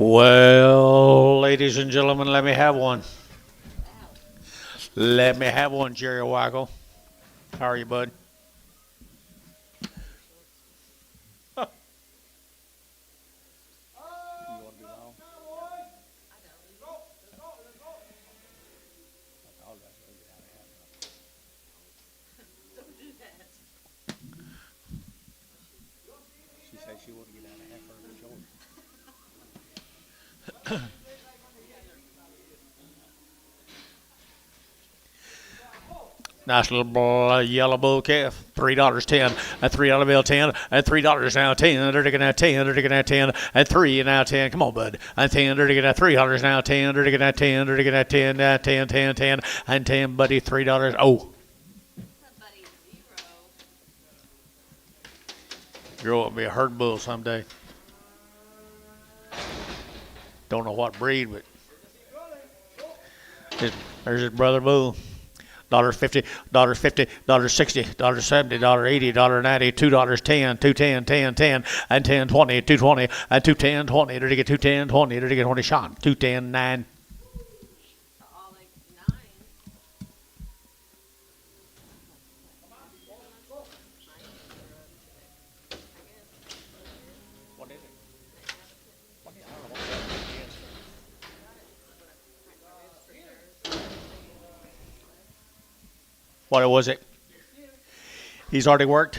Well, ladies and gentlemen, let me have one. Let me have one, Jerry Waggle. How are you, bud? She said she wouldn't get out of half her short. Nice little yellow bull calf. $3.10. A $3 bill 10. And $3 now 10. They're taking that 10. They're taking that 10. And 3 now 10. Come on, bud. And 10. They're taking that $3 now 10. They're taking that 10. They're taking that 10. That 10, 10, 10. And 10, buddy. $3. Oh. Grow up and be a herd bull someday. Don't know what breed, but there's his brother bull. $1.50, $1.50, $1.60, $1.70, $1.80, $1.90, $2.10, $2.10, $10, $10, and $10, $20, $2.20, and $2.10, $20. Did he get $2.10, $20? Did he get 20 shot? $2.10, $9. What was it? He's already worked.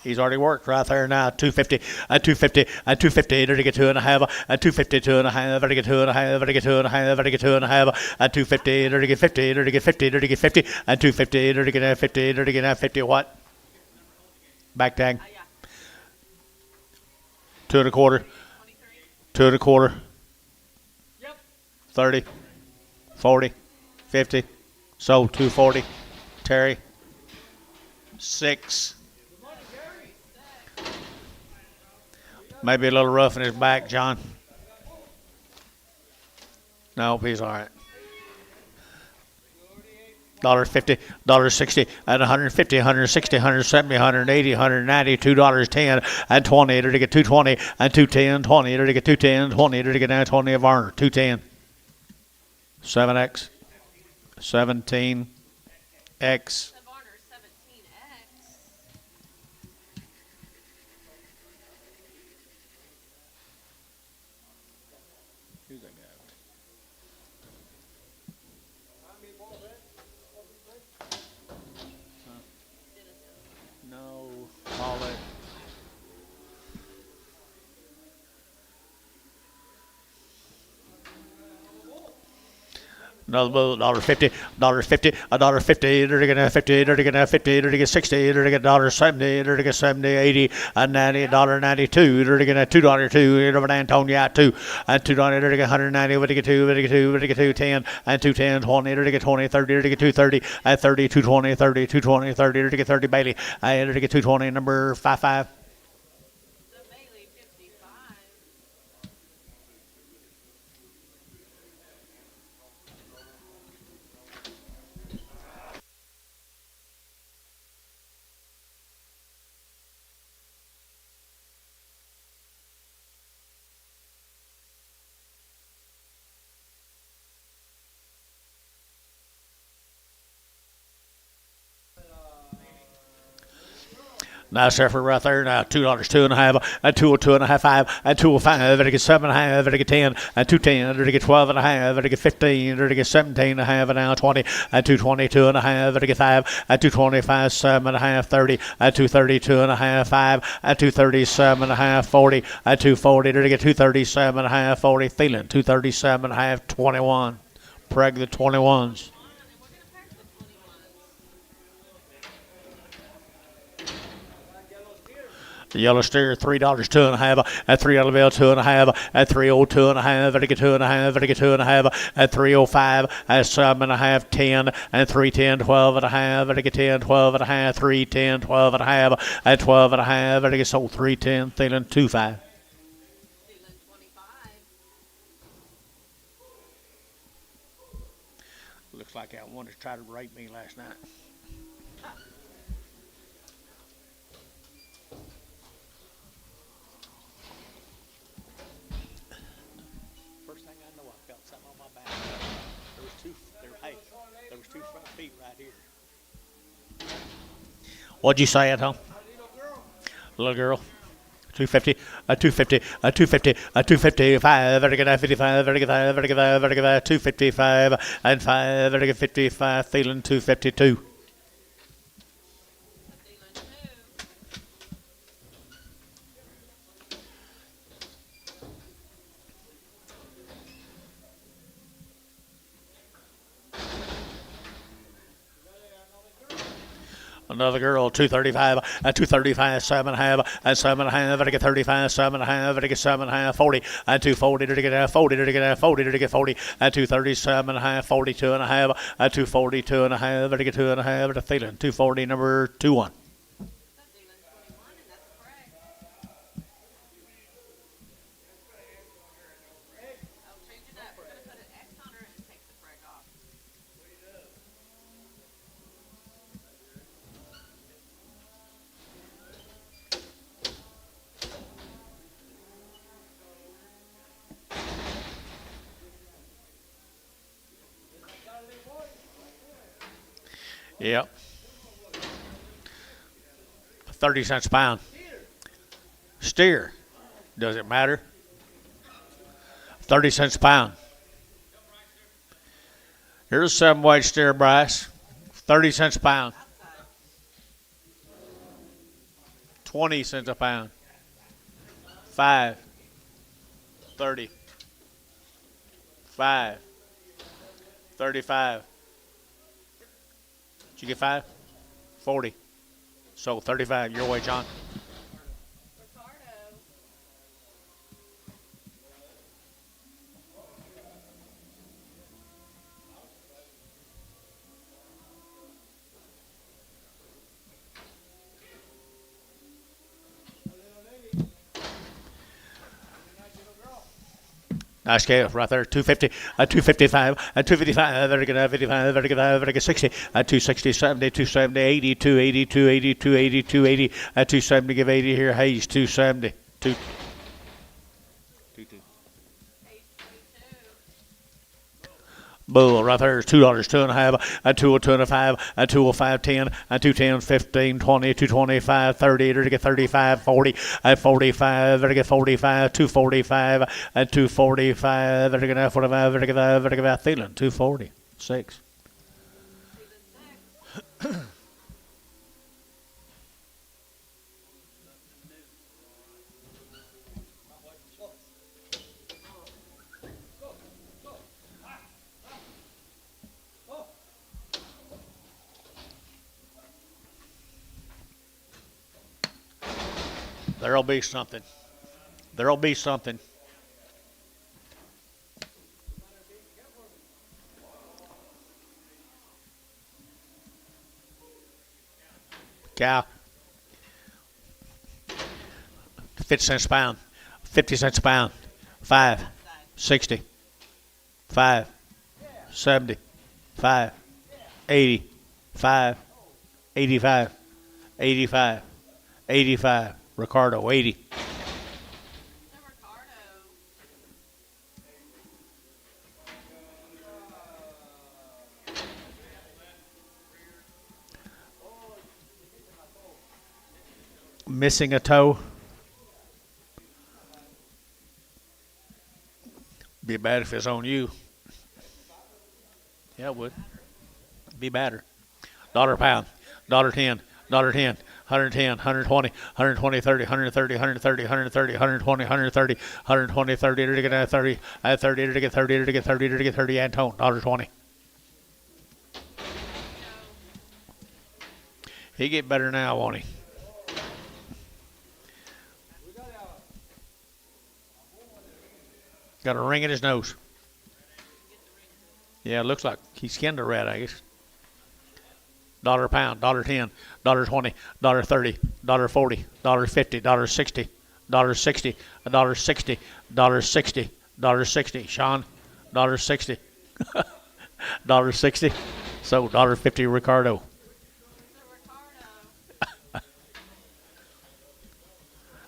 He's already worked right there now. 250 and 250 and 250. Did he get 2.5? And 250, 2.5. Did he get 2.5? Did he get 2.5? Did he get 2.5? And 250. Did he get 50? Did he get 50? Did he get 50? And 250. Did he get 50? Did he get 50? What? Back tag. 2.25. 2.25. 30. 40. 50. Sold 240. Terry. 6. Maybe a little rough in his back, John. No, he's all right. $1.50, $1.60, and 150, 160, 170, 180, 190, $2.10, and 20. Did he get 220 and 210, 20? Did he get 210, 20? Did he get 20 of Varner? 210. 7X. 17X. Another bull, $1.50, $1.50, $1.50, they're gonna 50, they're gonna 50, they're gonna 60, they're gonna $1.70, they're gonna 70, 80, and 90, $1.92, they're gonna $2.02, over Antonio at 2, and $2, they're gonna 190, what they get 2, what they get 2, what they get 2, 10, and 210, 20, they're gonna 20, 30, they're gonna 230, and 30, 220, 30, 220, 30, they're gonna 30 Bailey, and they're gonna 220, number 55. Nice effort right there. Now $2, 2.5, and 2.5, 5, and 2.05. Did it get 7.5? Did it get 10? And 2.10. Did it get 12.5? Did it get 15? Did it get 17.5? And now 20. And 2.20, 2.5. Did it get 5? And 2.25, 7.5, 30. And 2.30, 2.5, 5. And 2.37.5, 40. And 2.40. Did it get 2.37.5, 40? Feeling 2.37.5, 21. Preg the 21s. The yellow steer, $3, 2.5, at $3 bill, 2.5, at 302 and a half, at 2.5, at 2.5, at 305, at 7.5, 10, and 310, 12 and a half, at 10, 12 and a half, 310, 12 and a half, at 12 and a half, at sold 310, feeling 2.5. Looks like that one that tried to rape me last night. two front feet right here. What'd you say at home? Little girl. 250, a 250, a 250, a 255, vertical 55, vertical 5, vertical 5, vertical 5, 255, and 5, vertical 55, feeling 252. Another girl, 235, a 235, 7.5, and 7.5, vertical 35, 7.5, vertical 7.5, 40, and 240, vertical 40, vertical 40, vertical 40, and 237.5, 42.5, and 242.5, vertical 2.5, vertical feeling 240, number 21. Yep. 30 cents a pound. Steer. Does it matter? 30 cents a pound. Here's a 7-weight steer, Bryce. 30 cents a pound. 20 cents a pound. 5. 30. 5. 35. Did you get 5? 40. So 35. Your way, John. Nice scale right there. 250, a 255, a 255, very good, 55, very good, very good, 60, a 260, 70, 270, 80, 280, 280, 280, 280, a 270, give 80 here. Hayes, 270, 2. Bull right there is $2, 2.5, a 2.25, a 2.05, 10, a 2.10, 15, 20, 2.25, 30, to get 35, 40, a 45, to get 45, 2.45, a 2.45, to get 45, to get 45, feeling 2.40, 6. There'll be something. There'll be something. Cow. 50 cents a pound. 50 cents a pound. 5. 60. 5. 70. 5. 80. 5. 85. 85. 85. Ricardo, 80. Missing a toe. Be bad if it's on you. Yeah, it would. Be badder. $1 a pound. $1.10. $1.10. 110, 120, 120, 30, 130, 130, 130, 120, 130, 120, 30, to get 30, 30, to get 30, to get 30, to get 30, Antone, $1.20. He get better now, won't he? Got a ring in his nose. Yeah, it looks like he skinned a rat, I guess. $1 a pound, $1.10, $1.20, $1.30, $1.40, $1.50, $1.60, $1.60, $1.60, $1.60, $1.60. Sean, $1.60, $1.60. So $1.50 Ricardo. I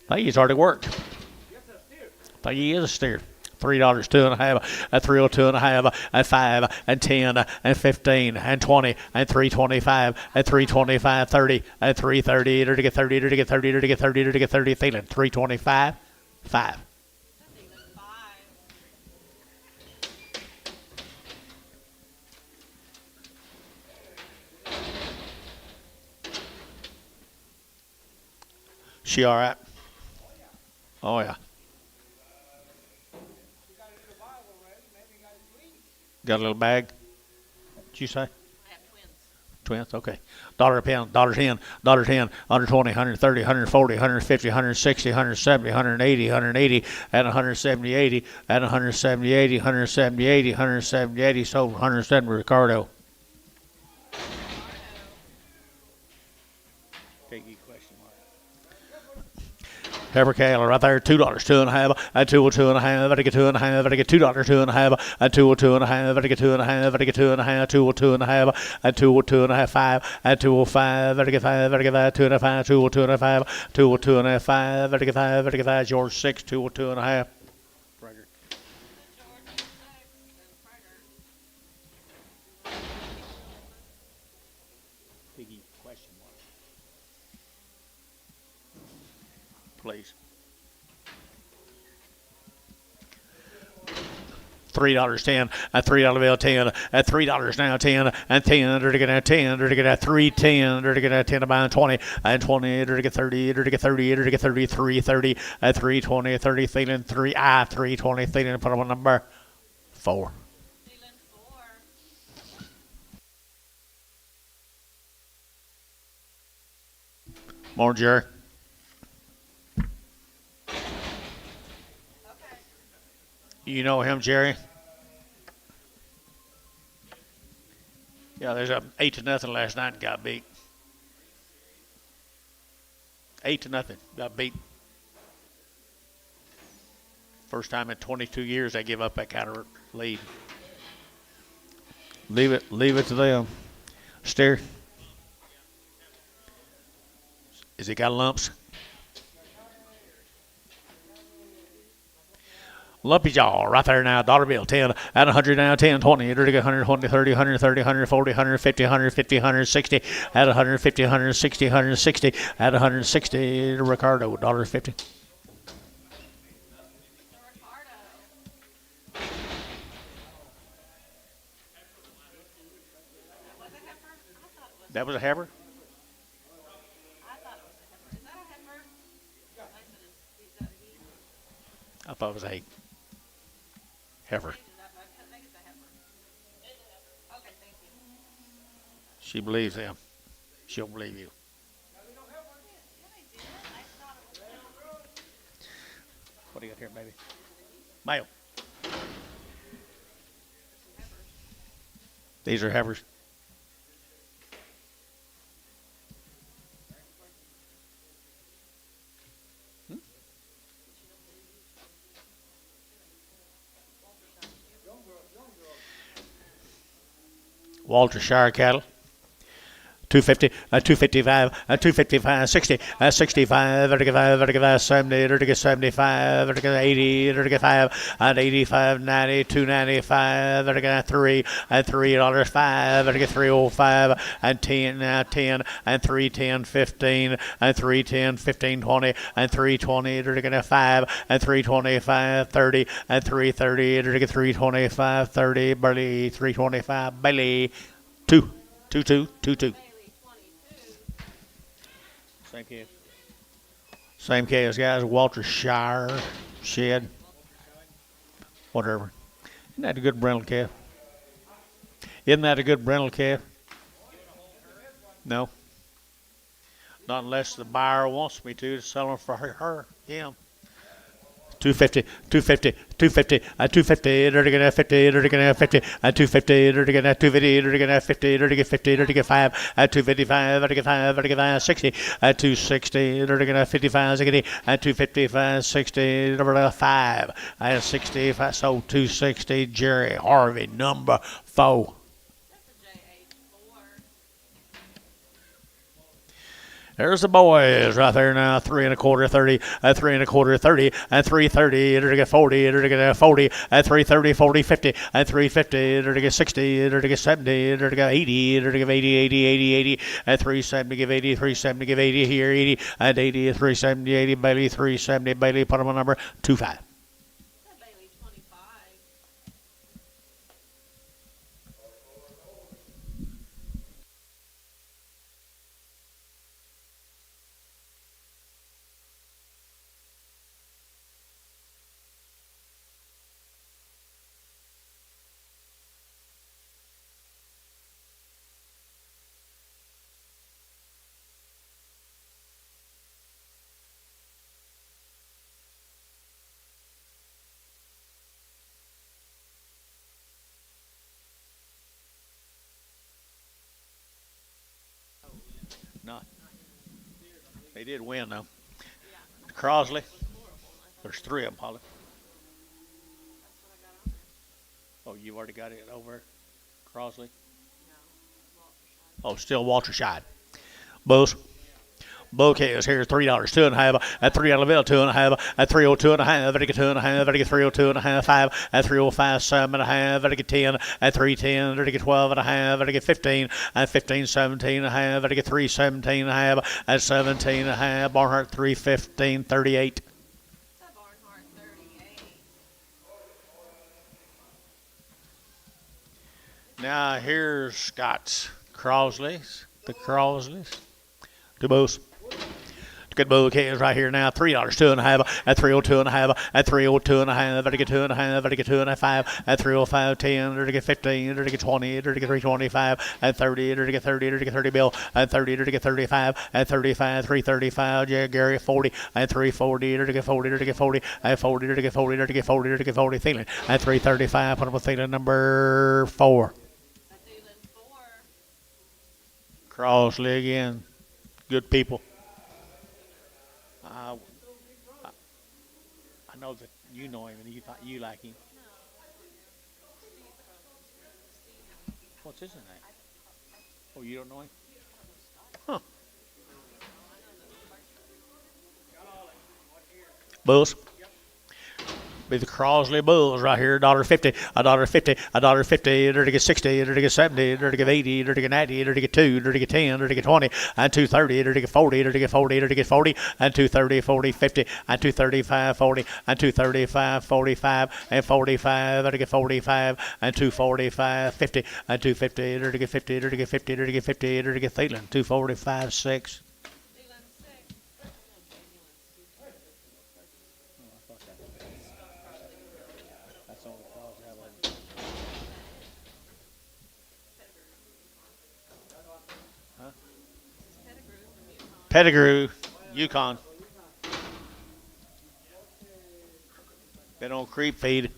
think he's already worked. I think he is a steer. $3, 2.5, at 302.5, at 5, and 10, and 15, and 20, and 325, at 325, 30, at 330, to get 30, to get 30, to get 30, to get 30, feeling 325, 5. She all right? Oh yeah. Got a little bag? What'd you say? I have twins. Okay. Dollar a pound, $10, $10, 120, 130, 140, 150, 160, 170, 180, 180, at 170, 80, at 170, 80, 170, 80, 170, 80, sold 170 Ricardo. Heifer cattle right there, $2, 2.5, at 202.5, I get 2.5, I get $2, 2.5, at 202.5, I get 2.5, I get 2.5, 202.5, at 202.5, 5, at 205, I get 5, I get 5, 2.5, 202.5, 202.5, I get 5, I get 5, George 6, 202.5. Please. $3, 10, at $3 bill, 10, at $3 now, 10, and 10, to get at 10, to get at 310, to get at 10 about 20, and 20, to get 30, to get 30, to get 30, 330, at 320, 30, feeling 3, 320, feeling, put on number 4. More Jerry. You know him, Jerry? Yeah, there's a 8-0 last night and got beat. 8-0, got beat. First time in 22 years they give up that kind of lead. Leave it to them. Steer. Has he got lumps? Lumpy jaw right there now, dollar bill, 10, at 100 now, 10, 20, 30, 120, 30, 130, 140, 150, 150, 160, at 150, 160, 160, at 160, Ricardo, $1.50. That was a heifer? I thought it was a heifer. She believes him. She'll believe you. What do you got here, baby? Male. These are heifers. Walter Shire cattle. 250, 255, 255, 60, 65, 35, 70, 75, 80, 85, 85, 90, 295, 3, at $3, 5, 305, and 10, 10, and 310, 15, and 310, 15, 20, and 320, 5, and 325, 30, and 330, 325, 30, barley, 325, Bailey, 2, 2, 2, 2, 2. Same case, guys. Walter Shire shed. Whatever. Isn't that a good brindle calf? Isn't that a good brindle calf? No. Not unless the buyer wants me to sell them for him. 250, 250, 250, 250, 50, 50, 250, 250, 50, 50, 5, 255, 5, 60, 260, 55, 60, 255, 60, 5, 65, so 260, Jerry Harvey, number 4. There's the boys right there now. 3 1/4, 30, 3 1/4, 30, and 330. It'll get 40. It'll get 40, and 330, 40, 50, and 350. It'll get 60. It'll get 70. It'll get 80. It'll give 80, 80, 80, 80, and 370. Give 80, 370. Give 80 here, 80, and 80, 370, 80. Bailey, 370. Bailey, put him on number 25. No. They did win, though. Crosley. There's 3 of them, Polly. Oh, you've already got it over Crosley? Oh, still Walter Shide. Bulls. Bouquets here, $3, 2.5, at $3 bill, 2.5, at 302.5, at 2.5, at 302.5, 5, at 305, 7.5, at 10, at 310, at 12.5, at 15, at 15, 17.5, at 317.5, at 17.5, Barnhart 315, 38. Now here's Scott's Crosleys, the Crosleys. Two bulls. Good bouquets right here now. $3, 2.5, at 302.5, at 302.5, at 2.5, at 2.5, at 305, 10, at 15, at 20, at 325, at 30, at 30, at 30 bill, at 30, at 35, at 35, 335, yeah, Gary 40, at 340, at 40, at 40, at 40, at 40, at 40, at 40, Thielen, at 335, put up with Thielen number 4. Crossley again. Good people. I know that you know him and you thought you like him. What's his name? Oh, you don't know him? Huh. Bulls. Be the Crosley Bulls right here. $1.50, $1.50, $1.50. Dirty get 60, dirty get 70, dirty get 80, dirty get 90, dirty get 2, dirty get 10, dirty get 20, and 230, dirty get 40, dirty get 40, dirty get 40, and 230, 40, 50, and 235, 40, and 235, 45, and 45, dirty get 45, and 245, 50, and 250, dirty get 50, dirty get 50, dirty get 50, dirty get Thielen, 245, 6. Pettigrew, Yukon. Been on creep feed.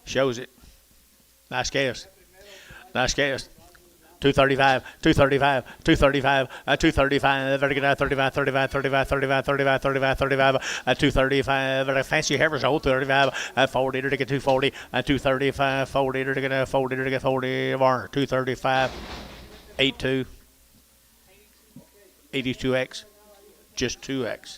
Shows it. Nice cast. Nice cast. 235, 235, 235, 235, 35, 35, 35, 35, 35, 35, 35, 235, fancy hammers, 35, 40, to get 240, 235, 40, to get 40, to get 40, 235, 82. 82X, just 2X.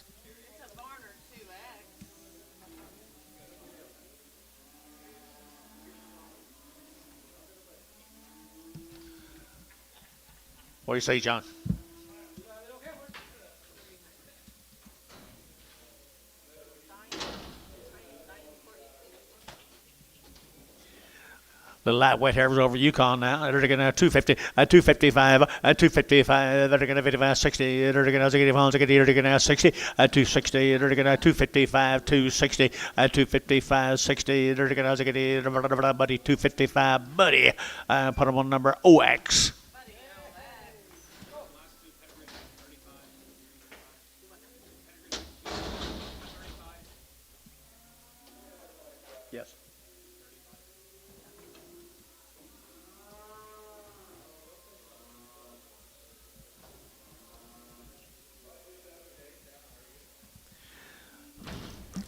What do you say, John? The lightweight hammers over Yukon now. They're going to 250, 255, 255. They're going to 55, 60. They're going to 60, 260. They're going to 255, 260, 255, 60. They're going to buddy 255, buddy. Put them on number OX. Yes.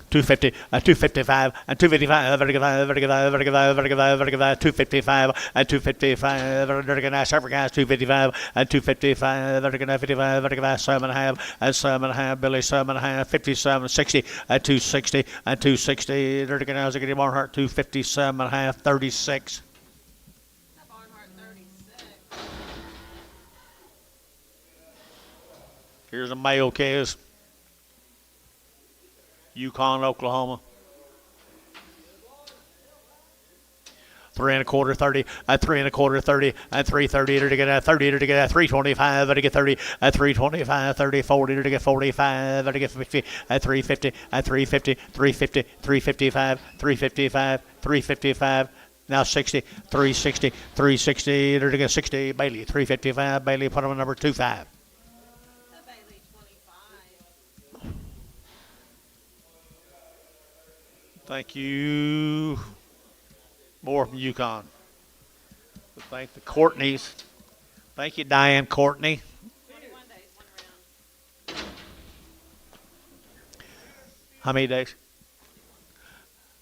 250, 255, and 255, 255, and 255, Shepherd guys, 255, and 255, 55, 7.5, and 7.5, Billy 7.5, 57, 60, and 260, and 260, Barnhart, 257.5, 36. Here's a male case. Yukon, Oklahoma. 3 1/4, 30, at 3 1/4, 30, at 330, to get at 30, to get at 325, to get 30, at 325, 30, 40, to get 45, to get 50, at 350, at 350, 350, 355, 355, 355. Now 60, 360, 360, to get 60, Bailey, 355, Bailey, put him on number 25. Thank you. More from Yukon. Thank the Courtneys. Thank you, Diane Courtney. 21 days, 1 round. How many days?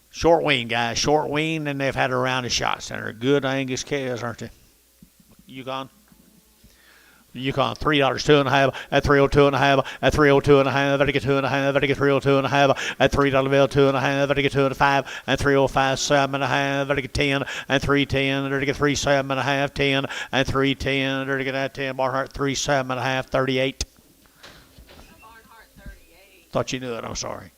Short wean, guys. Short wean, and they've had a round of shots. And they're good Angus cows, aren't they? Yukon. Yukon, $3, 2.5, at 302.5, at 302.5, at 2.5, at 302.5, at $3 bill, 2.5, at 2.5, and 305, 7.5, at 10, and 310, at 37.5, 10, and 310, at 10, Barnhart, 37.5, 38. Barnhart 38. Thought you knew it, I'm sorry.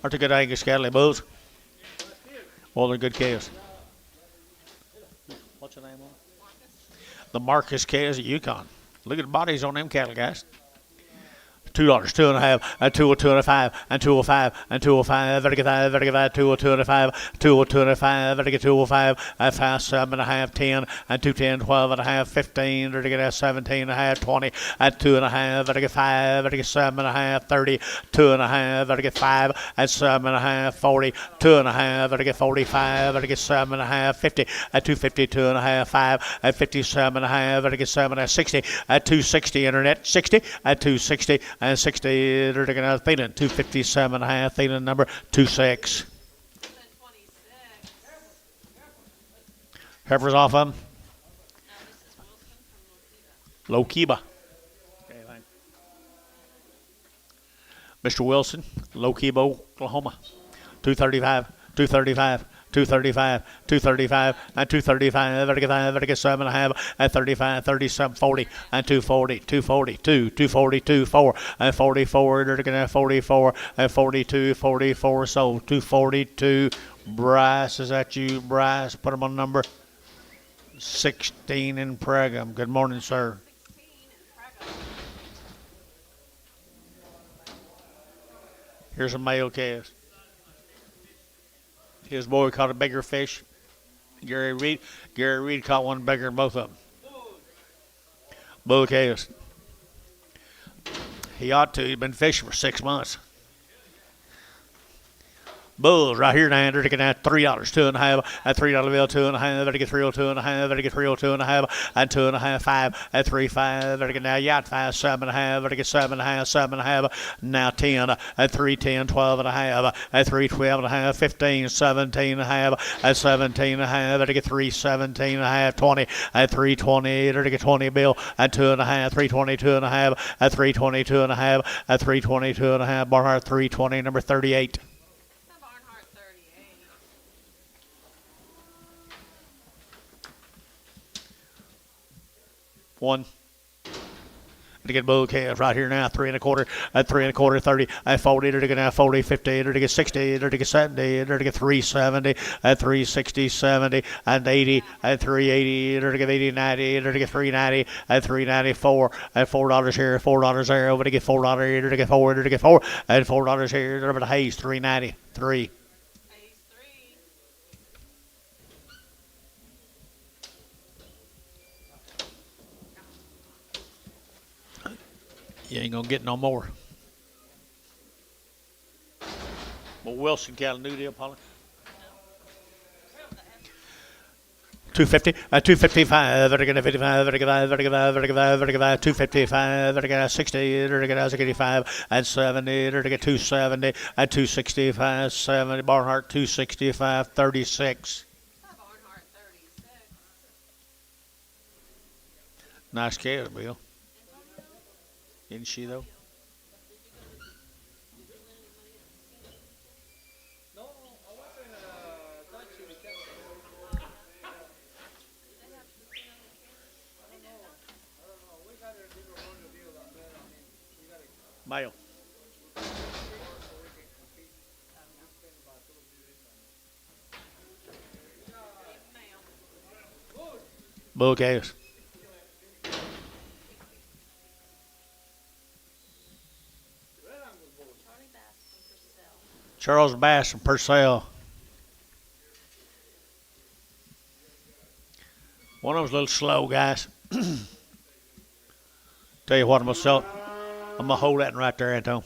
Aren't they good Angus cattle, bulls? Well, they're good cows. What's the name on it? The Marcus cows at Yukon. Look at the bodies on them cattle, guys. $2, 2.5, and 202.5, and 205, and 205, 202.5, 202.5, 205, and 5, 7.5, 10, and 210, 12.5, 15, 17.5, 20, and 2.5, 5, 7.5, 30, 2.5, 5, and 7.5, 40, 2.5, 45, 7.5, 50, at 250, 2.5, 5, at 57.5, 7, 60, at 260, internet, 60, at 260, and 60, they're taking out Thielen, 257.5, Thielen number 26. Heifer's off of him. Low-Kiba. Okay, thanks. Mr. Wilson, Low-Kiba, Oklahoma, 235, 235. 235, 235, and 235, 7.5, and 35, 37, 40, and 240, 242, 242, 4, and 44, they're going to 44, and 42, 44, so 242. Bryce, is that you, Bryce? Put him on number 16 in Pregum. Good morning, sir. Here's a male calf. His boy caught a bigger fish. Gary Reed caught one bigger than both of them. Bull calves. He ought to. He's been fishing for 6 months. Bulls right here now, they're taking out $3, 2.5, at $3 bill, 2.5, at 302.5, at 302.5, and 2.5, 5, at 3.5, at now yacht 5, 7.5, at 7.5, 7.5, now 10, at 310, 12.5, at 312.5, 15, 17.5, at 17.5, at 317.5, 20, at 320, at 20 bill, at 2.5, 322.5, at 322.5, at 322.5, Barnhart 320, number 38. One. To get bull calves right here now, 3 1/4, at 3 1/4, 30, at 40, to get now 40, 50, to get 60, to get 70, to get 370, at 360, 70, and 80, at 380, to get 80, 90, to get 390, at 394, at $4 here, $4 there, over to get $4 here, to get 4, to get 4, at $4 here, over to Hayes, 390, 3. You ain't gonna get no more. Wilson cattle, new deal, Paula. 250, 255, 55, 255, 60, 85, and 70, 270, and 265, 70, Barnhart 265, 36. Barnhart 36. Nice cow, Bill. Isn't she, though? Male. Bull calves. Charles Bass and Purcell. One of them's a little slow, guys. Tell you what, I'm going to sell. I'm going to hold that one right there, Anton.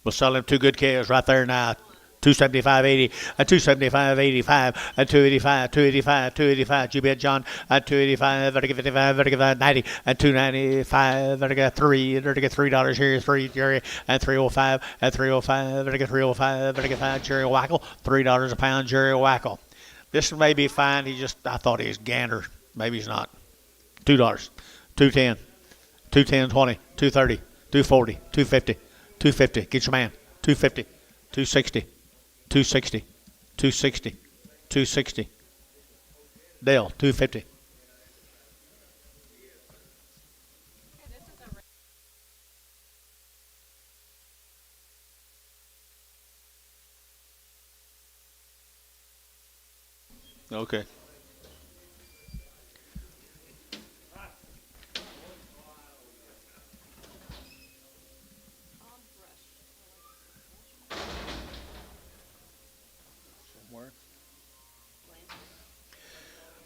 We'll sell them two good calves right there now. 275.80, and 275.85, and 285, 285, 285. You bet, John. And 285, 55, 90, and 295. Better get three. Better get $3 here. Three, Jerry, and 305, and 305. Better get 305. Better get $5, Jerry Wackel. $3 a pound, Jerry Wackel. This one may be fine. I thought he was gander. Maybe he's not. $2, 210, 210, 20, 230, 240, 250, 250. Get your man. 250, 260. 260, 260, 260. Dale, 250. Okay.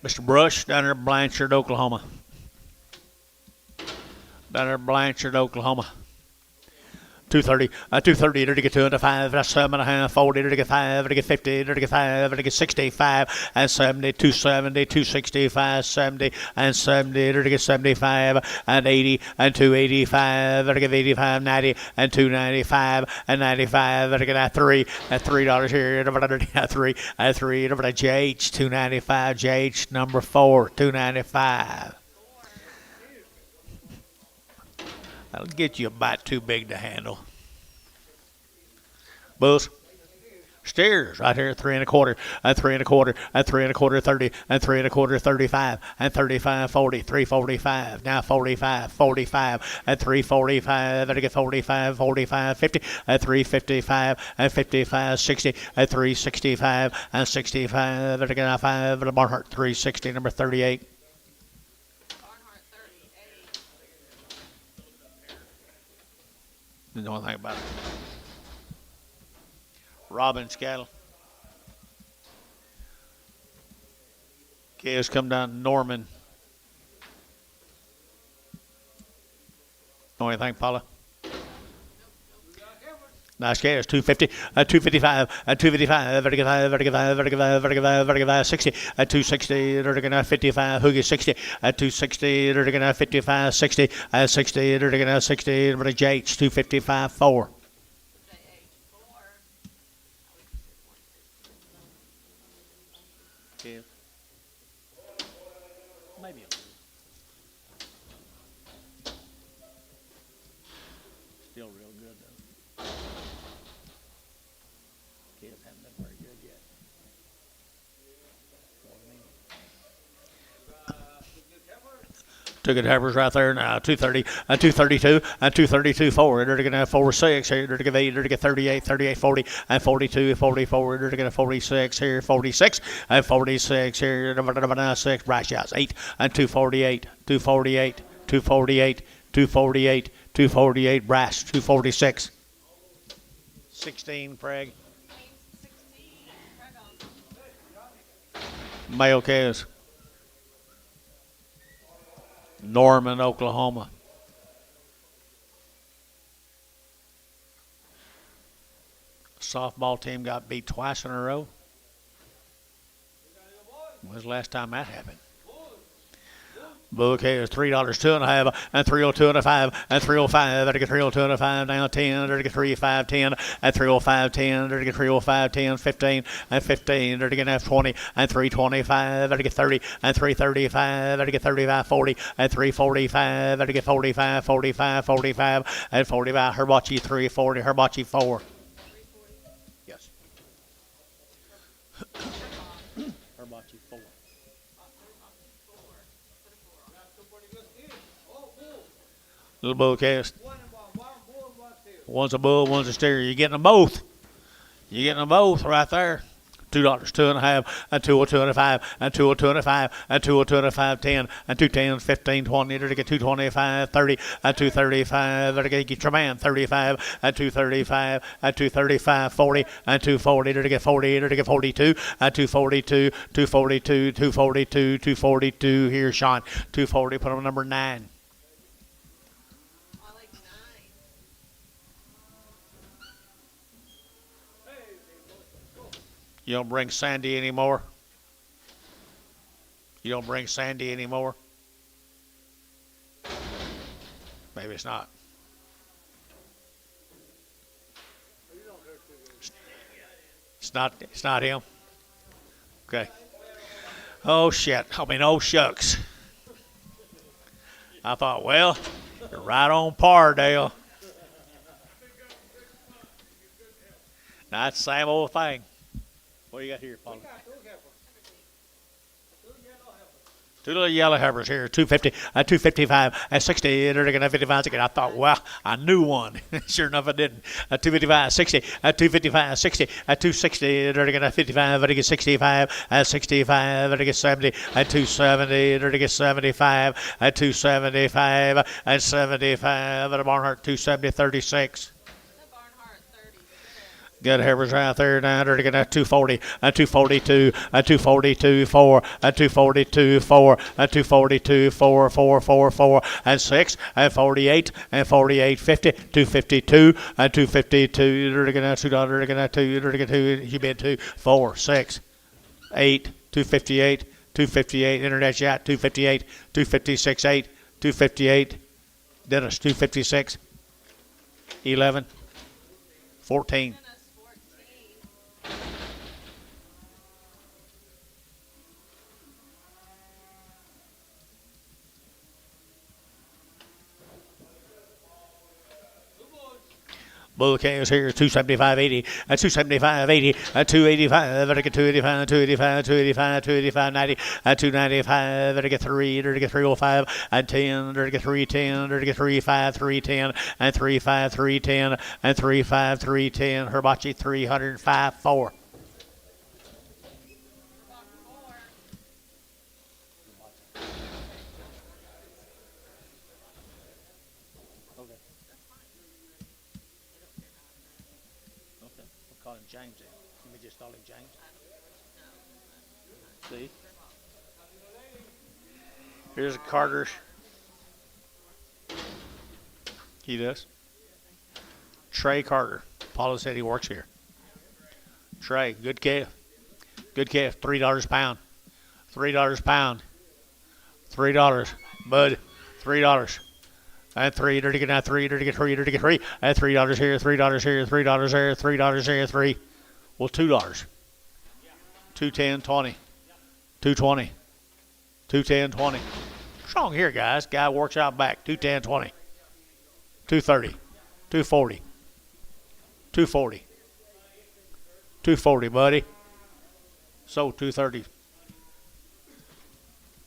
Mr. Brush down there in Blanchard, Oklahoma. Down there in Blanchard, Oklahoma. 230, 230, to get 205, that's 7.5, 40, to get 5, to get 50, to get 5, to get 65, and 70, 270, 265, 70, and 70, to get 75, and 80, and 285, to get 85, 90, and 295, and 95, to get $3, and $3 here, and 3, and 3, to JH, 295, JH number 4, 295. That'll get you about too big to handle. Bulls. Steers right here, 3 1/4, and 3 1/4, and 3 1/4, 30, and 3 1/4, 35, and 35, 40, 345, now 45, 45, and 345, and I get 45, 45, 50, and 355, and 55, 60, and 365, and 65, and I get 5, and a Barnhart 360, number 38. Didn't know anything about it. Robbins cattle. Calves come down Norman. Know anything, Paula? Nice calves, 250, 255, 255, 60, 260, 55, Hoogie 60, 260, 55, 60, 60, 60, JH 255, 4. Maybe. Still real good though. Kids haven't been very good yet. Two good heifers right there now. 230, 232, 232, 4. They're going to have 46 here. They're going to 8, they're going to 38, 38, 40, and 42, 44. They're going to 46 here, 46, and 46 here. 6 brass shots. 8 and 248, 248, 248, 248, 248 brass. 246. 16 Preg. Male calves. Norman, Oklahoma. Softball team got beat twice in a row. When was the last time that happened? Bouquet is $3, 2.5, and 302 and a 5, and 305. Better get 302 and a 5 now, 10. Better get 35, 10, and 305, 10. Better get 305, 10, 15, and 15. Better get 20, and 325. Better get 30, and 335. Better get 35, 40, and 345. Better get 45, 45, 45, and 45. Herbachi 340, Herbachi 4. Yes. Herbachi 4. Little bull cast. One's a bull, one's a steer. You're getting them both. You're getting them both right there. $2, 2.5, and 202 and a 5, and 202 and a 5, and 202 and a 5, 10, and 210, 15, 20. Better get 225, 30, and 235. Better get your man 35, and 235, and 235, 40, and 240. Better get 40, better get 42, and 242, 242, 242, 242. Here's Sean. 240. Put on number 9. You don't bring Sandy anymore? You don't bring Sandy anymore? Maybe it's not. It's not him. Okay. Oh shit. Oh shucks. I thought, well, you're right on par, Dale. Now it's the same old thing. What do you got here, Paul? Two little yellow heifers here, 250, 255, 60, 55. I thought, well, I knew one. Sure enough, I didn't. 255, 60, 255, 60, 260, 55, 65, 65, 70, 270, 75, 275, 75, at a Barnhart 270, 36. Good heifers right there now. They're going to 240, 242, 242, 4, 242, 4, 242, 4, 4, 4, 4, and 6, and 48, and 48, 50, 252, 252. They're going to $2, they're going to 2, they're going to 2, you bid 2, 4, 6, 8, 258, 258. Internet yacht 258, 256, 8, 258. Dennis 256, 11, 14. Bull Kings here, 275.80, 275.80, 285, better get 285, 285, 285, 285, 90, 295, better get 3, better get 305, and 10, better get 310, better get 35, 310, and 35, 310, and 35, 310, Herbachi 305, 4. James, let me just call him James. See? Here's a Carter's. He does. Trey Carter. Paula said he works here. Trey, good calf. Good calf. $3 a pound. $3 a pound. $3. Bud, $3. And 3, dirty get now 3, dirty get 3, dirty get 3, and $3 here, $3 here, $3 there, $3 here, 3. Well, $2. 210, 20. 220. 210, 20. What's wrong here, guys? Guy works out back. 210, 20. 230. 240. 240. 240, buddy. So 230.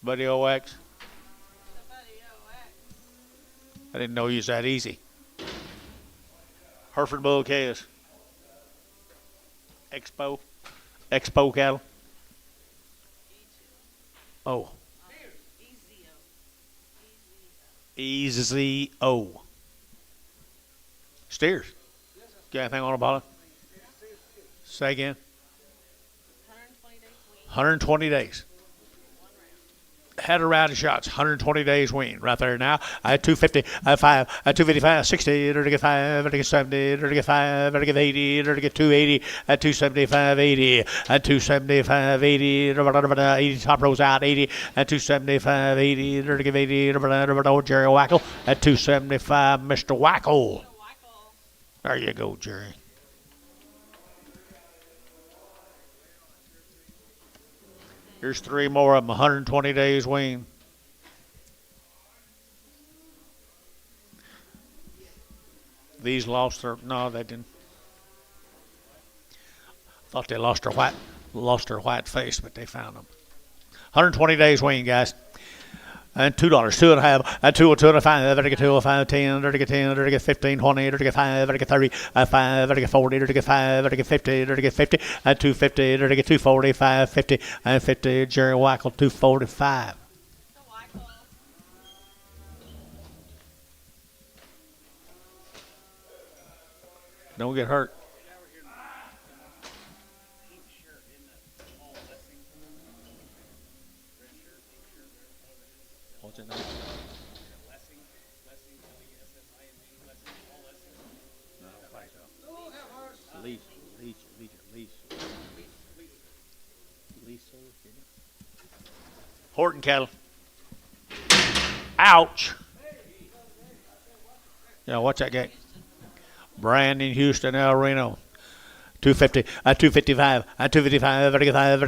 Buddy OX. I didn't know you was that easy. Hereford Bull Calves. Expo cattle. Oh. EZO. Steers. Got anything on the bottom? Say again. 120 days. Had a round of shots, 120 days weaned right there now. I had 250, I had 5, I had 255, 60, to get 5, to get 70, to get 5, to get 80, to get 280, at 275, 80, at 275, 80, 80, top rows out, 80, at 275, 80, to get 80, old Jerry Wackle, at 275, Mr. Wackle. There you go, Jerry. Here's 3 more of them, 120 days weaned. These lost their, no, they didn't. Thought they lost their white face, but they found them. 120 days weaned, guys. And $2, 2.5, and 2, 2.5, to get 2, 5, 10, to get 10, to get 15, 20, to get 5, to get 30, 5, to get 40, to get 5, to get 50, to get 50, and 250, to get 240, 5, 50, and 50, Jerry Wackle, 245. Don't get hurt. What's it name? Horton cattle. Ouch. Yeah, what's that gate? Brandon, Houston, El Reno. 250, 255, 255, 5,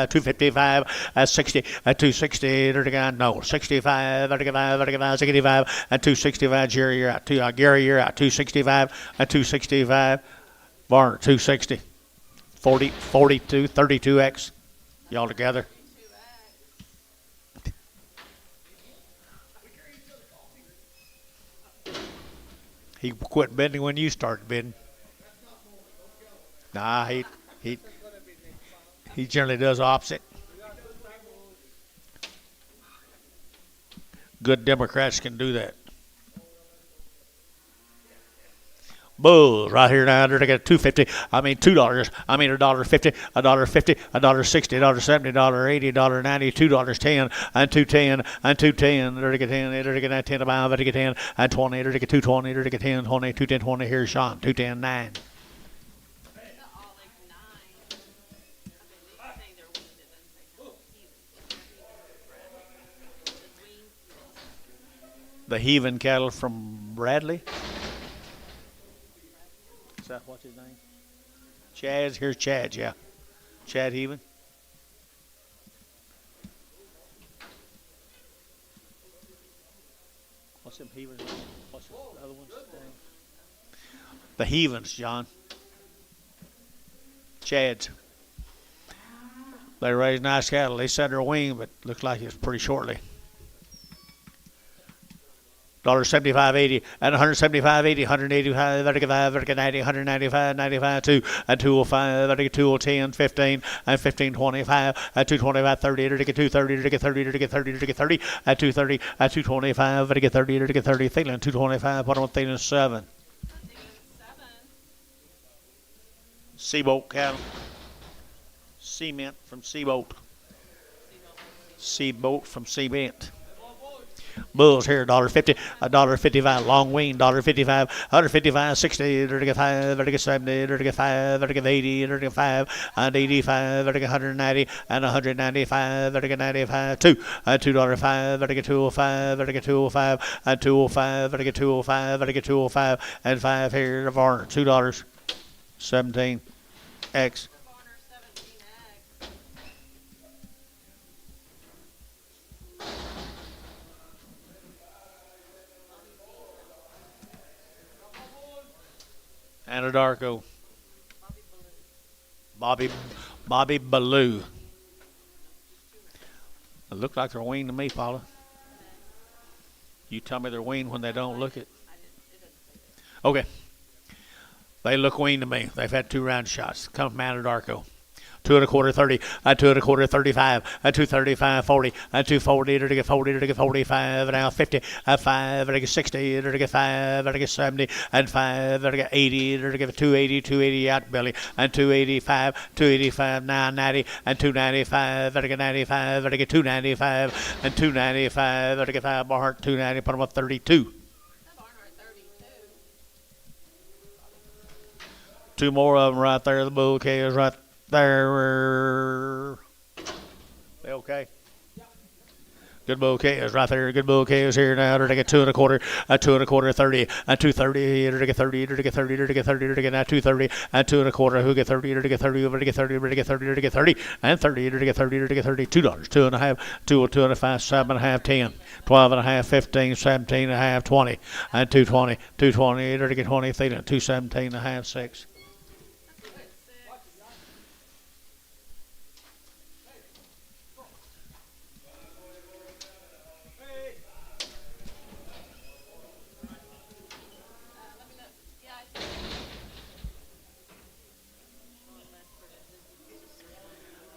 255, 60, 260, no, 65, 65, 265, Jerry, you're out, Gary, you're out, 265, 265, Varner, 260, 40, 42, 32X, y'all together. He quit bidding when you started bidding. Nah, he generally does opposite. Good Democrats can do that. Bulls right here now. They're get $2.50. I mean $2. I mean $1.50, $1.50, $1.60, $1.70, $1.80, $1.90, $2.10, and $2.10, and $2.10. They're get 10. They're get 10 about. They're get 10 and 20. They're get 2.20. They're get 10, 20, 2.10, 20. Here's Sean. 2.10, 9. The heaving cattle from Bradley. Is that what's his name? Chad's. Here's Chad, yeah. Chad Heaven. What's them Heavens? What's the other one's name? The Heavens, John. Chad's. They raise nice cattle. They set their wing, but looks like it's pretty shortly. $75.80 and $175.80, $185, $95, $195, $95, 2 and $205, $210, 15 and 15, 25 and 225, 30, $230, $30, $30 at 230 at 225, $30, $30, Thielen 225, what on Thielen 7. Seabolt cattle. Cement from Seabolt. Seabolt from Cement. Bulls here, $1.50, $1.55, long wing, $1.55, $155, 60, $35, 70, $35, 80, $35, and 85, $190, and $195, $95, 2, $2.05, $205, $205, and $205, $205, $205, and 5 here, Varner, $2, 17, X. Anadarko. Bobby Ballou. It looked like they're weaned to me, Paula. You tell me they're weaned when they don't look it. Okay. They look weaned to me. They've had 2 round shots. Come from Anadarko. two and a quarter 30, and two and a quarter 35, and 235 40, and 240 to get 40 to get 45, and now 50, and 5 to get 60, to get 5 to get 70, and 5 to get 80, to get 280 out belly, and 285 now 90, and 295 to get 95, to get 295, and 295 to get 5 Barnhart 290, put them up 32. Barnhart 32. Two more of them right there. The bull K is right there. They okay? Good bull K is right there. Good bull K is here now. To get two and a quarter 30, and 230, to get 30, to get 30, to get 30, to get now 230, and two and a quarter, who get 30, to get 30, over to get 30, over to get 30, to get 30, and 30, to get 30, to get 30, $2, two and a half, two and a half, 7 and a half, 10, 12 and a half, 15, 17 and a half, 20, and 220, to get 20, 217 and a half, 6.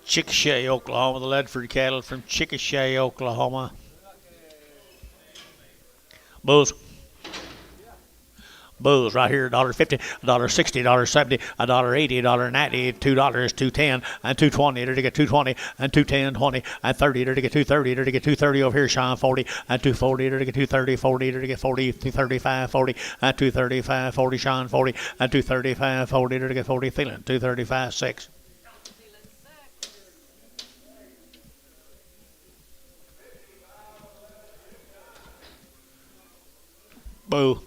Chickasha, Oklahoma, the Ledford cattle from Chickasha, Oklahoma. Bulls right here, $1.50, $1.60, $1.70, $1.80, $1.90, $2, $2.10, and $2.20, to get 2.20, and 2.10, 20, and 30, to get 2.30, to get 2.30 over here, Sean, 40, and 2.40, to get 2.30, 40, to get 40, 2.35, 40, and 2.35, 40, Sean, 40, and 2.35, 40, to get 40, Thielen, 2.35, 6. Boo.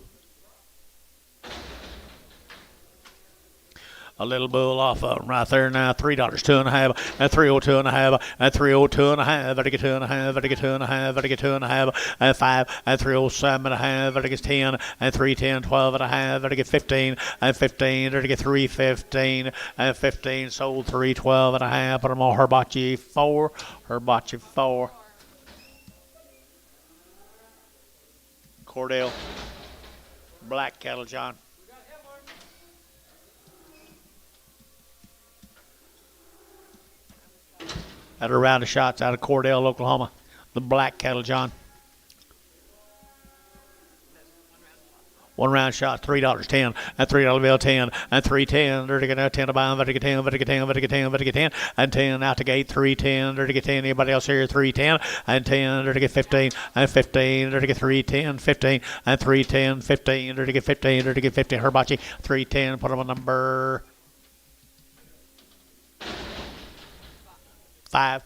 A little bull off of them right there now. $3, two and a half, and 302 and a half, and 302 and a half, I get 2 and a half, I get 2 and a half, I get 2 and a half, and 5, and 307 and a half, I get 10, and 310, 12 and a half, I get 15, and 15, I get 315, and 15, sold 312 and a half, put them on Herbachi 4, Herbachi 4. Cordell, black cattle, John. At a round of shots out of Cordell, Oklahoma. The black cattle, John. One round shot, $3, 10, and $3 bill, 10, and 310, to get 10 to buy, to get 10, to get 10, to get 10, to get 10, and 10 out the gate, 310, to get 10. Anybody else here? 310, and 10, to get 15, and 15, to get 310, 15, and 310, 15, to get 15, to get 15. Herbachi, 310, put them on number 5.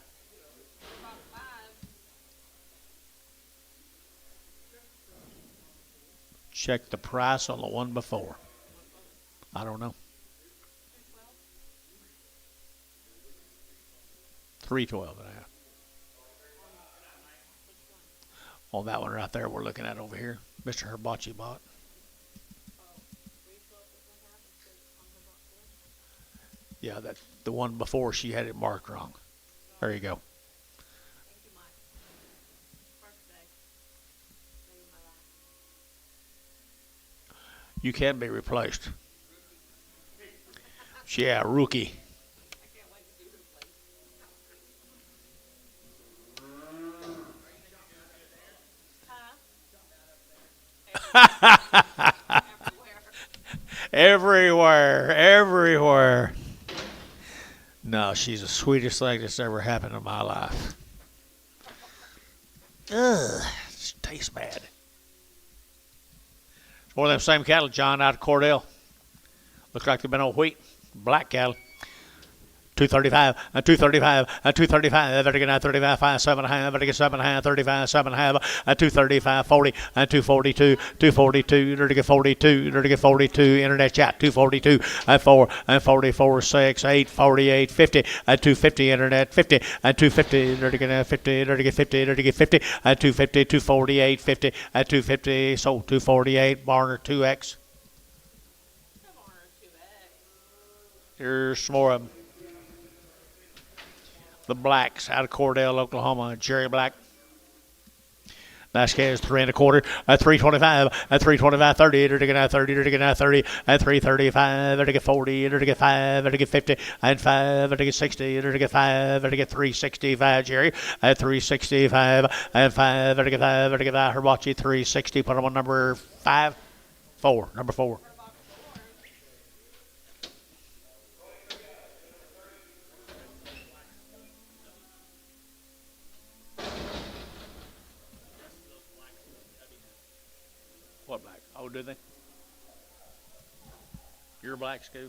Check the price on the one before. I don't know. 312 and a half. On that one right there we're looking at over here. Mr. Herbachi bought. Yeah, that the one before she had it marked wrong. There you go. You can be replaced. Yeah, rookie. Everywhere. No, she's the sweetest thing that's ever happened in my life. Ugh, it tastes bad. One of them same cattle, John, out of Cordell. Looks like they've been on wheat. Black cattle. 235, and 235, and 235, better get 35, 5, 7 and a half, better get 7 and a half, 35, 7 and a half, and 235, 40, and 242, 242, better get 42, better get 42, internet chat, 242, and 4, and 44, 6, 8, 48, 50, and 250, internet, 50, and 250, better get 50, better get 50, better get 50, and 250, 248, 50, and 250, sold 248, Barner 2X. Here's some more of them. The blacks out of Cordell, Oklahoma. Jerry Black. Nice cash, 3 1/4, at 325, at 325, 30, to get 30, to get 30, at 335, to get 40, to get 5, to get 50, and 5, to get 60, to get 5, to get 365, Jerry, at 365, and 5, to get 5, to get 5, Hibachi, 360, put him on number 5, 4, number 4. What black? Oh, do they? Your blacks do?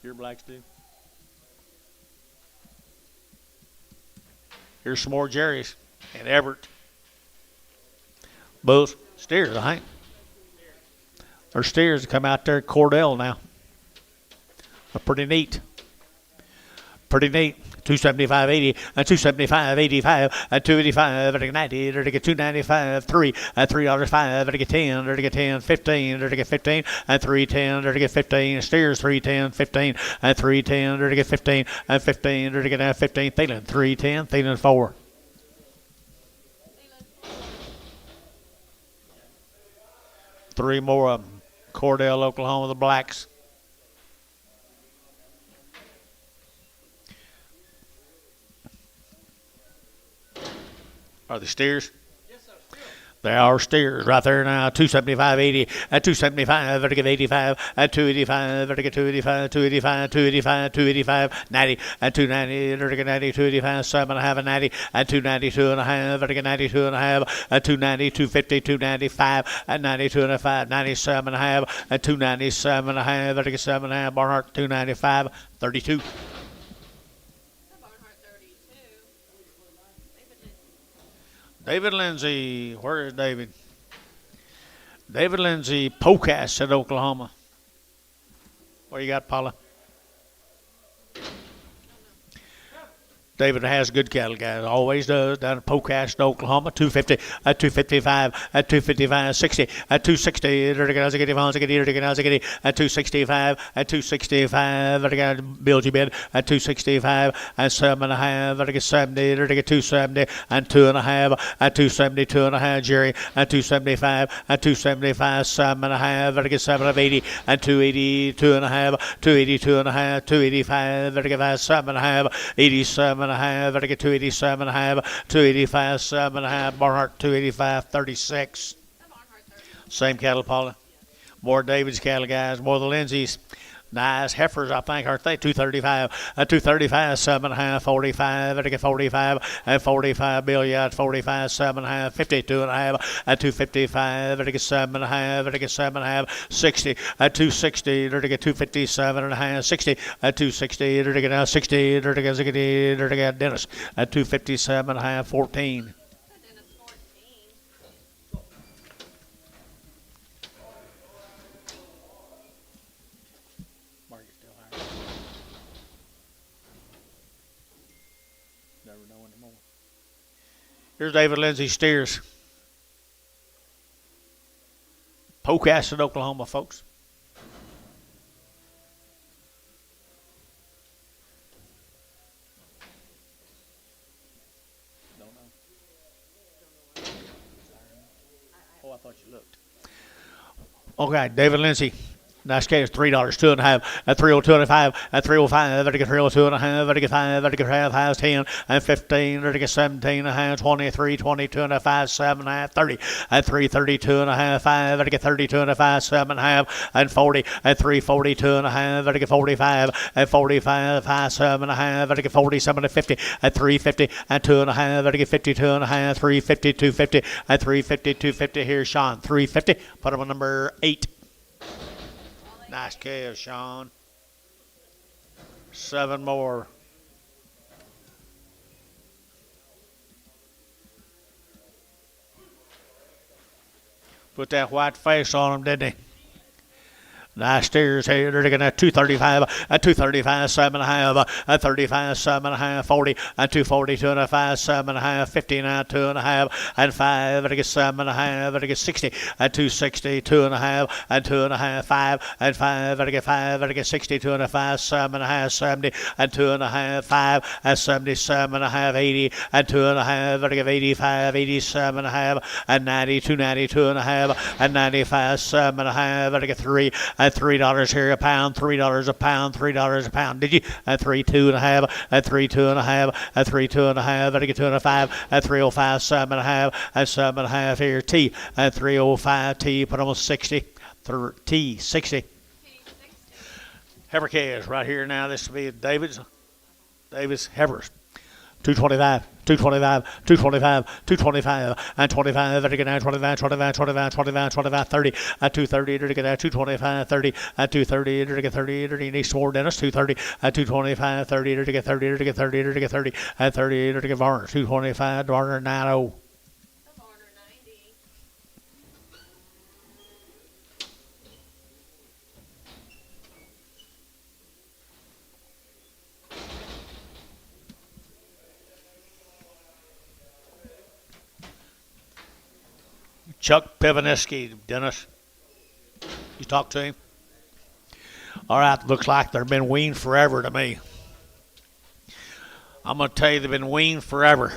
Your blacks do? Here's some more Jerry's and Everett. Bulls, steers, I think. There's steers that come out there at Cordell now. They're pretty neat. Pretty neat. 275.80 and 275.85 and 285 and 90 to get 295 3 and $3.05 to get 10 to get 10 15 to get 15 and 310 to get 15 steers 310 15 and 310 to get 15 and 15 to get 15 Thielen 310 Thielen 4. Three more of them. Cordell, Oklahoma, the blacks. Are they steers? Yes, sir. They are steers right there now. 275.80 at 275 to get 85 at 285 to get 285 285 285 285 90 at 290 to get 90 285 7.5 and 90 at 292 and a half to get 92 and a half at 290 250 295 at 92 and a half 97 and a half at 297 and a half to get 7 and a half Barnhart 295 32. David Lindsay, where is David? David Lindsay, Pocas at Oklahoma. What you got, Paula? David has good cattle, guys. Always does. Down at Pocas, Oklahoma. 250 at 255 at 255 60 at 260 at 265 at 265 at build your bid at 265 at 7.5 at 70 at 270 and 2.5 at 270 2.5 Jerry at 275 at 275 7.5 at 7 of 80 at 280 2.5 280 2.5 285 at 7.5 87 and a half, I get 287 and a half, 285 7.5, Barnhart 285 36. Same cattle, Paula. More David's cattle, guys. More the Lindsays. Nice heifers, I think, aren't they? 235, 235, 7.5, 45, I get 45, and 45, Bill, yeah, 45, 7.5, 52 and a half, at 255, I get 7.5, I get 7.5, 60, at 260, I get 257 and a half, 60, at 260, I get 60, I get Dennis, at 257 and a half, 14. Here's David Lindsay steers. Pocas in Oklahoma, folks. Don't know. Oh, I thought you looked. Okay, David Lindsay. Nice case, $3, 2.5 at 302 and a 5 at 305, I get 302 and a half, I get 5, I get half, 10 and 15, I get 17 and a half, 23, 22 and a 5, 7 and a half, 30 at 332 and a half, 5, I get 32 and a 5, 7 and a half, and 40 at 342 and a half, I get 45 at 45, 5, 7 and a half, I get 47 at 50 at 350 and 2 and a half, I get 52 and a half, 350, 250 at 350, 250. Here's Sean, 350. Put him on number 8. Nice kill, Sean. 7 more. Put that white face on him, didn't he? Nice steers here. They're looking at 235, at 235, 7.5, at 35, 7.5, 40, at 240, 2.5, 7.5, 59, 2.5, and 5, at 7.5, at 60, at 260, 2.5, and 2.5, 5, and 5, at 5, at 60, 2.5, 7.5, 70, and 2.5, 5, at 77.5, 80, and 2.5, at 85, 87.5, and 90, 290, 2.5, and 95, 7.5, at 3, at $3 here a pound, $3 a pound, $3 a pound. Did you? At 3, 2.5, at 3, 2.5, at 3, 2.5, at 2.5, at 305, 7.5, at 7.5 here. T at 305, T, put almost 60, T, 60. Heifer calves right here now. This will be David's heifers. 225, 225, 225, 225, and 25, at 25, 25, 25, 25, 25, 30, at 230, at 225, 30, at 230, at 30, at you need some more Dennis, 230, at 225, 30, at 30, at 30, at 30, at 30, at Varner, 225, Varner, 90. Chuck Pivaniski, Dennis. You talked to him? All right, looks like they've been weaned forever to me. I'm going to tell you they've been weaned forever.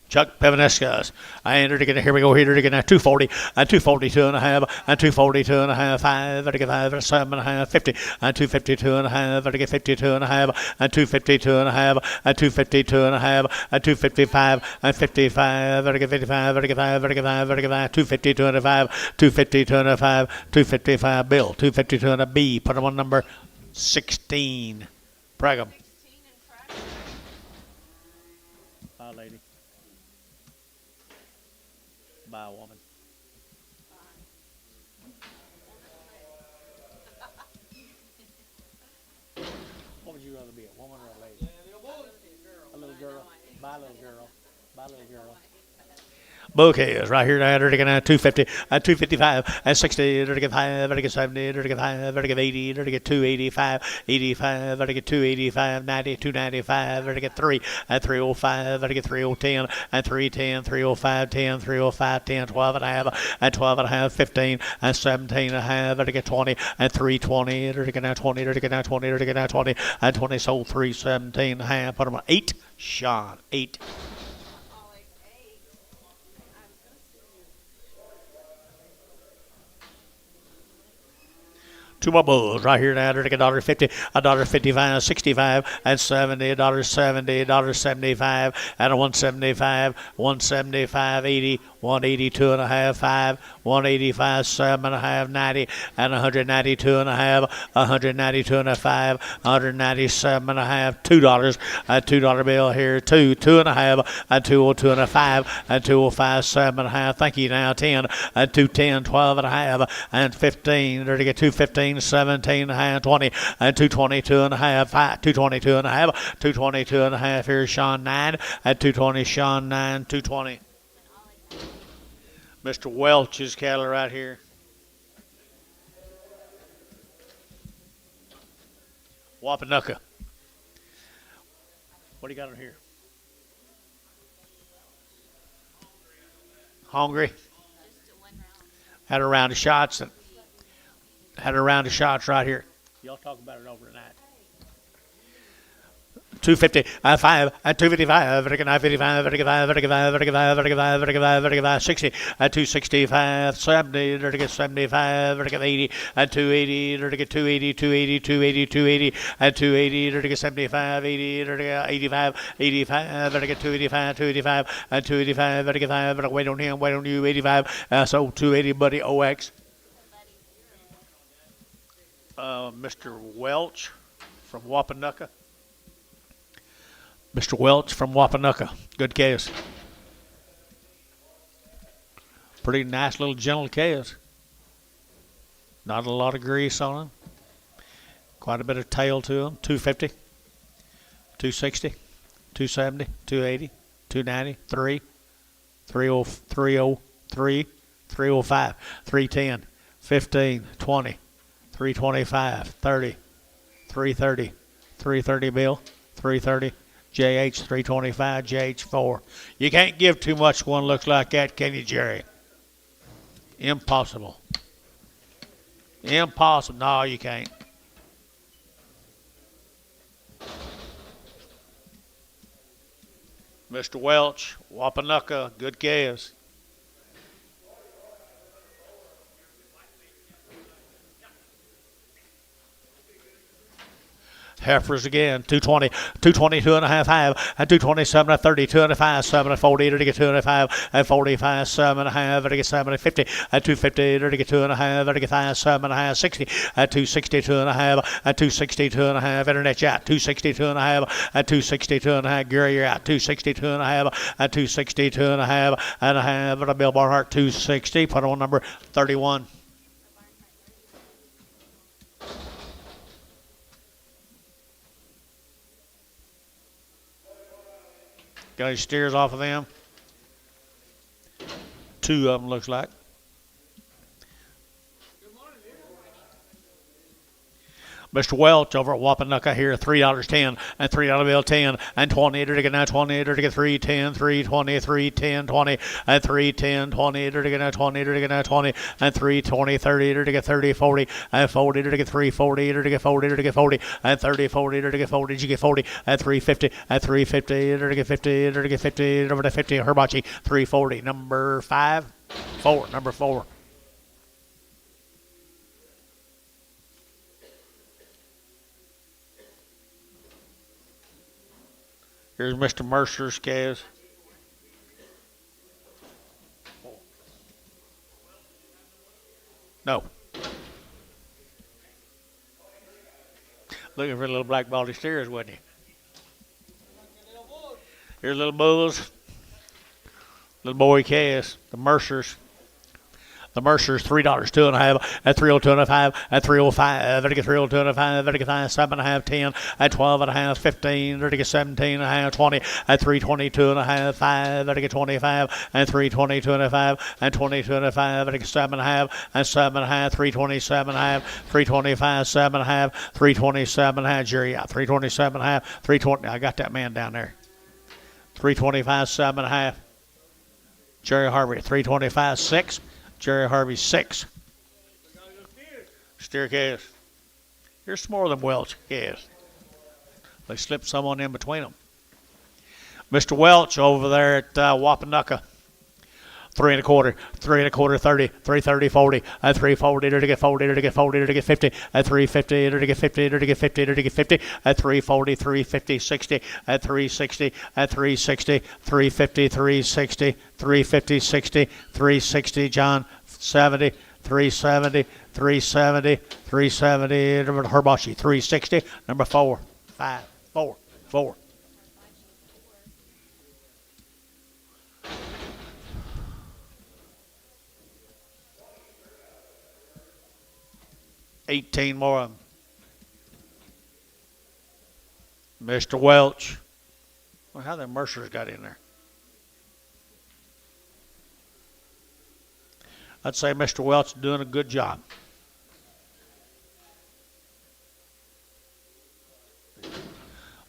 Chuck Pivaniski. I entered again. Here we go. Here again. 240, and 242 and a half, and 242 and a half, 5, and 5, and 7.5, 50, and 252 and a half, and 52 and a half, and 252 and a half, and 252 and a half, and 255, and 55, and 55, and 55, and 55, and 55, 252 and a 5, 252 and a 5, 255 Bill, 252 and a B. Put them on number 16. Prag 'em. Bye, lady. By a woman. What would you rather be, a woman or a lady? A little girl. By a little girl. By a little girl. Bouquets right here now. They're taking 250, 255, and 60. They're taking 5. They're taking 70. They're taking 5. They're taking 80. They're taking 285, 85. They're taking 285, 90, 295. They're taking 3 at 305. They're taking 3010 and 310, 305, 10, 305, 10, 12 and a half, and 12 and a half, 15 and 17 and a half. They're taking 20 and 320. They're taking 20. They're taking 20. They're taking 20 and 20 sold 317 and a half. Put them on 8. Sean 8. Two more bulls right here now. They're taking $1.50, $1.55, 65, and 70, $1.70, $1.75, and a 175, 175, 80, 182 and a half, 5, 185, 7 and a half, 90, and 192 and a half, 192 and a 5, 197 and a half, $2, a $2 bill here, 2, 2 and a half, a 202 and a 5, and 205, 7 and a half. Thank you now, 10, and 210, 12 and a half, and 15. They're to get 215. 17 and a half, 20, and 222 and a half, 222 and a half, 222 and a half. Here's Sean 9 at 220, Sean 9, 220. Mr. Welch's cattle right here. Wapanucka. What do you got on here? Hungry. Had a round of shots and had a round of shots right here. Y'all talk about it overnight. 250, 5, at 255, 55, 55, 55, 55, 60, at 265, 70, 75, 80, at 280, 280, 280, 280, 280, at 280, 75, 80, 85, 85, 285, 285, at 285, 85, wait on him, wait on you, 85, so 280, buddy, OX. Mr. Welch from Wapanucka. Mr. Welch from Wapanucka. Good calves. Pretty nice little gentle calves. Not a lot of grease on them. Quite a bit of tail to them. 250, 260, 270, 280, 290, 3, 303, 305, 310, 15, 20, 325, 30, 330, 330 bill, 330, JH 325, JH 4. You can't give too much one looks like that, can you, Jerry? Impossible. Impossible. No, you can't. Mr. Welch, Wapanucka, good calves. Heifers again, 220, 222 and a half, half, and 227 and 30, 2 and a 5, 7 and 40, to get 2 and a 5, and 45, 7 and a half, to get 7 and 50, and 250, to get 2 and a half, to get 5, 7 and a half, 60, and 262 and a half, and 262 and a half, internet you out, 262 and a half, and 262 and a half, Gary, you're out, 262 and a half, and 262 and a half, and a Bill Barnhart, 260, put on number 31. Got any steers off of them? 2 of them looks like. Mr. Welch over at Wapanucka here, $3.10 and $3 bill 10 and 20 to get now 20 to get 310, 320, 310, 20 and 310, 20 to get now 20 to get now 20 and 320, 30 to get 30, 40 and 40 to get 340 to get 40 to get 40 and 30, 40 to get 40 to get 40 and 350 and 350 to get 50 to get 50 over to 50. Herbachi 340 number 5, 4 number 4. Here's Mr. Mercer's calves. No. Looking for little black baldy steers, wasn't he? Here's little bulls. Little boy calves. The Mercers. The Mercer's $3, 2 and a half, at 302 and a half, at 305, at 302 and a half, at 5, 7 and a half, 10, at 12 and a half, 15, at 17 and a half, 20, at 322 and a half, 5, at 25, and 322 and a half, and 22 and a half, at 7 and a half, and 7 and a half, 327 and a half, 325, 7 and a half, 327 and a half, Jerry out, 327 and a half, 320, I got that man down there. 325, 7 and a half, Jerry Harvey, 325, 6. Jerry Harvey 6. Steer calves. Here's some more of them Welch calves. They slipped someone in between them. Mr. Welch over there at Wapanucka. 3 1/4, 3 1/4, 30, 330, 40, at 340, to get 40, to get 40, to get 50, at 350, to get 50, to get 50, to get 50, at 340, 350, 60, at 360, at 360, 350, 360, 350, 60, 360, John, 70, 370, 370, 370, Herbashi, 360, number 4, 5, 4, 4. $18 more of them. Mr. Welch. Well, how the Mercers got in there? I'd say Mr. Welch is doing a good job.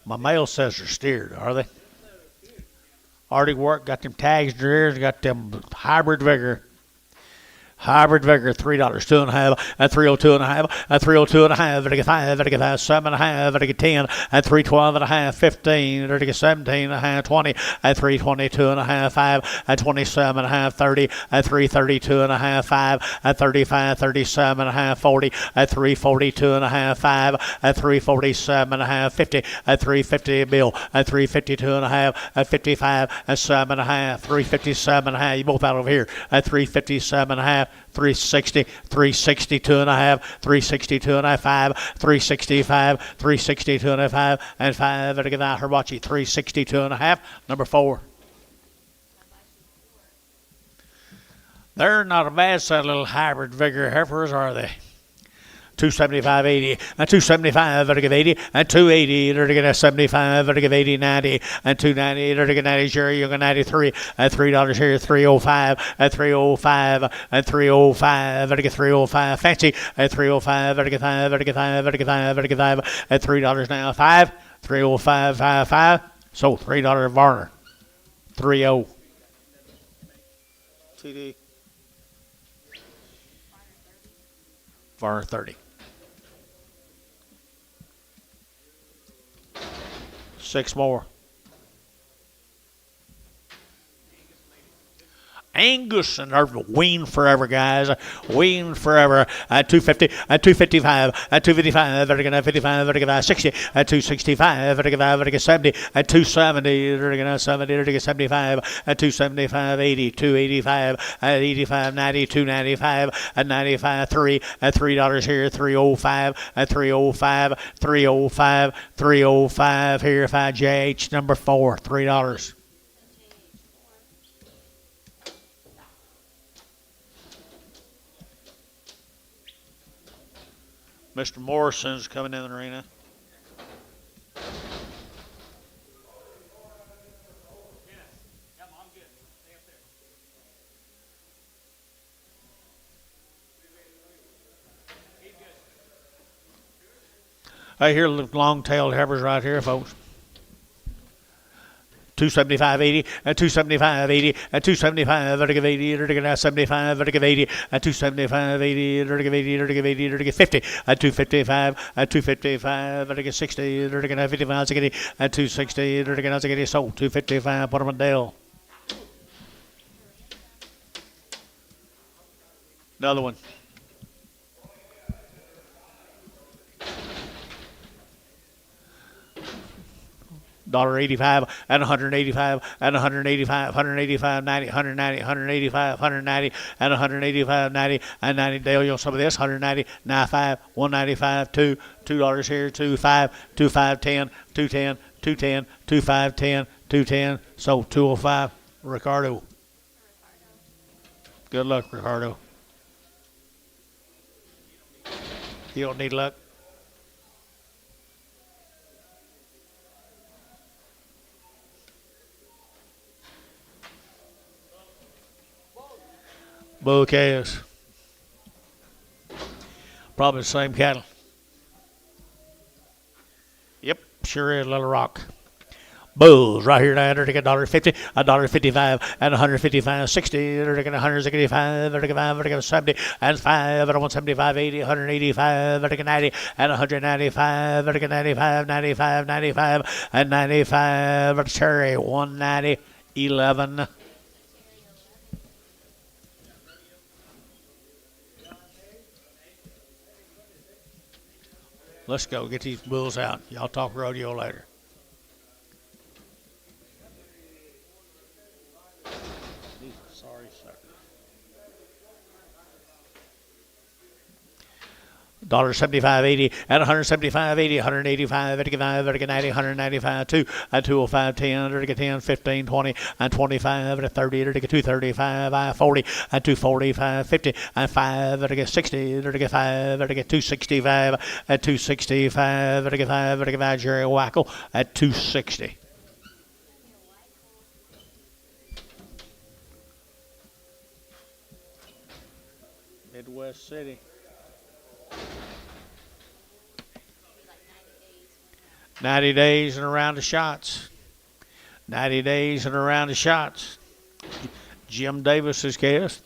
My mail says they're steered, are they? Already worked, got them tags in their ears, got them hybrid vigor. Hybrid vigor, $3, 2 and a half, at 302 and a half, at 302 and a half, at 5, at 5, 7 and a half, at 10, at 312 and a half, 15, at 17 and a half, 20, at 322 and a half, 5, at 27 and a half, 30, at 332 and a half, 5, at 35, 37 and a half, 40, at 342 and a half, 5, at 347 and a half, 50, at 350 bill, at 352 and a half, at 55, at 7 and a half, 357 and a half, you both out over here, at 357 and a half, 360, 362 and a half, 362 and a half, 5, 365, 362 and a half, and 5, and that Herbachi, 362 and a half, number 4. They're not a bad set of little hybrid vigor heifers, are they? 275.80 and 275 vertical 80 and 280 vertical 75 vertical 80 90 and 290 vertical 90 Jerry you're 93 and $3 here 305 and 305 and 305 vertical 305 fancy and 305 vertical 5 vertical 5 vertical 5 vertical 5 and $3 now 5 305 5 so $3 Varner 30 TD Varner 30 6 more. Angus and Weaned forever, guys. Weaned forever at 250, at 255, at 255, vertical 55, vertical 60, at 265, vertical vertical 70, at 270, vertical 70, vertical 75, at 275, 80, 285, at 85, 90, 295, at 95, 3, at $3 here, 305, at 305, 305, 305 here, 5JH number 4, $3. Mr. Morrison's coming in the arena. I hear long-tailed heifers right here, folks. 275.80 and 275.80 and 275 vertical 80 vertical 75 vertical 80 and 275.80 vertical 80 vertical 80 vertical 50 and 255 and 255 vertical 60 vertical 55 60 and 260 vertical 60 sold 255 put them on Dale. Another one. $1.85 and 185 and 185, 185, 90, 190, 185, 190 and 185, 90 and 90. Dale, you know some of this. 190, 95, 195, $2 here, 25, 25, 10, 210, 210, 25, 10, 210. So 205. Ricardo. Good luck, Ricardo. You don't need luck. Bouquets. Probably the same cattle. Yep, sure is Little Rock. Bulls right here now, they're taking $1.50, $1.55, and 155, 60, they're taking 165, they're taking 5, they're taking 70, and 5, and 175, 80, 185, they're taking 90, and 195, they're taking 95, 95, 95, and 95, cherry, 190, 11. Let's go get these bulls out. Y'all talk rodeo later. Sorry, sir. $1.75.80 and 175.80, 185, 85, 90, 195, 2, and 205, 10, 10, 15, 20, and 25, 30, 235, 40, and 245, 50, and 5, 60, 5, 265, at 265, 5, Jerry Wackel at 260. Midwest City. 90 days and around the shots. 90 days and around the shots. Jim Davis's case.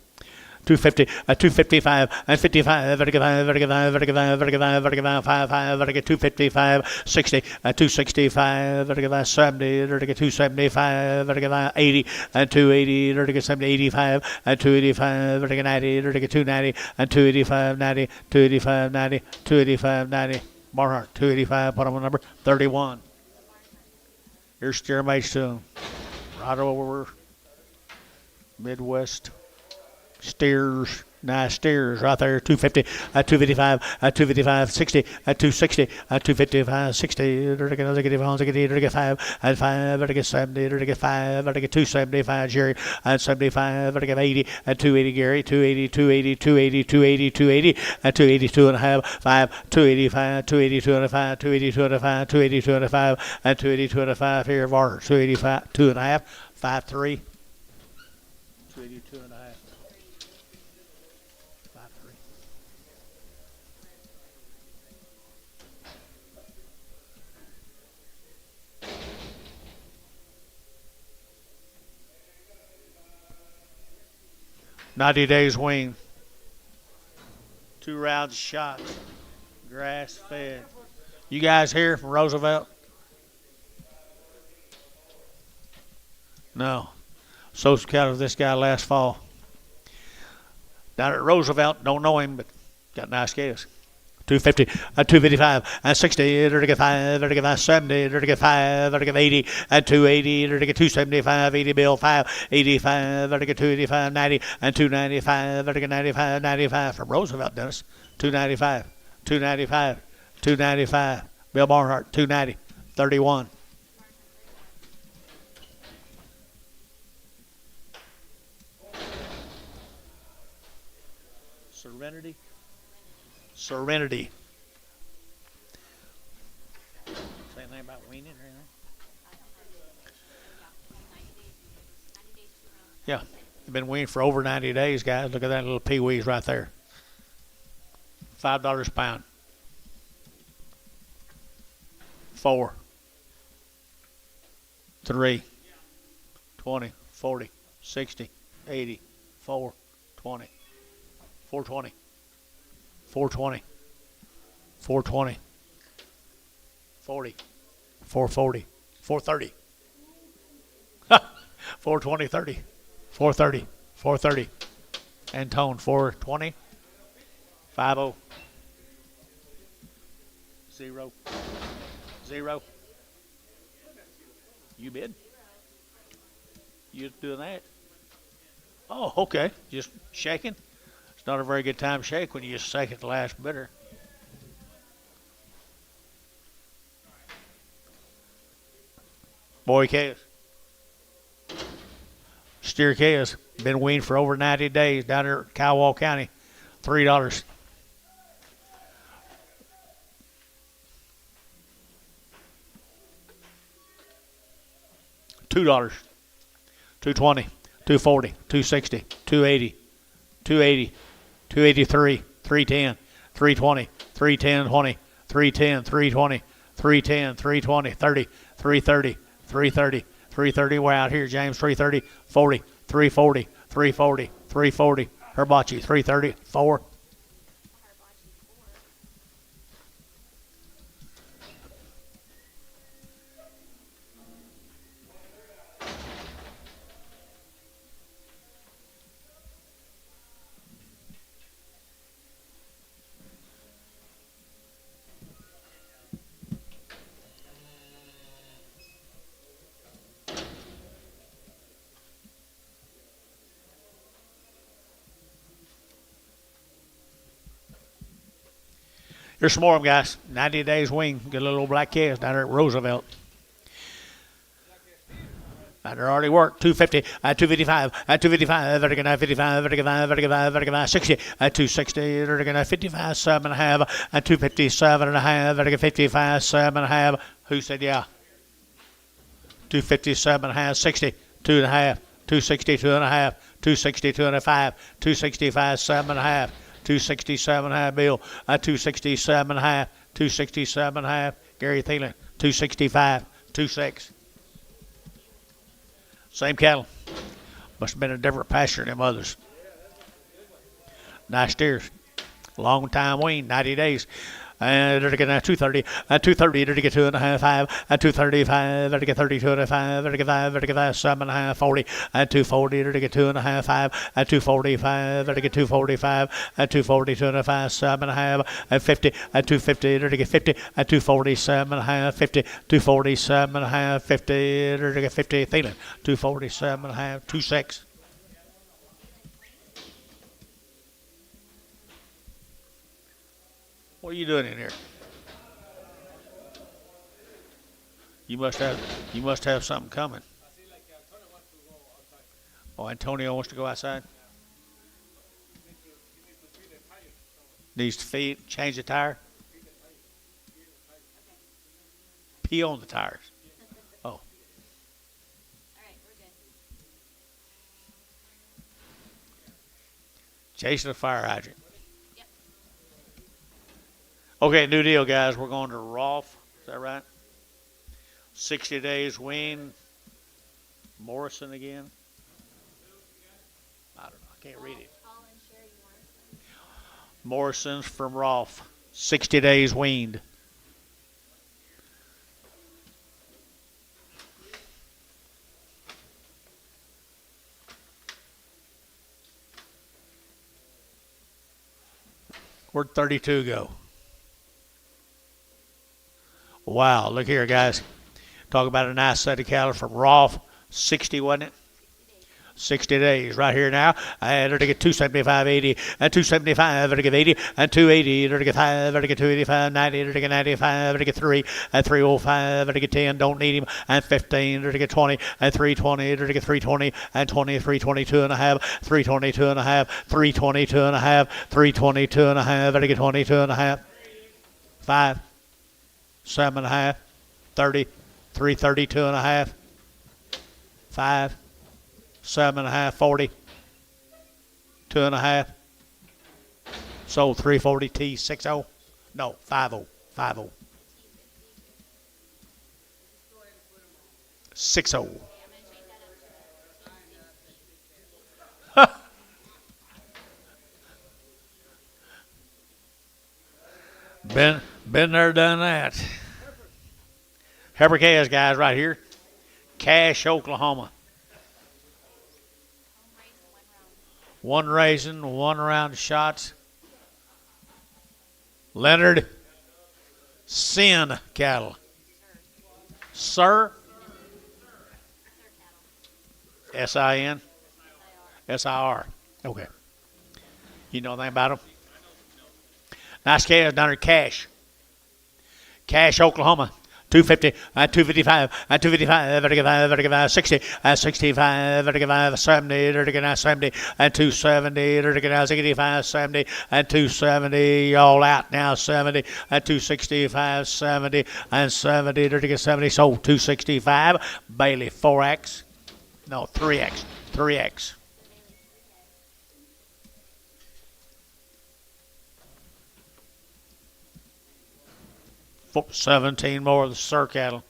250, 255, and 55, vertical 5, vertical 5, vertical 5, vertical 5, vertical 5, 5, vertical 255, 60, 265, vertical 5, 70, vertical 275, vertical 5, 80, and 280, vertical 70, 85, and 285, vertical 90, vertical 290, and 285, 90, 285, 90, 285, 90. Barnhart, 285, put on number 31. Here's Jeremiah Stone. Right over Midwest. Steers. Nice steers right there. 250, 255, 255, 60, 260, 255, 60, 5, 70, 5, 275, Jerry, 75, 80, 280, Gary, 280, 280, 280, 280, 280, 282 and a half, 5, 285, 282 and a 5, 282 and a 5, 282 and a 5, 282 and a 5 here, Varner, 285, 2 and a half, 5, 3, 282 and a half. 90 days weaned. 2 rounds shot. Grass fed. You guys here from Roosevelt? No. Social cow with this guy last fall. Down at Roosevelt, don't know him, but got nice cows. 250, 255, 60, 35, 70, 35, 80, 280, 275, 80 bill, 5, 85, 285, 90, and 295, 95, 95 from Roosevelt, Dennis. 295, 295, 295. Bill Barnhart, 290, 31. Serenity. Serenity. Say anything about weaning or anything? Yeah. They've been weaned for over 90 days, guys. Look at that little peewees right there. $5 a pound. 4. 3. 20. 40. 60. 80. 4. 20. 420. 420, 420, 40, 440, 430, 420, 30, 430, 430, and tone 420, 50, 0, 0. You bid? You doing that? Oh, okay. Just shaking. It's not a very good time to shake when you just second the last bidder. Boy cows. Steer cows. Been weaned for over 90 days down there at Kiowa County. $3. $2. 220, 240, 260, 280, 280. 283, 310, 320, 310, 20, 310, 320, 310, 320, 30, 330, 330, 330. We're out here, James, 330, 40, 340, 340, 340. Herbachi, 330, 4. There's some more of them, guys. 90 days wing. Get a little old black calves down there at Roosevelt. And they're already worked. 250, 255, 255, 55, 55, 60, 260, 55, 7 and a half, 257 and a half, 55, 7 and a half. Who said yeah? 257 and a half, 60, 2 and a half, 262 and a half, 262 and a 5, 265, 7 and a half. 267 and a half, Bill. 267 and a half. 267 and a half. Gary Thielen. 265. 26. Same cattle. Must have been a different pasture than them others. Nice steers. Long time weaned. 90 days. And they're to get 230, 230, they're to get 2 and a half, 5, 235, they're to get 32 and a 5, they're to get 5, they're to get 5, 7 and a half, 40, 240, they're to get 2 and a half, 5, 245, they're to get 245, 242 and a 5, 7 and a half, 50, 250, they're to get 50, 247 and a half, 50, 247 and a half, 50, they're to get 50, Thielen, 247 and a half, 26. What are you doing in here? You must have something coming. Oh, Antonio wants to go outside. Needs to feed, change the tire. Pee on the tires. Oh. All right, we're good. Chasing a fire hydrant. Yep. Okay, new deal, guys. We're going to Rolfe. Is that right? 60 days Weaned. Morrison again. I don't know. I can't read it. Paul and Sherry Morrison. Morrison's from Rolfe. 60 days Weaned. Where'd 32 go? Wow, look here, guys. Talk about a nice set of cattle from Rolfe. 60, wasn't it? 60 days right here now. And to get 275.80 and 275 to get 80 and 280 to get 5 to get 285 90 to get 95 to get 3 and 305 to get 10 don't need him and 15 to get 20 and 320 to get 320 and 20 322 and a half 322 and a half 322 and a half 322 and a half to get 22 and a half 5 7 and a half 30 332 and a half 5 7 and a half, 40, 2 and a half. Sold 340 T 60. No, 50, 50. 60. Been there, done that. Heifer calves, guys, right here. Cache, Oklahoma. One raisin, one round shots. Leonard Sin cattle. Sir? S-I-N? S-I-R. Okay. You know anything about them? Nice calves down there, Cache. Cache, Oklahoma. 250, 255, 255, 55, 60, 65, 55, 70, 70, and 270, 65, 70, and 270, all out now, 70, and 265, 70, and 70, 70, sold 265, Bailey 4X, no, 3X, 3X. 17 more of the Sir cattle.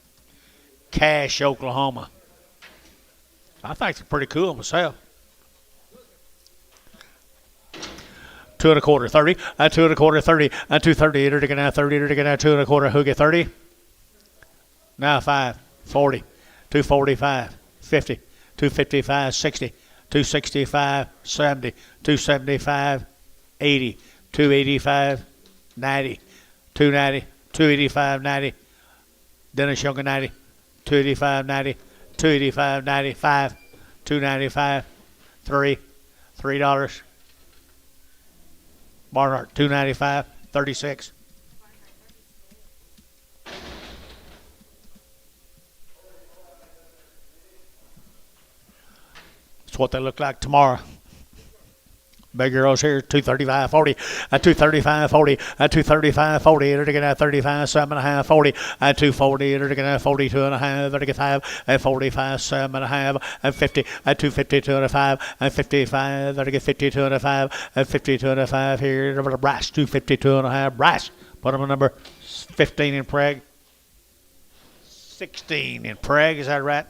Cache, Oklahoma. I think they're pretty cool myself. 2 1/4, 30, and 2 1/4, 30, and 230, to get now 30, to get now 2 1/4, hoogie 30. Now 5, 40, 245, 50, 255, 60, 265, 70, 275, 80, 285, 90, 290, 285, 90, Dennis Younger 90, 285, 90, 285, 95, 295, $3, Barnhart 295, 36. That's what they look like tomorrow. Big girls here, 235, 40, and 235, 40, and 235, 40, to get out 35, 7 and a half, 40, and 240, to get out 42 and a half, to get 5, and 45, 7 and a half, and 50, and 252 and a 5, and 55, to get 52 and a 5, and 52 and a 5 here, over to Bryce, 252 and a half, Bryce, put him on number 15 in Prague, 16 in Prague, is that right?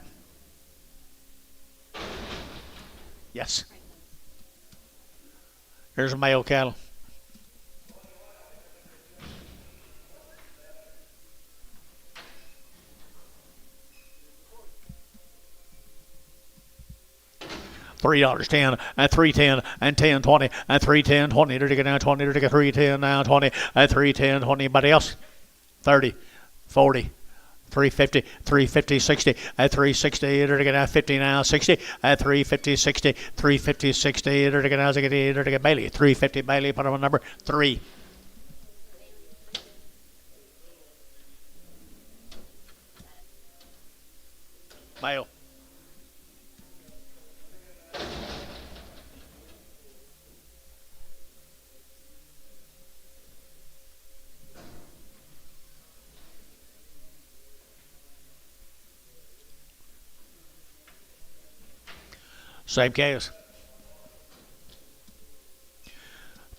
Yes. Here's a male cattle. $3.10 and $3.10 and $10.20 and $3.10 $20 to get down 20 to get $3.10 now 20 and $3.10 $20. Anybody else? 30, 40. 350, 350, 60, at 360, to get out 50 now, 60, at 350, 60, 350, 60, to get out, to get Bailey, 350 Bailey, put on number 3. Male. Same case.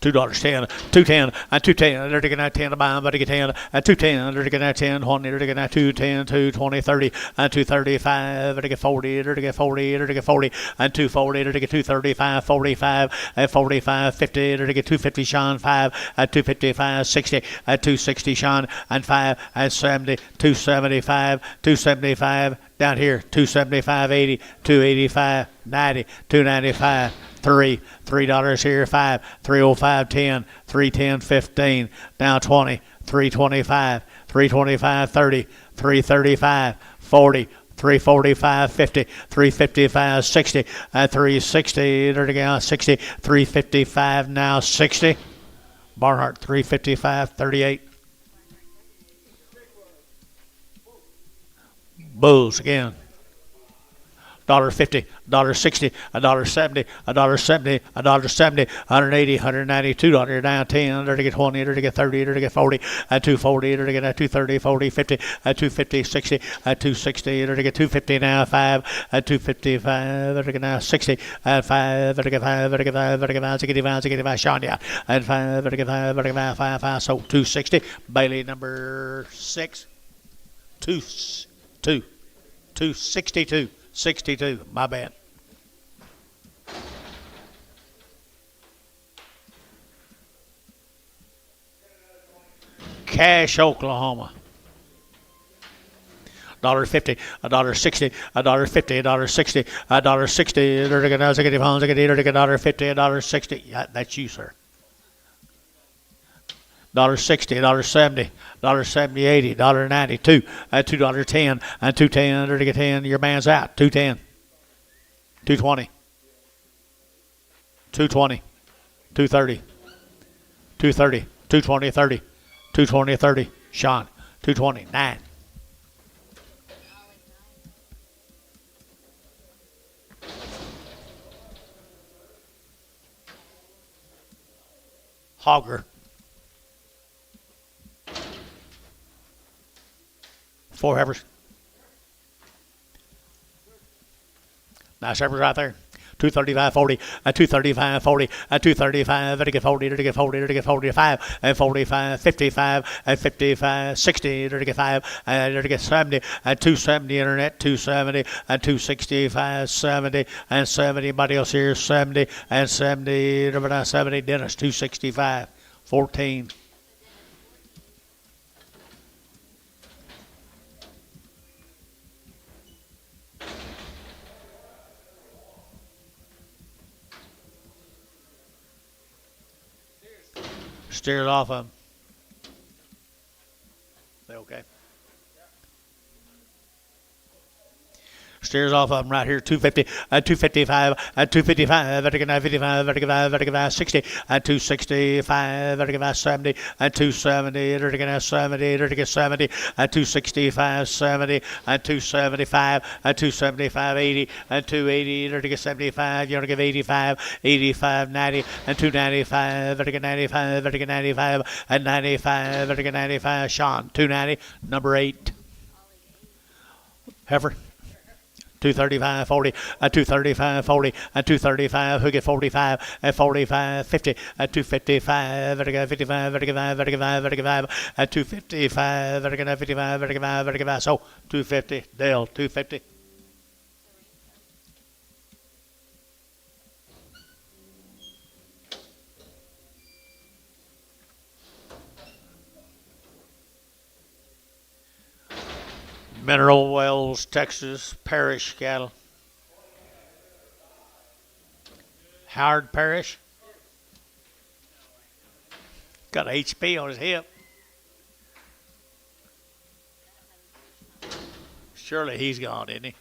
$2.10, $2.10, and $2.10. They're taking out 10 to buy, but they get 10, and $2.10. They're taking out 10, 20. They're taking out 2.10, 2.20, 30, and $2.35. They're taking 40. They're taking 40. They're taking 40, and $2.40. They're taking $2.35, 45, and 45, 50. They're taking $2.50. Sean 5, and $2.55, 60, and $2.60. Sean and 5, and 70, $2.75, $2.75. Down here, $2.75, 80, $2.85, 90, $2.95. $3 here, 5, $3.05, 10, $3.10, 15, now 20, $3.25, $3.25, 30, $3.35, 40, $3.45, 50, $3.55, 60, and $3.60. There again, 60, $3.55, now 60. Barnhart, $3.55, 38. Bulls again. $1.50, $1.60, $1.70, $1.70, $1.70, $1.80, $1.90, $2 down 10, there to get 20, there to get 30, there to get 40, at $2.40, there to get at $2.30, 40, 50, at $2.50, 60, at $2.60, there to get $2.50 now 5, at $2.55, there to get now 60, at 5, there to get 5, there to get 5, there to get 5, 65, Sean, yeah, at 5, there to get 5, there to get 5, 5, so $2.60. Bailey number 6, 262. 62, my bad. Cache, Oklahoma. $1.50, $1.60, $1.50, $1.60, $1.60. They're going to get $1.50, $1.60. Yeah, that's you, sir. $1.60, $1.70, $1.70, 80, $1.90, 2, at $2.10, and $2.10, there to get 10, your man's out, $2.10, $2.20, $2.20, $2.30, $2.30, $2.20, $30, $2.20, $30, Sean, $2.20, 9. Hogger. 4 heifers. Nice heifers right there. 235, 40, at 235, 40, at 235, there to get 40, there to get 40, there to get 45, and 45, 55, and 55, 60, there to get 5, and there to get 70, and 270 internet, 270, and 265, 70, and 70, anybody else here, 70, and 70, 70, Dennis, 265, 14. Steers off of them. They okay? Steers off of them right here. 250, at 255, at 255, vertical 55, vertical 60, at 265, vertical 70, at 270, vertical 70, vertical 70, at 265, 70, at 275, at 275, 80, at 280, vertical 75, you're going to give 85, 85, 90, and 295, vertical 95, vertical 95, at 95, vertical 95, Sean, 290, number 8. Heifer. 235, 40, at 235, 40, at 235, who get 45, at 45, 50, at 255, vertical 55, vertical 5, vertical 5, vertical 5, at 255, vertical 55, vertical 5, vertical 5, so 250, Dale, 250. Mineral Wells, Texas, Parish cattle. Howard Parish. Got an HP on his hip. Surely he's gone, isn't he?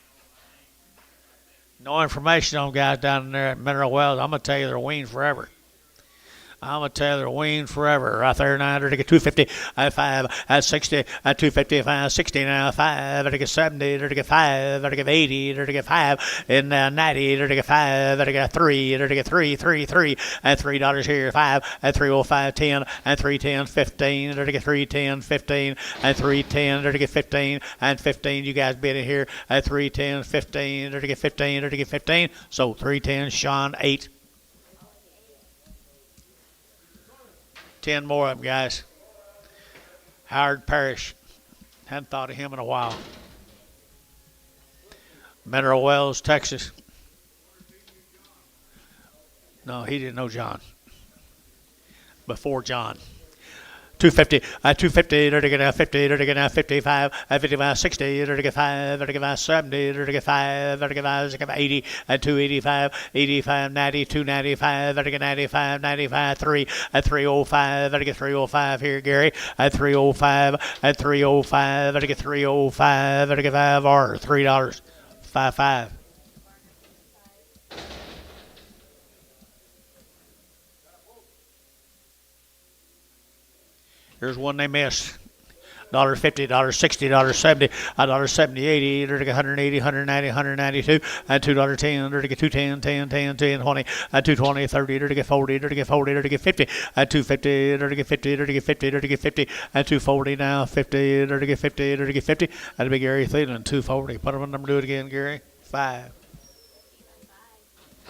No information on guys down there at Mineral Wells. I'm going to tell you they're weaned forever. I'm going to tell you, they're weaned forever. Right there, 900 to get 250, at 5, at 60, at 255, 60 now, 5, to get 70, to get 5, to get 80, to get 5, and 90, to get 5, to get 3, to get 3, 3, 3, and $3 here, 5, at 305, 10, and 310, 15, to get 310, 15, and 310, to get 15, and 15. You guys bid it here at 310, 15, to get 15, to get 15. So 310, Sean, 8. 10 more of them, guys. Howard Parrish. Hadn't thought of him in a while. Mineral Wells, Texas. No, he didn't know John. Before John. 250, 250, to get 50, to get 55, 55, 60, to get 5, to get 70, to get 5, to get 80, 285, 85, 90, 295, to get 95, 95, 3, at 305, to get 305 here, Gary, at 305, at 305, to get 305, to get 5 or $3, 5. Here's one they missed. $1.50, $1.60, $1.70, $1.70, 80, to get 180, 190, 192, and $2.10, to get 210, 10, 10, 10, 20, and 220, 30, to get 40, to get 40, to get 50, and 250, to get 50, to get 50, to get 50, and 240 now, 50, to get 50, to get 50, and a big Gary Thielen, 240. Put them on number, do it again, Gary. 5.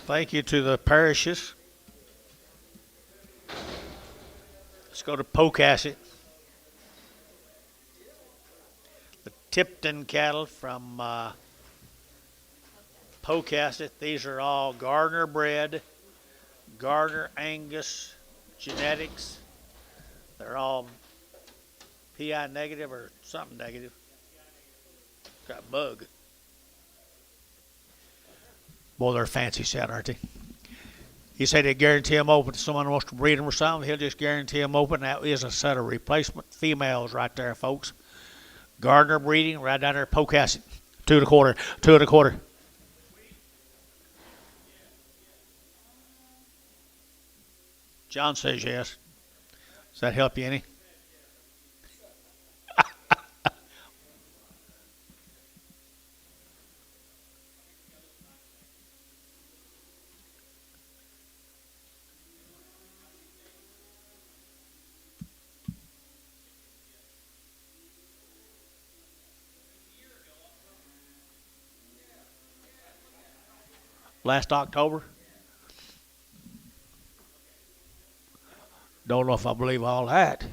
Thank you to the parishes. Let's go to Pocasset. The Tipton cattle from Pocasset. These are all Gardner bred, Gardner Angus genetics. They're all PI negative or something negative. Got a bug. Boy, they're a fancy set, aren't they? He said he'd guarantee them open. If someone wants to breed them or something, he'll just guarantee them open. That is a set of replacement females right there, folks. Gardner breeding right down there at Pocasset. 2 1/4, 2 1/4. John says yes. Does that help you any? Last October. Don't know if I believe all that.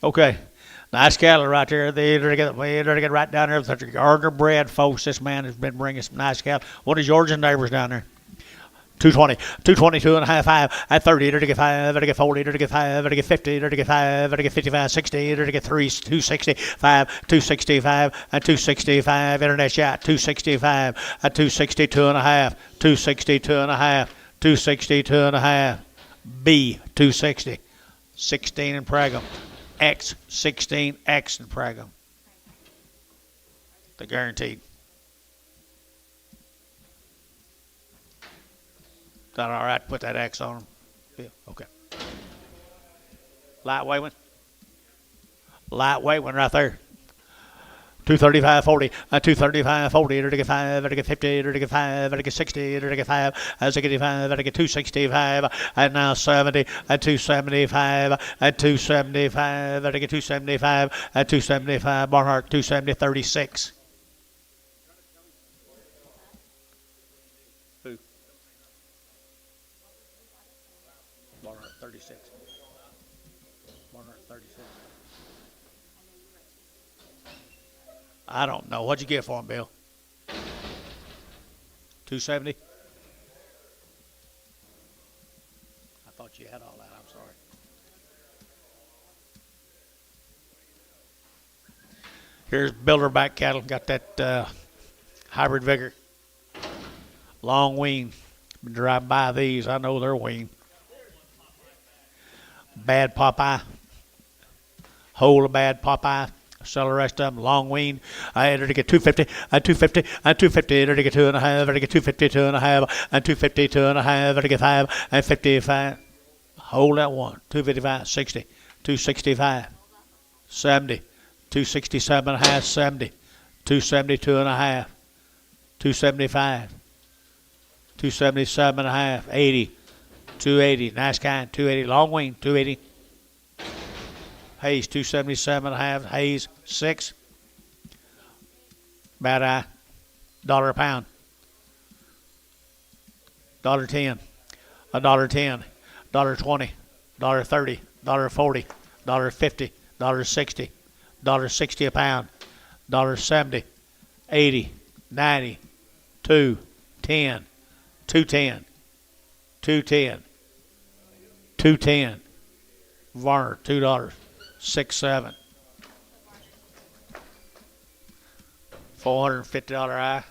Okay. Nice cattle right there. They get right down there. That's Gardner bred, folks. This man has been bringing some nice cattle. What is Georgian neighbors down there? 220, 222 and a half, 5, at 30, to get 5, to get 40, to get 5, to get 50, to get 5, to get 55, 60, to get 3, 265, 265, at 265, internet shot, 265, at 262 and a half, 262 and a half, 262 and a half, B, 260, 16 in Pragum, X, 16, X in Pragum. The guaranteed. Is that all right to put that X on them? Yeah, okay. Lightweight one. Lightweight one right there. 235, 40, 235, 40, to get 5, to get 50, to get 5, to get 60, to get 5, as to get 5, to get 265, and now 70, at 275, at 275, to get 275, at 275, Barnhart, 270, 36. Who? Barnhart, 36. Barnhart, 36. I don't know. What'd you get for him, Bill? 270? I thought you had all that. I'm sorry. Here's builder-back cattle. Got that hybrid vigor. Long wean. Been driving by these. I know they're wean. Bad Popeye. Whole of bad Popeye. Sell the rest of them. Long wean. I enter to get 250, and 250, and 250. Enter to get 2.5. Enter to get 250, 2.5, and 250, 2.5. Enter to get 5, and 55. Hold that one. 255, 60, 265, 70, 267.5, 70, 272.5, 275, 277.5, 80, 280. Nice kind. 280. Long wean. 280. Hayes, 277.5. Hayes, 6. Bad eye, $1 a pound. $1.10. $1.10. $1.20. $1.30. $1.40. $1.50. $1.60. $1.60 a pound. $1.70. 80. 90. 2. 10. 210. 210. 210. Varner, $2. 6, 7. $450 eye.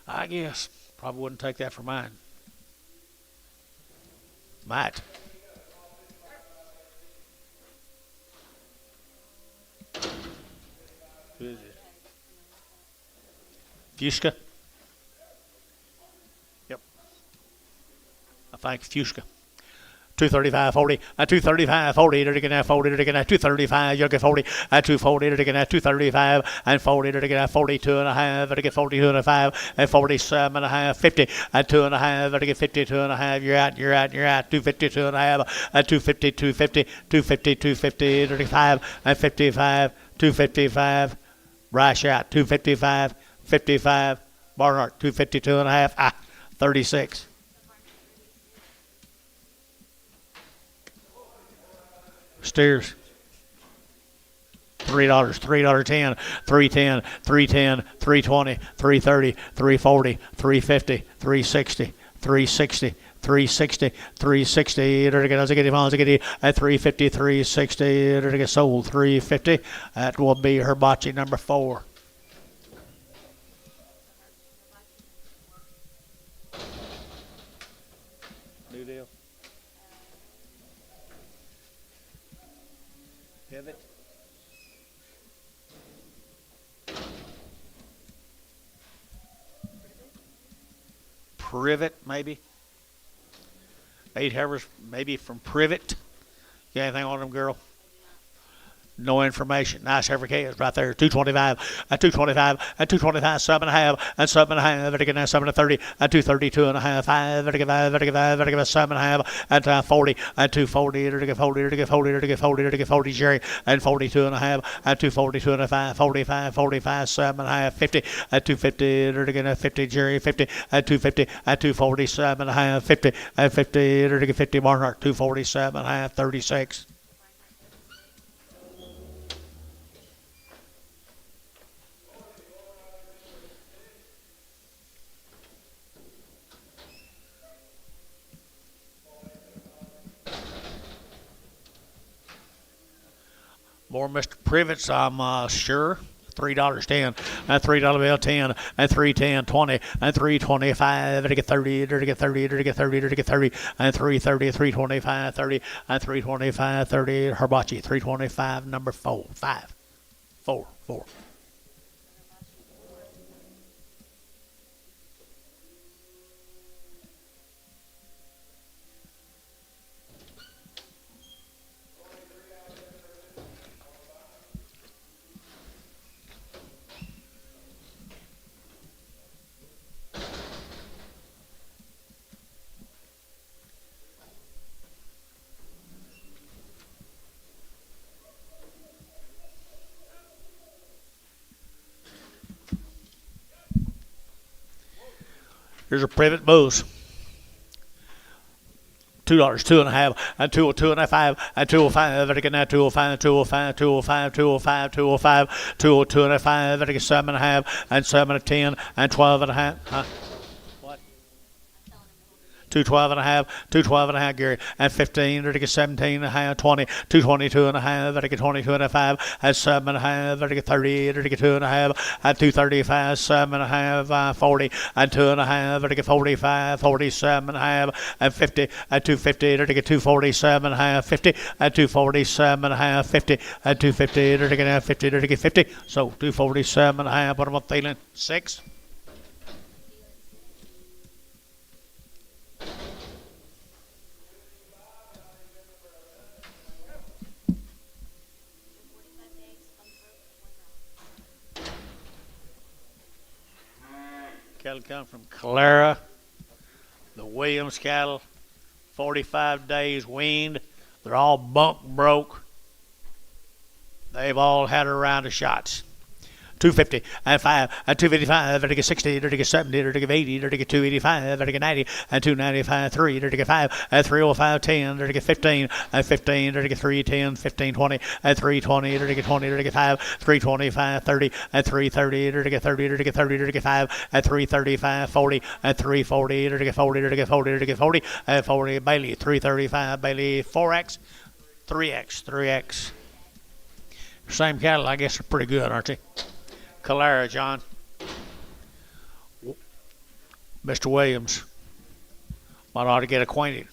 I guess. Probably wouldn't take that for mine. Might. Who is it? Fuska? Yep. I think Fuska. 235.40, 235.40, they're taking that 40, they're taking that 235, you're getting 40, 240, they're taking that 235, and 40, they're taking that 42.5, they're taking 42.5, and 47.5, 50, 2.5, they're taking 52.5, you're out, 250, 2.5, 250, 250, 250, 250, 35, and 55, 255, Brash out, 255, 55, Barnhart, 252.5, 36. Steers. $3, $3.10, $3.10, $3.10, $3.20, $3.30, $3.40, $3.50, $3.60, $3.60, $3.60, $3.60, at $3.50, $3.60, get sold $3.50. That will be hibachi number 4. New deal. Pivot. Privet, maybe. 8 heifers, maybe from Privet. You got anything on them, girl? No information. Nice heifer calves right there. 225, 225, 225, 7.5, and 7.5, vertical 7.30, 230, 2.5, 5, vertical 5, vertical 5, vertical 7.5, and 40, 240, vertical 40, vertical 40, vertical 40, vertical 40, Jerry, and 42.5, 240, 2.5, 45, 45, 7.5, 50, 250, vertical 50, Jerry, 50, 250, 240, 7.5, 50, 50, vertical 50, Barnhart, 247.5, 36. More Mr. Privets, I'm sure. $3.10, and $3 bill 10, and $3.10, 20, and $3.25, to get 30, to get 30, to get 30, to get 30, and $3.30, $3.25, 30, and $3.25, 30. Hibachi, $3.25, number 4, 5, 4, 4. Here's a Privet Bulls. $2, 2.5, and 2.5, and 2.05, again now 2.05, 2.05, 2.05, 2.05, 2.05, 2.5, again 7.5, and 7 to 10, and 12.5. Huh? What? 212 and a half, 212 and a half, Gary, and 15, to get 17 and a half, 20, 222 and a half, to get 22 and a half, and 7 and a half, to get 30, to get 2 and a half, and 235, 7 and a half, 40, and 2 and a half, to get 45, 47 and a half, and 50, and 250, to get 247 and a half, 50, and 247 and a half, 50, and 250, to get 50, to get 50. So 247 and a half, what am I feeling? 6. Cattle come from Clara, the Williams cattle, 45 days weaned. They're all bunk broke. They've all had a round of shots. 250 and 5 and 255, to get 60, to get 70, to get 80, to get 285, to get 90 and 295, 3, to get 5 and 305, 10, to get 15 and 15, to get 310, 15, 20 and 320, to get 20, to get 5, 325, 30 and 330, to get 30, to get 30, to get 5 and 335, 40 and 340, to get 40, to get 40, to get 40 and 40. Bailey 335, Bailey 4x, 3x. Same cattle, I guess, are pretty good, aren't they? Clara, John. Mr. Williams. Might ought to get acquainted.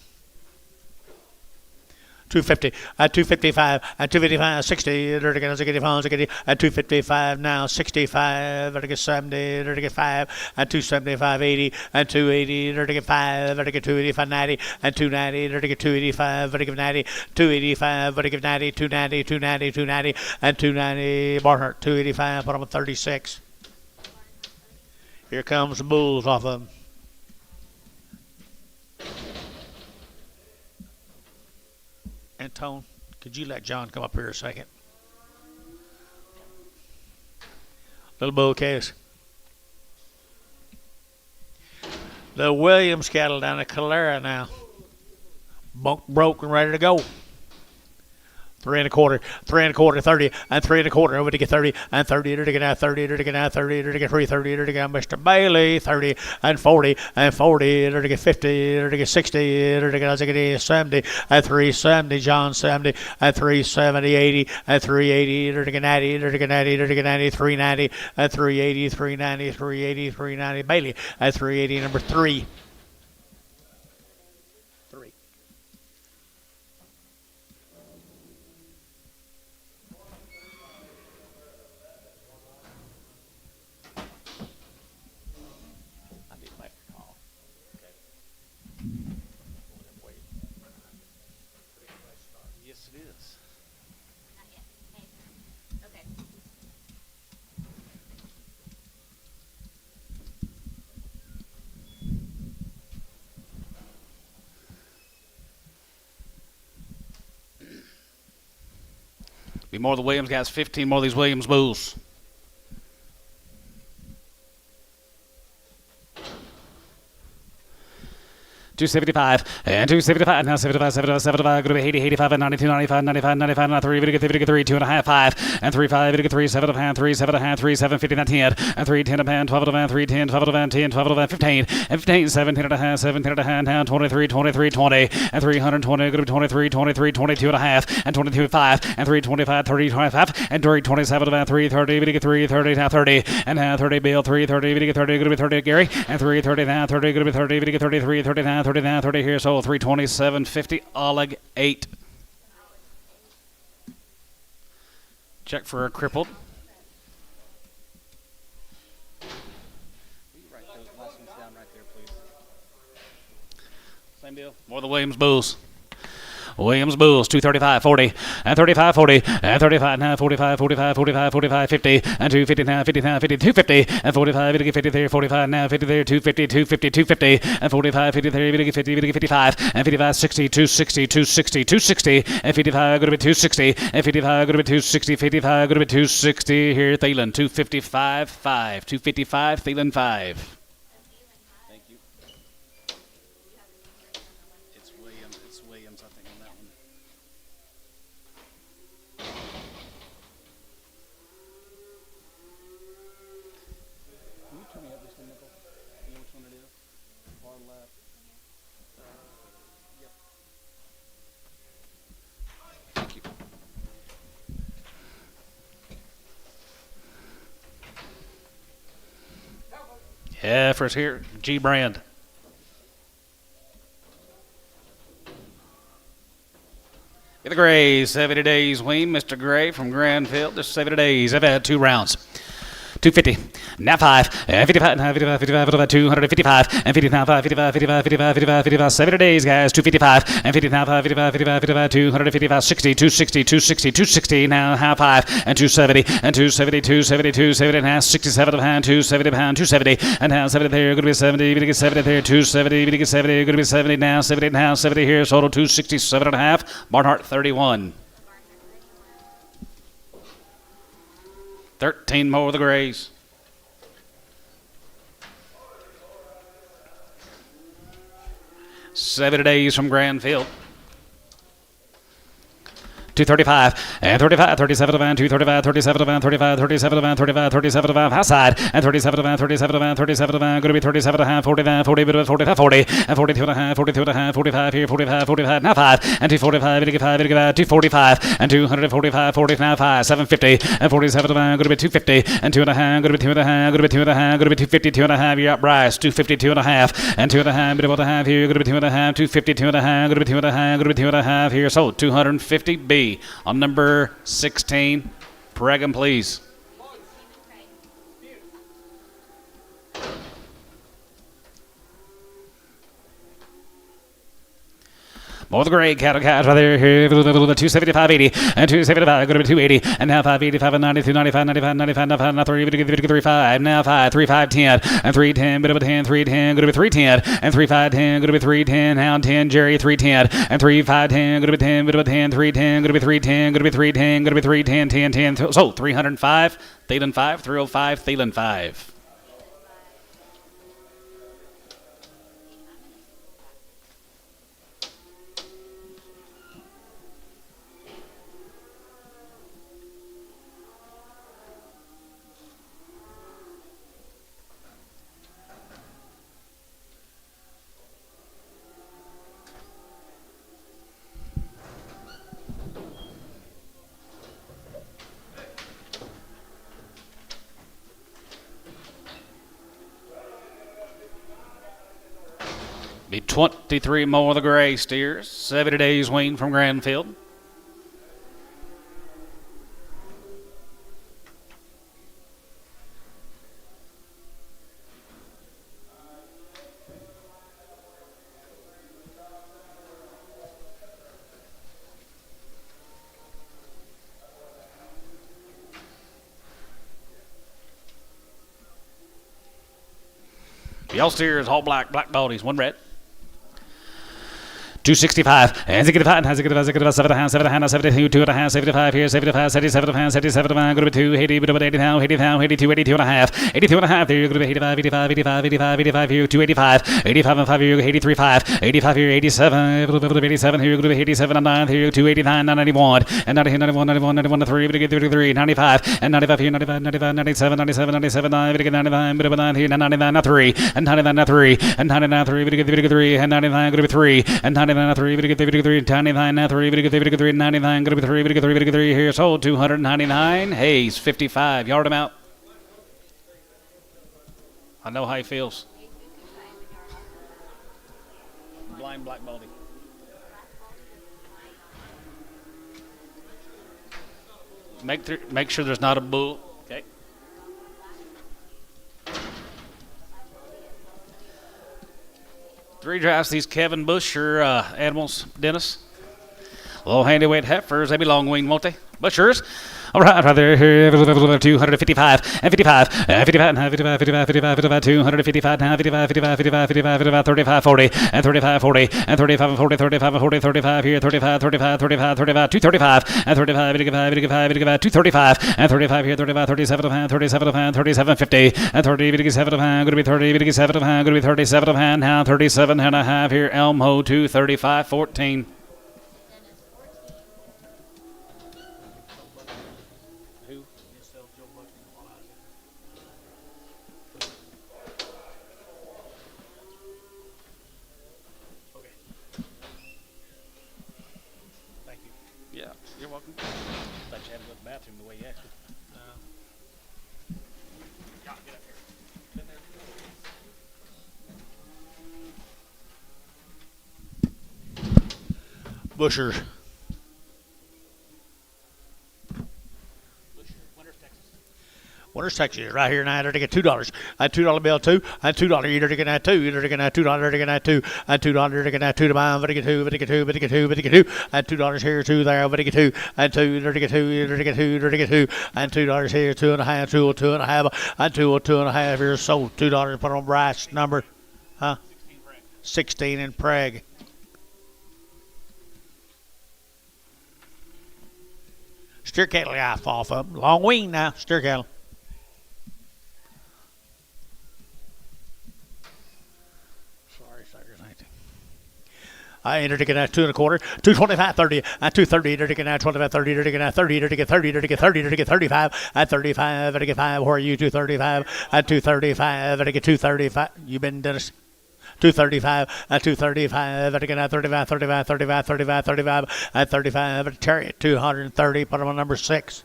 250 at 255 at 255 60 at 255 now 65 at 70 at 5 at 275 80 at 280 at 5 at 285 90 at 290 at 285 at 90 285 at 90 290 290 290 and 290 Barnhart 285 put them at 36. Here comes the bulls off of them. Antone, could you let John come up here a second? Little bull case. The Williams cattle down at Calera now. Bunk broke and ready to go. 3 1/4, 3 1/4, 30, and 3 1/4 over to get 30, and 30 to get out 30, to get out 30, to get 330, to get Mr. Bailey 30, and 40, and 40 to get 50, to get 60, to get 70, and 370, John 70, and 370, 80, and 380, to get 90, to get 90, to get 90, 390, and 380, 390, 380, 390, Bailey at 380, number 3. Be more of the Williams guys, 15 more of these Williams bulls. $275 and $275 now 75 go to 80 85 and 92 95 95 95 now 3 get 3 2 and a half 5 and 3 5 get 3 7 and 3 7 and 3 7 50 10 and 3 10 and 12 and 3 10 12 and 10 12 and 15 and 15 17 and a half 17 and a half now 23 23 20 and 320 go to 23 23 22 and a half and 22 5 and 3 25 30 25 and 3 27 and 3 30 get 3 30 now 30 and now 30 Bill 3 30 get 30 go to 30 Gary and 3 30 now 30 go to 30 get 33 30 now 30 now 30 here, so 327.50. Oleg 8. Check for a crippled. Will you write those last ones down right there, please? Same deal. More of the Williams Bulls. Williams Bulls 235 40 and 35 40 and 35 now 45 45 45 45 50 and 250 now 50 now 50 250 and 45 50 50 there 45 now 50 there 250 250 250 and 45 50 there 50 50 50 55 and 55 60 260 260 260 and 55 going to be 260 and 55 going to be 260 55 going to be 260 here Thielen 255 5 255 Thielen 5. Heifers here, G brand. The Grays, 70 days wean, Mr. Gray from Granville. Just 70 days. I've had 2 rounds. 250, now 5, and 55, now 55, 55, 255, and 50, now 5, 55, 55, 55, 55, 55, 70 days, guys, 255, and 50, now 5, 55, 55, 55, 255, 60, 260, 260, 260, now half 5, and 270, and 270, 270, 270, and half 67 of hand, 270 pound, 270, and now 70 there, going to be 70, going to get 70 there, 270, going to get 70, going to be 70 now, 70 now, 70 here, total 267 and a half, Barnhart 31. 13 more of the Grays. Seven days from Granville. 235 and 35, 37 of van, 235, 37 of van, 35, 37 of van, 35, 37 of van, outside, and 37 of van, 37 of van, 37 of van, going to be 37 and a half, 40 van, 40, 45, 40, and 42 and a half, 42 and a half, 45 here, 45, 45, now 5, and 245, 85, 85, 245, and 245, 40, now 5, 750, and 47 of van, going to be 250, and 2 and a half, going to be 2 and a half, going to be 2 and a half, going to be 250, 2 and a half, you're up, Bryce, 250, 2 and a half, and 2 and a half, bit of what I have here, going to be 2 and a half, 250, 2 and a half, going to be 2 and a half, going to be 2 and a half here, so 250 B. On number 16, Pregan, please. More the gray cattle cats right there here, 275.80 and 275, going to be 280, and now 585 and 92, 95, 95, 95, 95, now 335, now 5, 3510, and 310, bit of a 10, 310, going to be 310, and 3510, going to be 310, now 10, Jerry, 310, and 3510, going to be 10, bit of a 10, 310, going to be 310, going to be 310, going to be 310, 10, 10, so 305, Thielen 5, 305, Thielen 5. Be 23 more of the gray steers. 70 days wean from Granfield. Yellow steers, all black, black bodies, one red. 265 and 65 and 65 7 and 72 2 and a half 75 here 75 77 and 77 going to be 280 but 80 now 80 now 82 82 and a half 82 and a half there you're going to be 85 85 85 85 85 here 285 85 and 5 here 83 5 85 here 87 87 here you're going to be 87 and 9 here 289 91 and 90 91 91 91 3 to get 33 95 and 95 here 95 95 97 97 97 9 to get 99 but 9 here 99 3 and 99 3 and 99 3 to get 3 and 99 going to be 3 and 99 3 to get 3 99 3 to get 3 99 going to be 3 to get 3 here sold 299 Hayes 55 yard him out. I know how he feels. Blind black baldy. Make sure there's not a bull. Okay. Three drafts these Kevin Bush or animals, Dennis. Low handy weight heifers, they be long weaned, won't they? Bushers. All right, right there, 255 and 55 and 55 and 55 55 55 55 255 now 55 55 55 55 55 35 40 and 35 40 and 35 and 40 35 and 40 35 here 35 35 35 35 235 and 35 55 55 55 235 and 35 here 35 37 of hand 37 of hand 37 50 and 30 57 of hand going to be 30 57 of hand going to be 37 of hand now 37 and a half here Elmo 235 14. You're welcome. Thought you had to go to the bathroom the way you asked it. Yeah, get up here. Been there before. Bushers. Winter's Texas right here now. To get $2. And $2 bill two. And $2 eater to get that two. Eater to get that $2 to get that two. And $2 to get that two to buy. But to get two. But to get two. But to get two. But to get two. And $2 here, two there. But to get two. And two. Eater to get two. Eater to get two. Eater to get two. And $2 here, 2.5. 2.5. And 2.5 here. Sold $2. Put on Bryce number. Huh? 16 in Prague. Steer cattle got off of them. Long wean now. Steer cattle. I entered to get at 2.25, 2.25, 30, at 2.30, entered to get at 25, 30, entered to get at 30, entered to get 30, entered to get 30, entered to get 35, at 35, entered to get 5, where are you, 2.35, at 2.35, entered to get 2.35, you been Dennis? 2.35, at 2.35, entered to get at 35, 35, 35, 35, 35, at 35, at Chariot, 230, put them on number 6.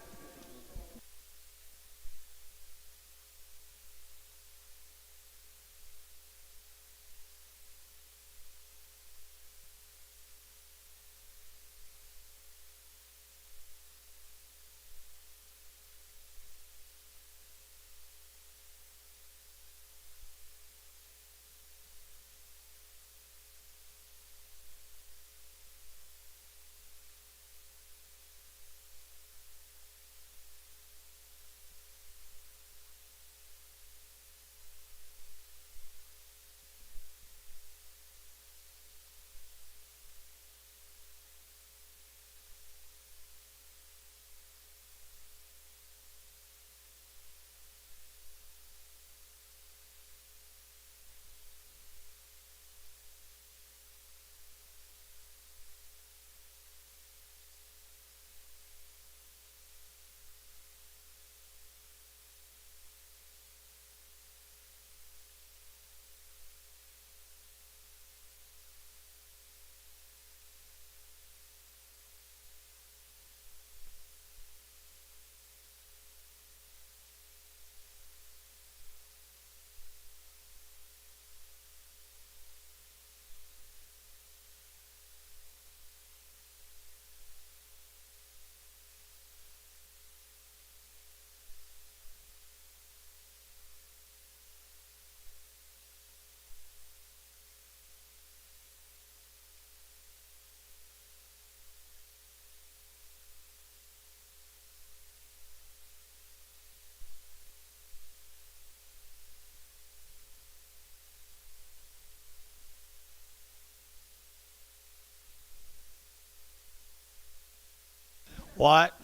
What?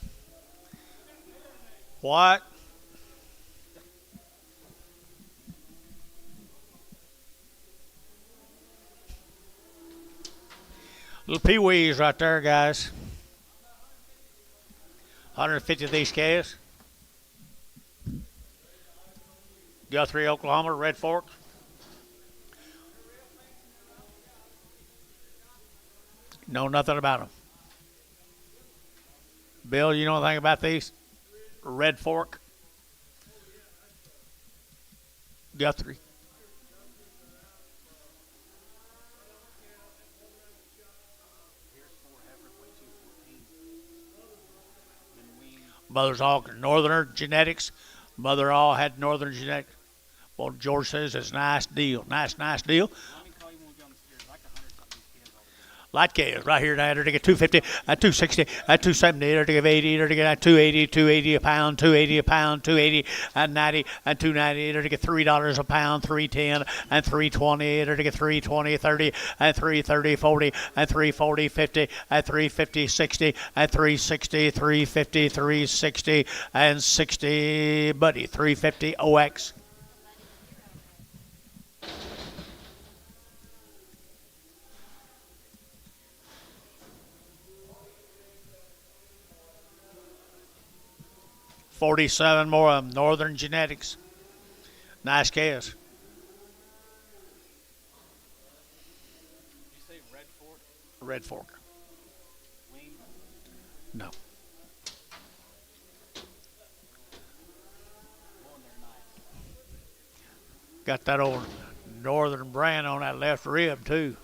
What? Little pee-wees right there, guys. 150 of these calves. Guthrie, Oklahoma, Red Fork. Know nothing about them. Bill, you know anything about these? Red Fork. Guthrie. Mother's all northern genetics. Mother all had northern genetics. Well, George says it's a nice deal. Nice deal. Light calves right here now. To get 250, at 260, at 270, to get 80, to get at 280, 280 a pound, 280 a pound, 280 at 90, at 290, to get $3 a pound, 310, and 320, to get 320, 30, at 330, 40, at 340, 50, at 350, 60, at 360, 350, 360, and 60, buddy, 350 OX. $47 more of them. Northern genetics. Nice calves. Did you say Red Fork? Red Fork. Weaned? No. Well, they're nice. Got that old northern brand on that left rib, too.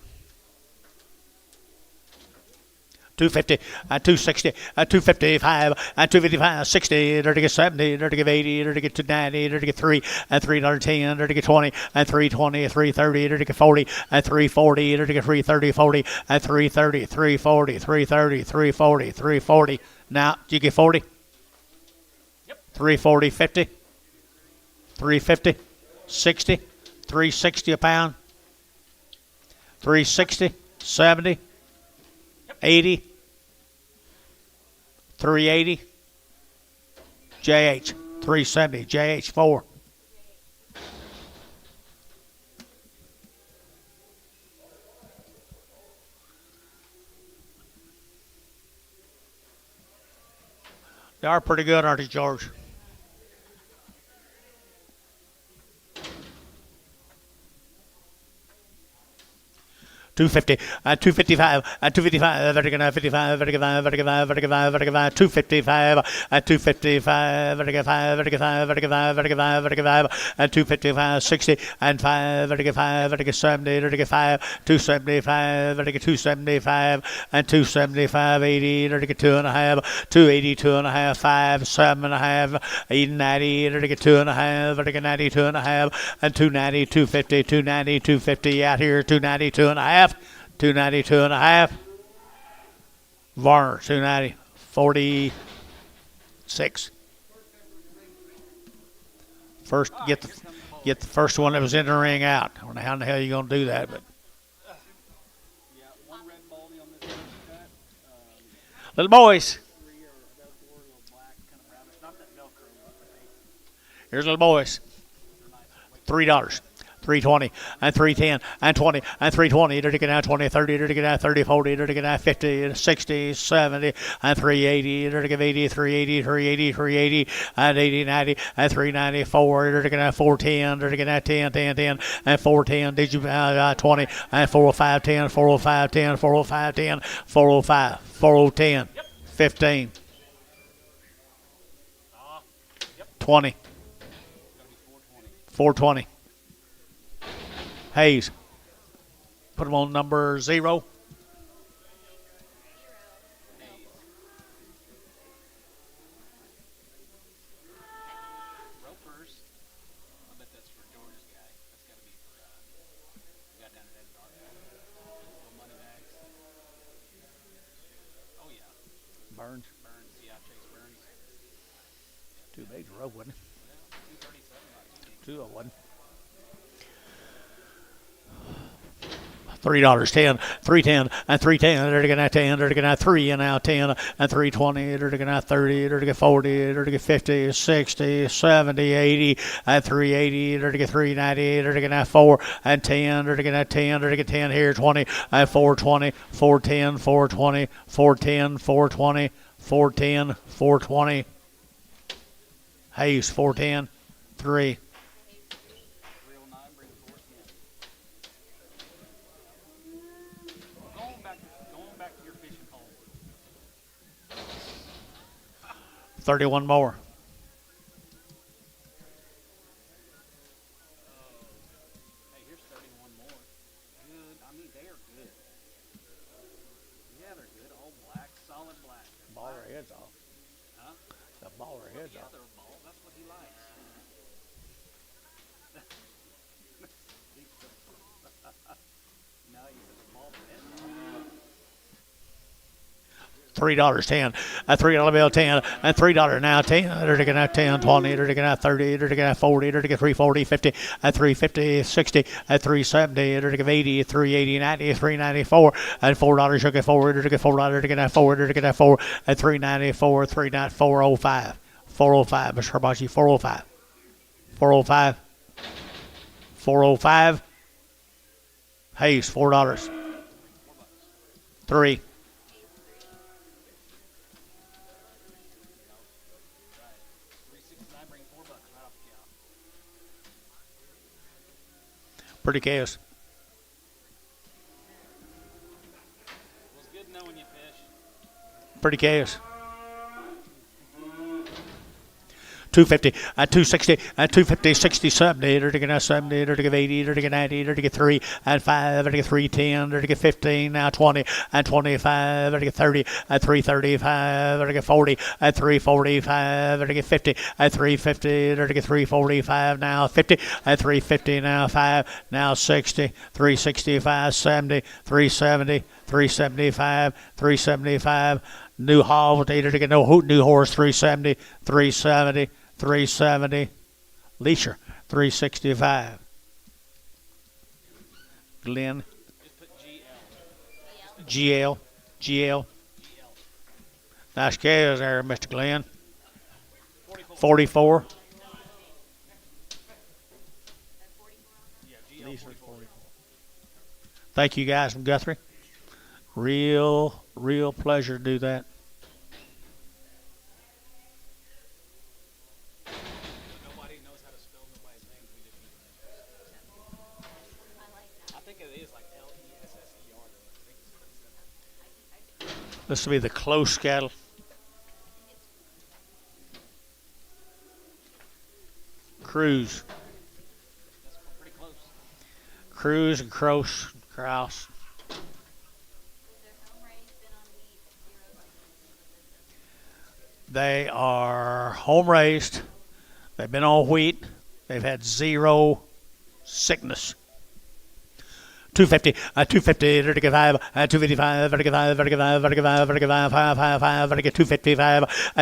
250 and 260 and 255 and 255, 60, there to get 70, there to get 80, there to get 290, there to get 3 and $3.10, there to get 20 and 320, 330, there to get 40 and 340, there to get 330, 40 and 330, 340, 330, 340, 340. Now, do you get 40? Yep. 340, 50, 350, 60, 360 a pound, 360, 70, 80, 380, JH, 370, JH 4. They are pretty good, aren't they, George? 250 and 255 and 255, vertical 55, vertical 5, vertical 5, vertical 5, vertical 5, 255 and 255, vertical 5, vertical 5, vertical 5, vertical 5, vertical 5, and 255, 60 and 5, vertical 5, vertical 70, vertical 5, 275, vertical 275 and 275, 80, vertical 2.5, 280, 2.5, 5, 7.5, 80, 90, vertical 2.5, vertical 90, 2.5, and 290, 250, 290, 250 out here, 290, 2.5. 290, 2.5. Varner, 290, 46. First, get the first one that was in the ring out. I don't know how in the hell you're going to do that, but. Yeah, one red baldy on this cut. Little boys. 3 or about 4 little black, kind of brownish. Not that milk room, but Here's little boys. $3. 320 and 310 and 20 and 320. They're to get out 20, 30. They're to get out 30, 40. They're to get out 50, 60, 70 and 380. They're to get 80, 380, 380, 380 and 80, 90 and 394. They're to get out 410. They're to get out 10, 10, 10 and 410. Did you 20 and 405, 10, 405, 10, 405, 10, 405, 4010, 15, 20, 420. Hayes. Put them on number 0. Ropers. I bet that's for George's guy. That's got to be for the guy down at Edgar. Little money bags. Oh, yeah. Burns. Yeah, Chase Burns. Too big to rope, wasn't it? Yeah, 237. 201. $3, 10, 310 and 310. They're to get out 10. They're to get out 3 and out 10 and 320. They're to get out 30. They're to get 40. They're to get 50, 60, 70, 80 and 380. They're to get 390. They're to get out 4 and 10. They're to get out 10. They're to get 10 here, 20 and 420, 410, 420, 410, 420, 410, 420. Hayes, 410, 3. 309, bring 410. Going back to your fishing hole. 31 more. Hey, here's 31 more. Good. I mean, they are good. Yeah, they're good. All black, solid black. Ball their heads off. Huh? The ball their heads Yeah, off. they're ball. That's what he likes. No, he said the ball head. $3, 10, a $3 bill, 10, and $3 now, 10. They're taking out 10, 20, they're taking out 30, they're taking out 40, they're taking 340, 50, at 350, 60, at 370, they're taking 80, 380, 90, 394, and $4 you'll get forward, they're taking $4, they're taking out forward, they're taking out 4, at 394, 405, 405, Mr. Herbachi, 405, 405, 405, Hayes, $4, 3. Pretty chaos. It was good knowing you, Fish. Pretty chaos. 250, and 260, and 250, 60, 70, to get 70, to get 80, to get 90, to get 3, and 5, to get 310, to get 15, now 20, and 25, to get 30, and 335, to get 40, and 345, to get 50, and 350, to get 345, now 50, and 350, now 5, now 60, 365, 70, 370, 375, 375. New hall with 8 to get no new horse 370, 370, 370. Leisure 365. Glenn. GL. GL. Nice chaos there, Mr. Glenn. 44. Thank you guys from Guthrie. Real pleasure to do that. Nobody knows how to spell nobody's name. We just use it. I think it is like Lesser. This will be the close cattle. Cruise. That's pretty close. Cruise and Crouse. They are home raised. They've been on wheat. They've had 0 sickness. 250, 250, 5, 255, 5, 255,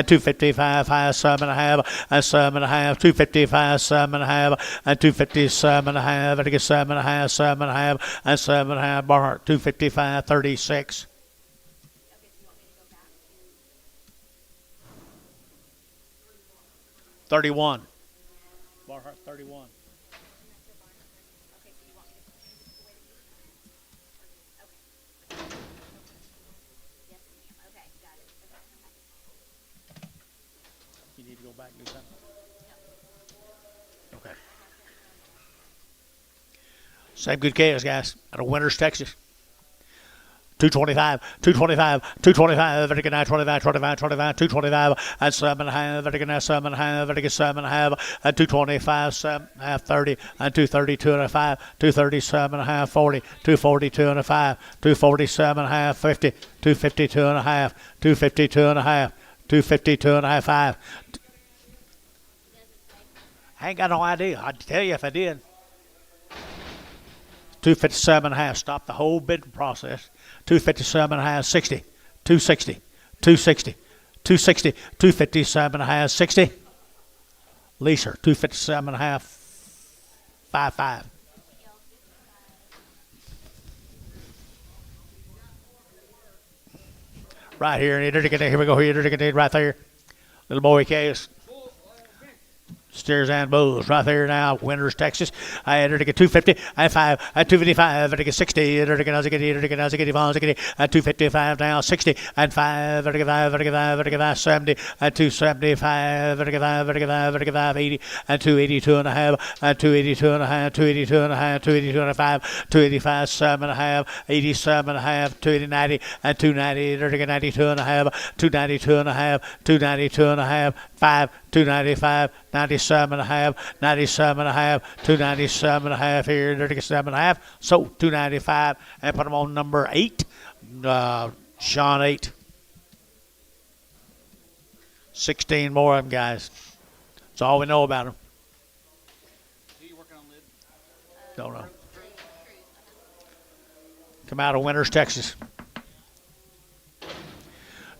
255, 5, 7.5, 7.5, 255, 7.5, 257.5, 7.5, 7.5, 7.5, Barhart, 255, 36. 31. Barhart 31. You need to go back and do something? Okay. Same good chaos, guys. Out of Winters, Texas. 225, 225, 225, vertical 925, 25, 25, 225, and 7.5, vertical 7.5, vertical 7.5, and 225, 7.5, 30, and 230, 2.5, 230, 7.5, 40, 240, 2.5, 247.5, 50, 250, 2.5, 250, 2.5, 250, 2.5, 5. I ain't got no idea. I'd tell you if I did. 257.5. Stop the whole bidding process. 257.5. 60. 260. 260. 260. 257.5. 60. Leaser. 257.5. 55. Right here. Here we go. Here right there. Little boy case. Steers and bulls right there now, Winters, Texas. I had to get 250, I 5, at 255, I get 60, I get 255 now, 60, and 5, I get 70, and 275, I get 80, and 282 and a half, and 282 and a half, 282 and a half, 282 and a half, 285, 7 and a half, 87 and a half, 290, and 290, I get 92 and a half, 292 and a half, 292 and a half, 5, 295, 97 and a half, 97 and a half, 297 and a half here, 37 and a half. So 295 and put them on number 8. Sean 8. 16 more of them, guys. That's all we know about them. Who you working on, Lid? Don't know. Come out of Winters, Texas.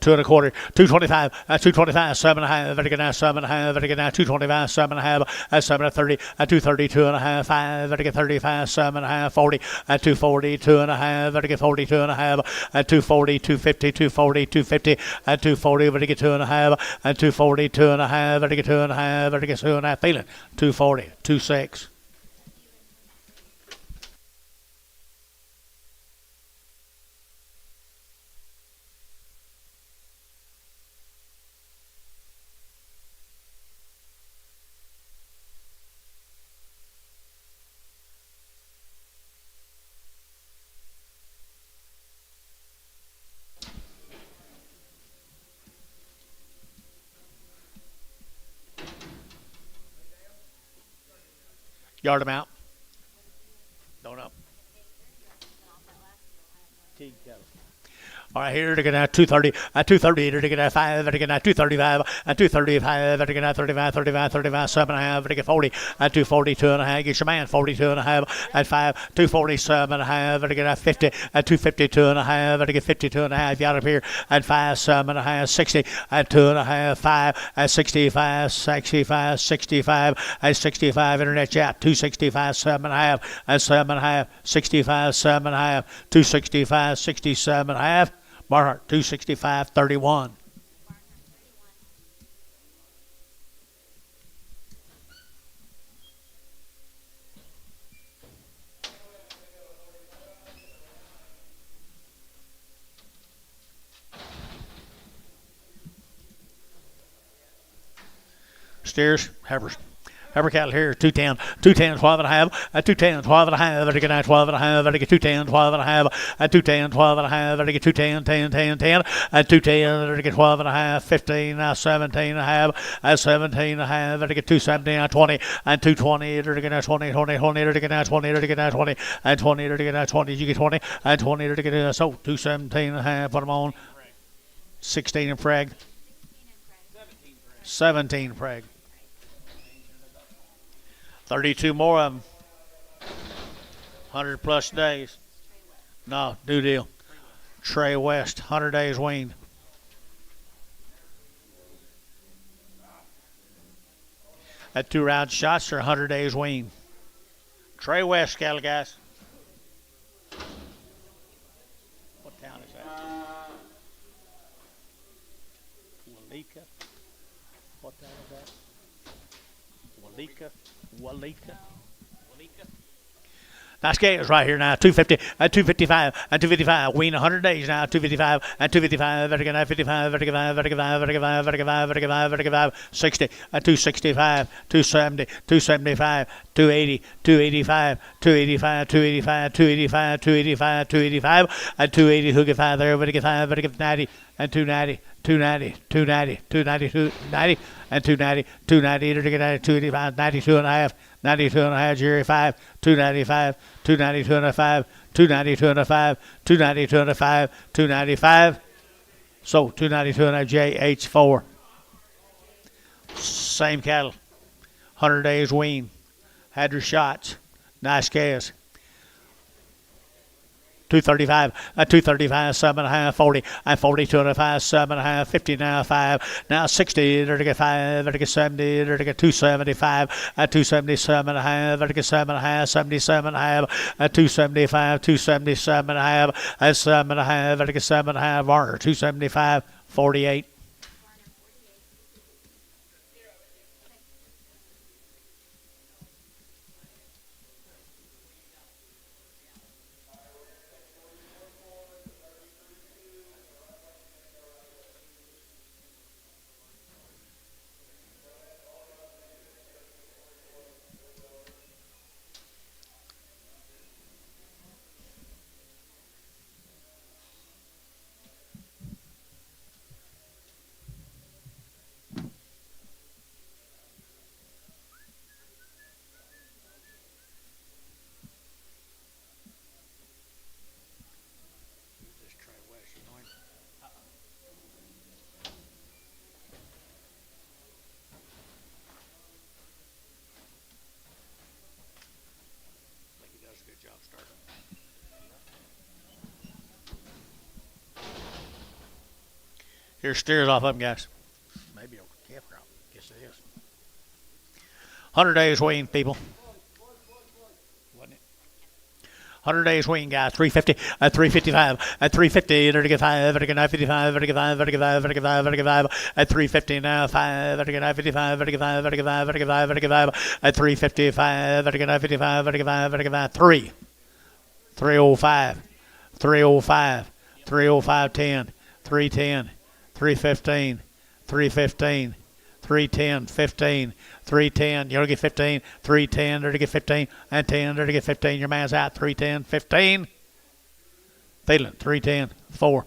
2 1/4, 225, 225, 7.5, vertical now, 7.5, vertical now, 225, 7.5, 7.30, 230, 2.5, 5, vertical 35, 7.5, 40, 240, 2.5, vertical 42 and a half, 240, 250, 240, 250, 240, vertical 2.5, 240, 2.5, vertical 2.5, vertical 2.5, feeling 240, 26. Yard them out. Don't know. All right, here to get at 230, at 230, to get at 5, to get at 235, at 235, to get at 35, 35, 35, 7.5, to get 40, at 240, 2.5, get your man 42.5, at 5, 247.5, to get at 50, at 252.5, to get 52.5, you out of here, at 5, 7.5, 60, at 2.5, 5, at 65, 65, 65, at 65, internet chat, 265, 7.5, at 7.5, 65, 7.5, 265, 67.5. Barnhart 265 31. Steers, heifers. Heifer cattle here, 210, 210, 12 and a half, at 210, 12 and a half, at 9, 12 and a half, at 210, 12 and a half, at 210, 12 and a half, at 210, 10, 10, 10, at 210, at 12 and a half, 15, now 17 and a half, at 17 and a half, at 217, at 20, and 220, at 20, 20, 20, at 20, at 20, and 20, at 20, you get 20, and 20, at so 217 and a half, put them on, 16 and frag, 17 frag. 32 more of them. 100 plus days. No, new deal. Trey West, 100 days weaned. At 2 round shots are 100 days weaned. Trey West, cattle guys. What town is that? Walika. What town is that? Walika. Walika. Nice gators right here now. 250 at 255 at 255. Wean 100 days now. 255 at 255. Vertical 55. Vertical 60 at 265. 270. 275. 280. 285. 285. 285. 285. 285. 285 at 280. Who get 5 there? Vertical 5. Vertical 90 and 290. 290, 290, 290, 290, and 290, 290, 285, 92 and a half, 92 and a half, Jerry 5, 295, 292 and a 5, 292 and a 5, 292 and a 5, 295. So 292 and a JH4. Same cattle. 100 days wean. Had your shots. Nice calves. 235, 235, 7.5, 40, and 42 and a 5, 7.5, 50 now 5, now 60, 35, 70, 275, at 277 and a half, 7.5, 77 and a half, at 275, 277 and a half, at 7.5, 7 and a half, Varner 275, 48. Here's steers off of them, guys. Maybe a campground. Guess it is. 100 days wean, people. Wasn't it? 100 days wean, guys. 350 at 355 at 350. Vertical 5. Vertical 55. Vertical 5. Vertical 5. Vertical 5. Vertical 5 at 350 now 5. Vertical 55. Vertical 5. Vertical 5. Vertical 5. Vertical 5 at 355. Vertical 55. Vertical 5. Vertical 5. 3. 305. 305. 305. 10. 310. 315, 315, 310, 15, 310, you'll get 15, 310, there to get 15, and 10, there to get 15, your man's out, 310, 15, Thielen, 310, 4.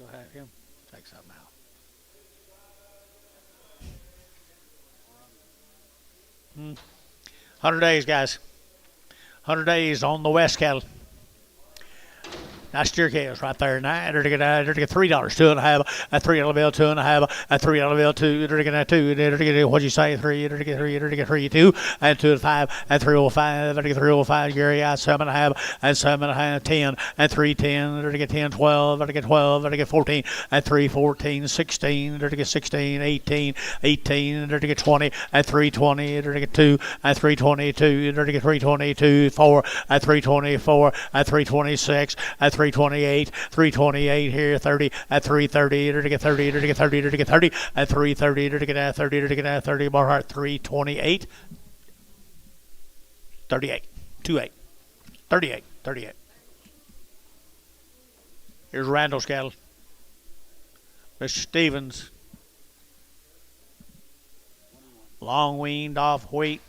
Do I have him? Take something out. Hmm. 100 days, guys. 100 days on the West cattle. Nice steer calves right there. Now, they're to get $3, two and a half, a $3 bill, two and a half, a $3 bill, two. They're to get two. They're to get what'd you say? Three. They're to get three. They're to get three, two, and 2 and 5, and 305. They're to get 305. Gary, I 7 and a half, and 7 and a half, 10, and 310. They're to get 10, 12. They're to get 12. They're to get 14, and 314, 16. They're to get 16, 18, 18. They're to get 20, and 320. They're to get 2, and 322. They're to get 322, 4, and 324, and 326, and 328, 328 here, 30 at 330, to get 30, to get 30, to get 30 at 330, to get at 30, to get at 30, bar heart 328, 38, 28, 38, 38. Here's Randall's cattle. Mr. Stevens. Long weaned off wheat.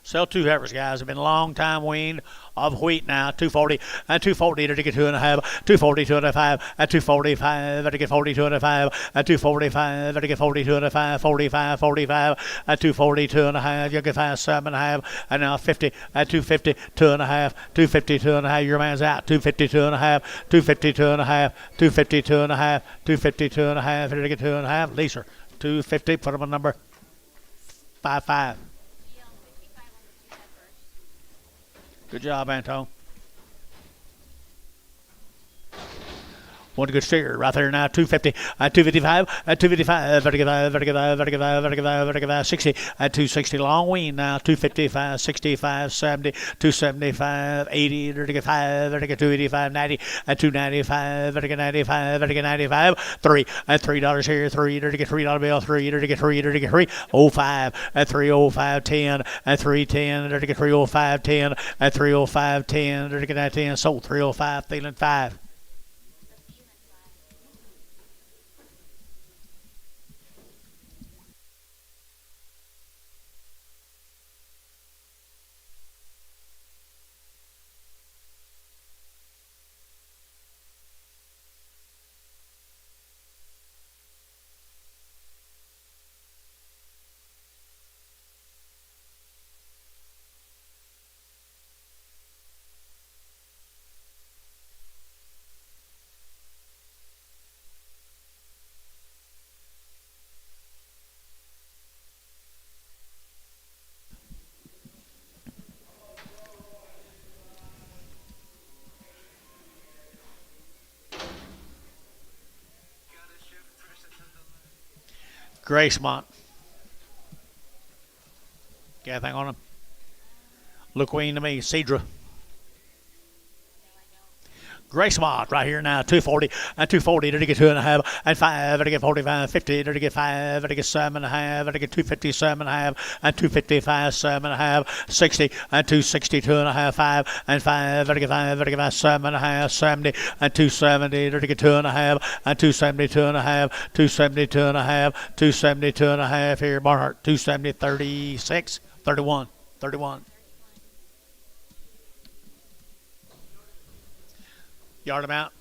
Sell 2 heifers, guys. Have been a long time weaned of wheat now. 240 and 240 to get 2 and a half. 240, 2 and a half, and 245 to get 42 and a half, and 245 to get 42 and a half, 45, 45, and 242 and a half. You get 5, 7 and a half, and now 50 and 250, 2 and a half, 252 and a half. Your man's out. 252 and a half, 252 and a half, 252 and a half, 252 and a half. Here to get 2 and a half. Leaser. 250. Put him on number 55. Good job, Anton. One good steer right there now. 250, 255, 255, 60, 260 long wean now. 255, 65, 70, 275, 80, 5, 285, 90, 295, 95, 95, 3, $3 here, 3, $3 bill, 3, $3, 05, 305, 10, 310, 305, 10, 305, 10, 10, sold 305, feeling 5. Gracemont. Got anything on him? Look Weaned to me. Cedra. Gracemont right here now. 240 and 240 to get 2 and a half and 5 to get 45, 50 to get 5 to get 7 and a half to get 257 and a half and 255 7 and a half 60 and 262 and a half 5 and 5 to get 5 to get 5 7 and a half 70 and 270 to get 2 and a half and 272 and a half 272 and a half 272 and a half here Barnhart 270 36 31 31. Yard them out.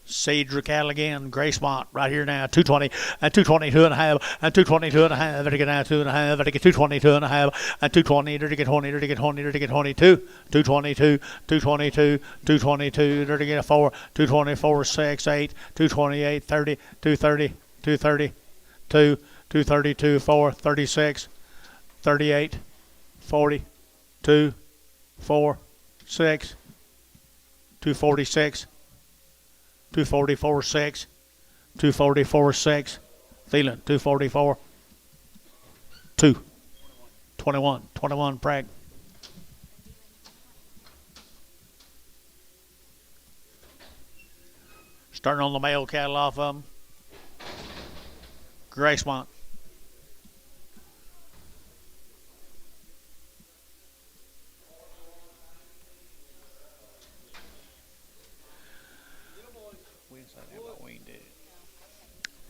Cedra cattle again. Gracemont right here now. 220 and 222 and a half and 222 and a half. To get now 2 and a half. To get 222 and a half and 220. To get 20. To get 20. To get 22. 222. 222. 222. To get a 4. 224. 6. 8. 228. 30. 230. 230. 2. 232. 4. 36. 38. 40. 2. 4. 6. 246, 244, 6, 244, 6, Thielen, 244, 2, 21, Prague. Starting on the male cattle off of them. Gracemont.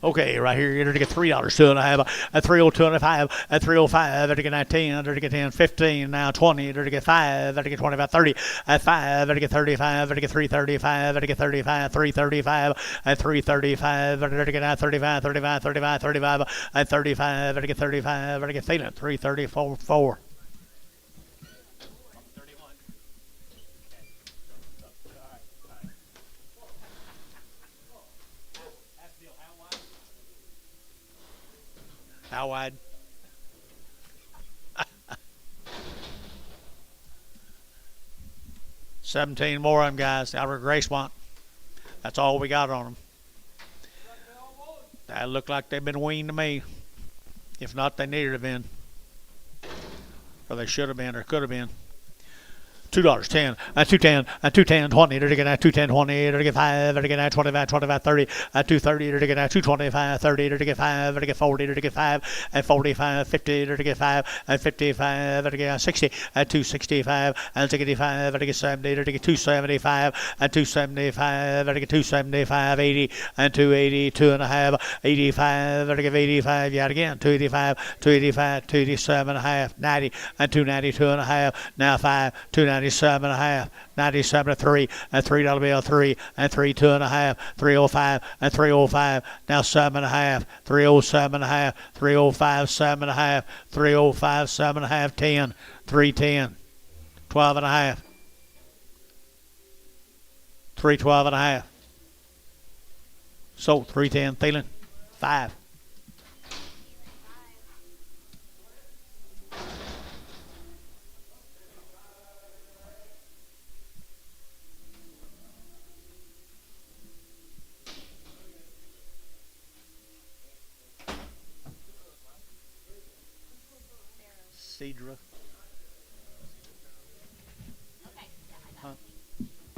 Okay, right here, you're to get $3, 2.5, at 302.5, at 305, at to get 19, at to get 10, 15, now 20, at to get 5, at to get 25, 30, at 5, at to get 35, at to get 335, at to get 35, 335, at 335, at to get 35, 35, 35, 35, at 35, at to get 35, at to get 334, 4. How wide? $17 more of them, guys. Outer Grace want. That's all we got on them. That look like they've been weaned to me. If not, they needed to have been. Or they should have been, or could have been. $2, 10, at 210, at 210, 20, to get at 210, 20, to get 5, to get at 25, 25, 30, at 230, to get at 225, 30, to get 5, to get 40, to get 5, at 45, 50, to get 5, at 55, to get 60, at 265, at 65, to get 70, to get 275, at 275, to get 275, 80, and 280, 2.5, 85, to get 85, yet again, 285, 285, 287.5, 90, and 290, 2.5, now 5, 290. 97.5, 97 to 3, and $3 bill 3, and 3 2.5, 305, and 305, now 7.5, 307.5, 305, 7.5, 305, 7.5, 10, 310, 12.5, 312.5. So 310, Thielen, 5. Cedra. Okay, yeah, I got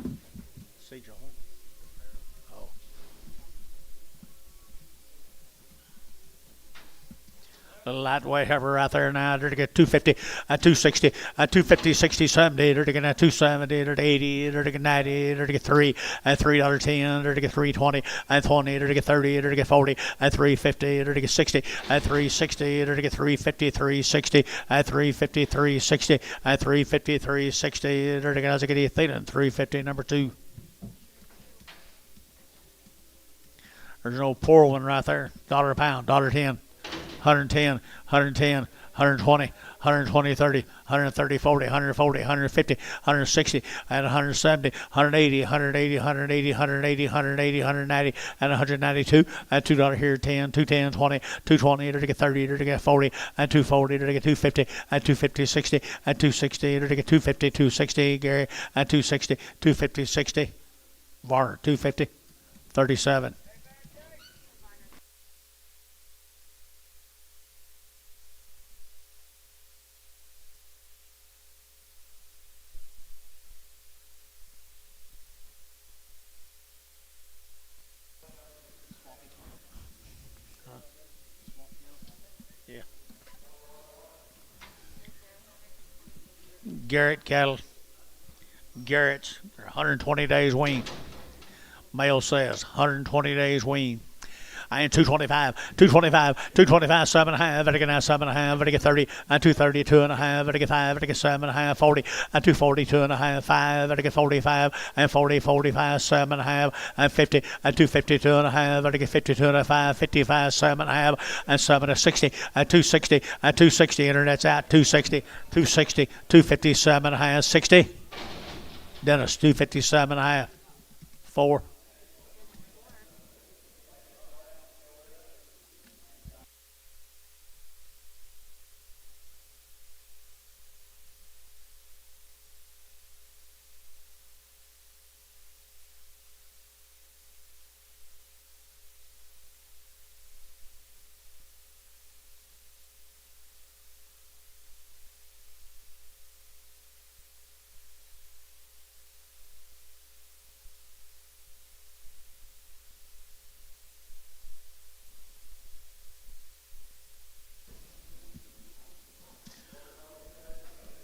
it. Cedra. Oh. Little lightweight heifer right there now. They're to get 250, at 260, at 250, 60, 70. They're to get at 270, they're to 80, they're to get 90, they're to get 3, at $3.10, they're to get 320, at 20, they're to get 30, they're to get 40, at 350, they're to get 60, at 360, they're to get 350, 360, at 350, 360, at 350, 360, they're to get Thielen, 350, number 2. There's an old poor one right there. $1 a pound, $1.10. 110, 110, 120, 120, 30, 130, 40, 140, 150, 160, and 170, 180, 180, 180, 180, 180, 190, and 192, and $2 here, 10, 210, 20, 220, to get 30, to get 40, and 240, to get 250, and 250, 60, and 260, to get 250, 260, Gary, and 260, 250, 60, Varner, 250, 37. Yeah. Garrett cattle. Garrett's 120 days weaned. Male says 120 days weaned. I ain't 225, 225, 225, 7.5, I get now 7.5, I get 30, and 230, 2.5, I get 5, I get 7.5, 40, and 240, 2.5, 5, I get 45, and 40, 45, 7.5, and 50, and 250, 2.5, I get 52.5, 55, 7.5, and 7 to 60, and 260, and 260, internet's out, 260, 260, 250, 7.5, 60. Dennis, 257.5, 4.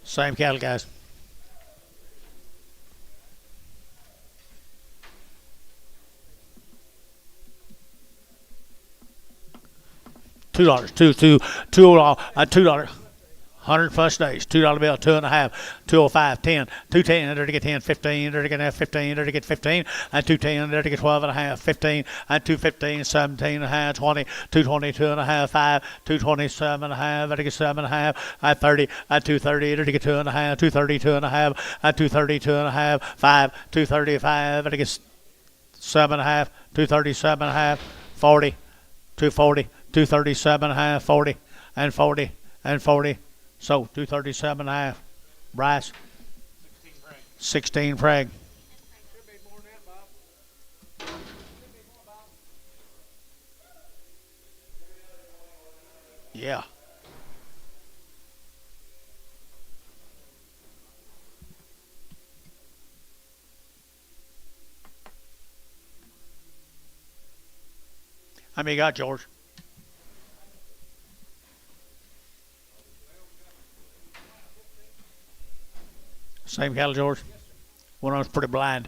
Same cattle, guys. $2, $2. 100 plus days, $2 bill, 2.5, 205, 10, 210, there to get 10, 15, there to get 15, there to get 15, and 210, there to get 12.5, 15, and 215, 17.5, 20, 220, 2.5, 5, 227.5, there to get 7.5, and 30, and 230, there to get 2.5, 230, 2.5, and 230, 2.5, 5, 235, there to get 7.5, 237.5, 40, 240, 237.5, 40, and 40, and 40. So 237.5. Bryce. 16 frag. Yeah. How many you got, George? Same cattle, George? One of them's pretty blind.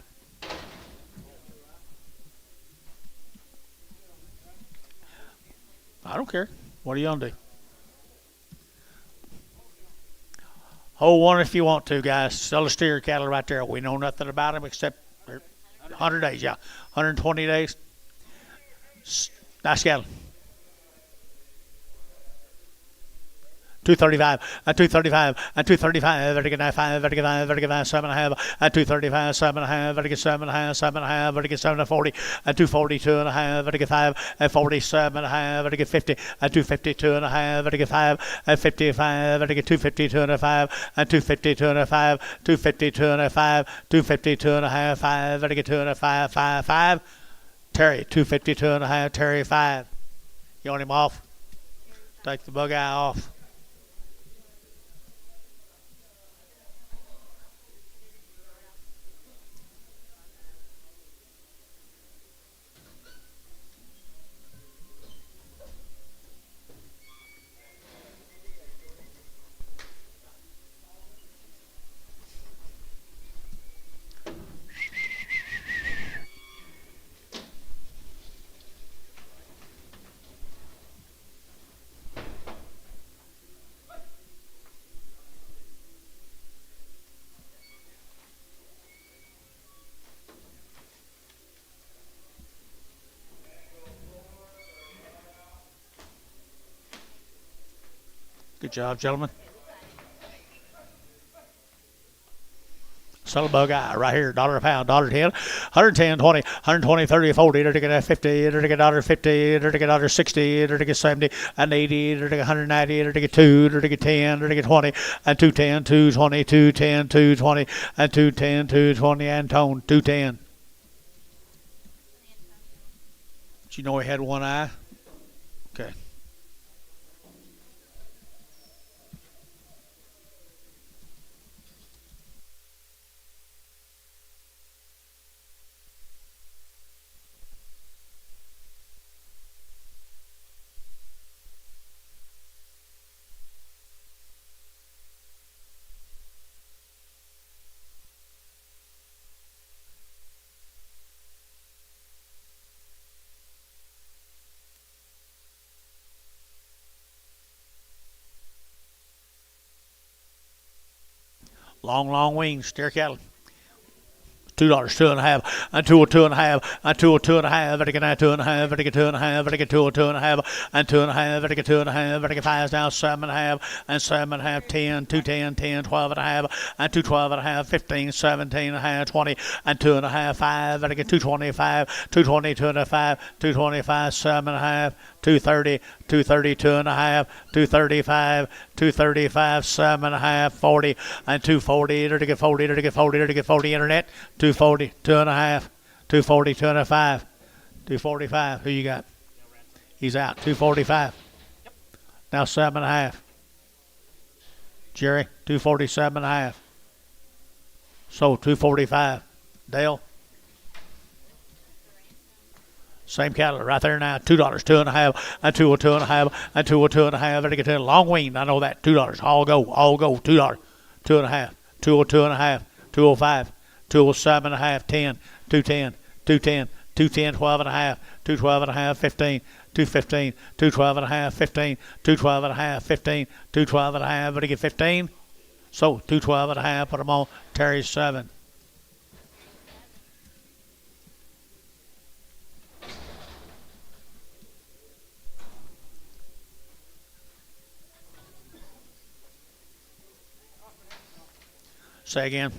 I don't care. What are you going to do? Hold one if you want to, guys. Sell a steer cattle right there. We know nothing about them except 100 days, yeah. 120 days. Nice cattle. 235, 235, 235, vertical 5, vertical 5, vertical 5, 7.5, 235, 7.5, vertical 7.5, 7.5, vertical 7.40, 240, 2.5, vertical 5, 47.5, vertical 50, 250, 2.5, vertical 5, 55, vertical 250, 2.5, 250, 2.5, 250, 2.5, 250, 2.5, 5, vertical 2.5, 5, 5. Terry, 250, 2.5, Terry 5. You want him off? Take the bug eye off. Good job, gentlemen. Sell a bug eye right here, $1 a pound, $1.10, 110, 20, 120, 30, 40, there to get 50, there to get $1.50, there to get $1.60, there to get 70, and 80, there to get 190, there to get 2, there to get 10, there to get 20, and 210, 220, 210, 220, and 210, 220, and tone, 210. Did you know he had one eye? Okay. Long wings, steer cattle. $2, 2.5, and 2.5, and 2.5, vertical 2.5, vertical 2.5, vertical 2.5, and 2.5, vertical 2.5, vertical 5 down 7.5, and 7.5, 10, 210, 10, 12.5, and 212.5, 15, 17.5, 20, and 2.5, 5, vertical 225, 220, 2.5, 225, 7.5, 230, 230, 2.5, 235, 235, 7.5, 40, and 240, there to get 40, there to get 40, there to get 40 internet, 240, 2.5, 240, 2.5, 245. Who you got? He's out. 245. Yep. Now 7.5. Jerry, 247.5. So 245. Dale. Same cattle right there now. $2, 2.5, and 2.5, and 2.5. There to get long weaned. I know that. $2. All go. $2. 2.5, 2.5, 205. 207.5, 10, 210, 210, 210, 12.5, 212.5, 15, 215, 212 and a half, 15, 212 and a half, 15, 212 and a half, but to get 15. So 212 and a half, put them on. Terry 7. Say again.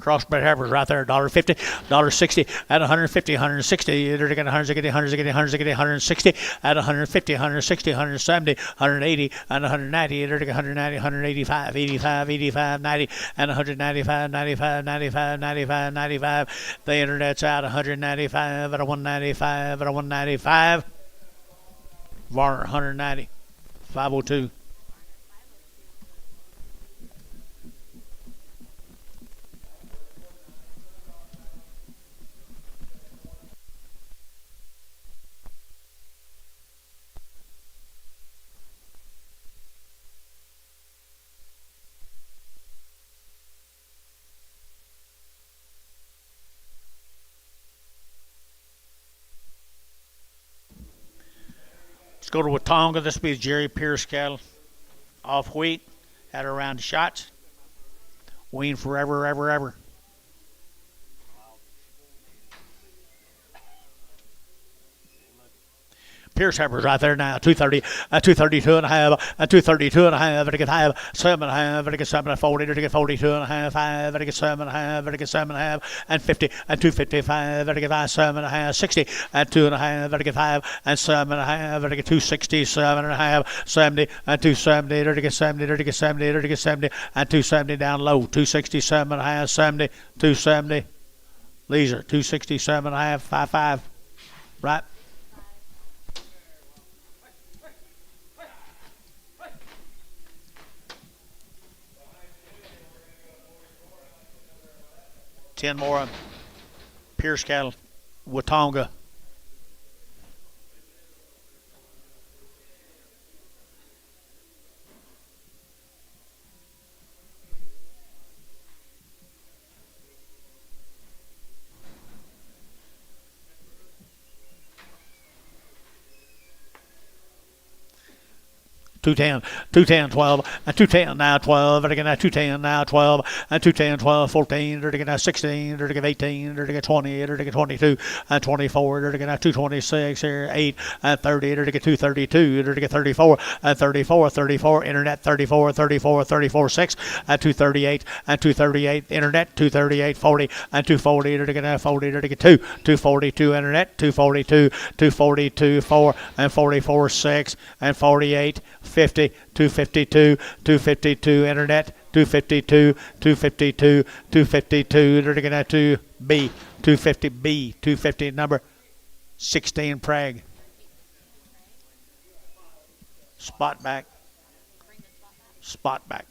Crossbred heifers right there, $1.50, $1.60 at 150, 160, they're getting 160, 160, 160, 160 at 150, 160, 170, 180 and 190, they're getting 190, 185, 85, 85, 90 and 195, 95, 95, 95, 95. The internet's out 195 at a 195 at a 195. Varner 190, 502. Let's go to Watonga. This will be the Jerry Pierce cattle. Off wheat. Had her around the shots. Weaned forever, ever, ever. Pierce heifers right there now. 230, 232 and a half, 232 and a half, and I get 5, 7 and a half, and I get 7 and 40, and I get 42 and a half, 5, and I get 7 and a half, and I get 7 and a half, and 50, and 255, and I get 5, 7 and a half, 60, and 2 and a half, and I get 5, and 7 and a half, and I get 260, 7 and a half, 70, and 270, and I get 70, and I get 70, and I get 70, and 270 down low, 267 and a half, 70, 270. These are 267 and a half, 55, right? Ten more on Pierce cattle, Watonga. Two ten, 12, and 210 now 12, and again 210 now 12, and 210, 12, 14, and again 16, and again 18, and again 20, and again 22, and 24, and again 226 here, 8, and 30, and again 232, and again 34, and 34, 34, internet 34, 34, 34, 6, and 238, and 238, internet 238, 40, and 240, and again 40, and again 2, 242, internet 242, 242, 4, and 44, 6, and 48, 50, 252, 252, internet, 252, 252, 252, they're looking at 2B, 250B, 250, number 16, Prague. Spot back. Spot back.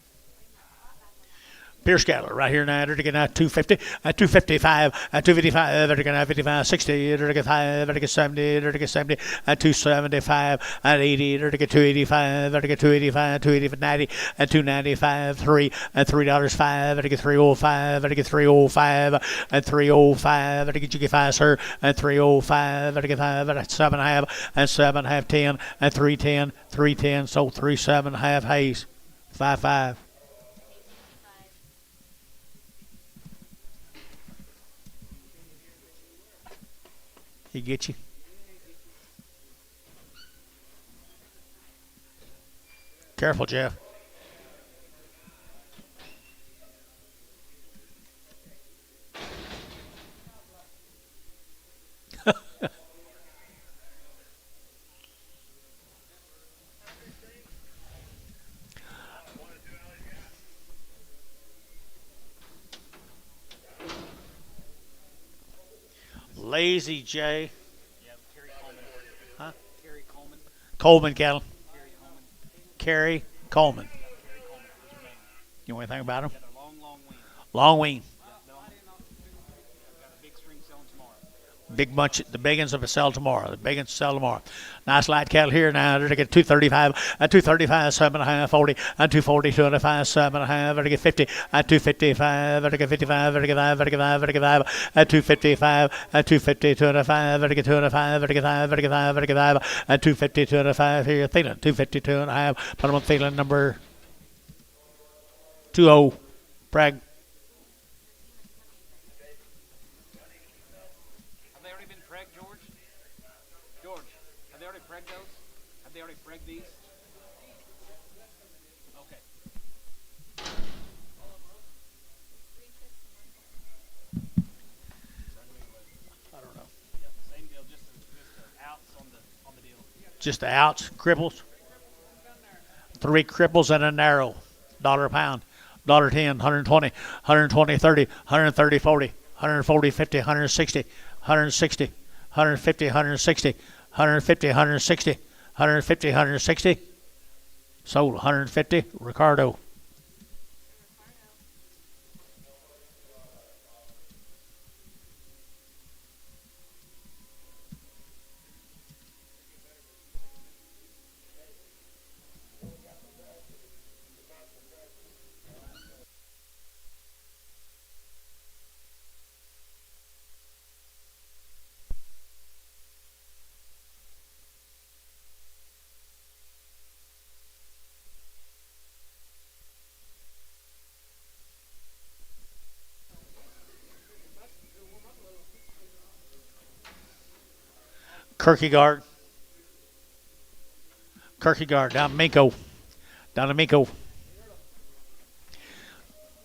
Pierce cattle right here now. They're getting 250, 255, 255, they're getting 55, 60, they're getting 5, they're getting 70, they're getting 70, 275, 80, they're getting 285, they're getting 285, 285, 90, 295, 3, and $3.05, they're getting 305, they're getting 305, and 305, they're getting 5, sir, and 305, they're getting 5, and 7.5, and 7.5, 10, and 310, 310, so 3.5 Hayes, 5.5. He get you. Careful, Jeff. Lazy J. Yeah, Kerry Coleman. Huh? Kerry Coleman. Coleman cattle. Kerry Coleman. Kerry Coleman. Kerry Coleman. Those are names. You know anything about him? Got a long, long wing. Long wing. Yeah, got a big string selling tomorrow. Big bunch. The big ones will sell tomorrow. The big ones sell tomorrow. Nice light cattle here now. They're to get 235 and 235, 7.5, 40 and 240, 205, 7.5. They're to get 50 and 255. They're to get 55. They're to get 5. They're to get 5. They're to get 5 and 255 and 250, 205. They're to get 205. They're to get 5. They're to get 5. They're to get 5 and 250, 205. Here, Thielen, 250, 2.5. Put them on Thielen number 20. Bragg. Have they already been pregged, George? George, have they already pregged those? Have they already pregged these? Okay. I don't know. Yep, same deal, just outs on the deal. Just the outs, cripples. 3 cripples and a narrow. $1 a pound. $10, 120, 120, 30, 130, 40, 140, 50, 160, 160, 150, 160, 150, 160, 150, 160. Sold 150. Ricardo. Kierkegaard. Kierkegaard down Minko. Down to Minko.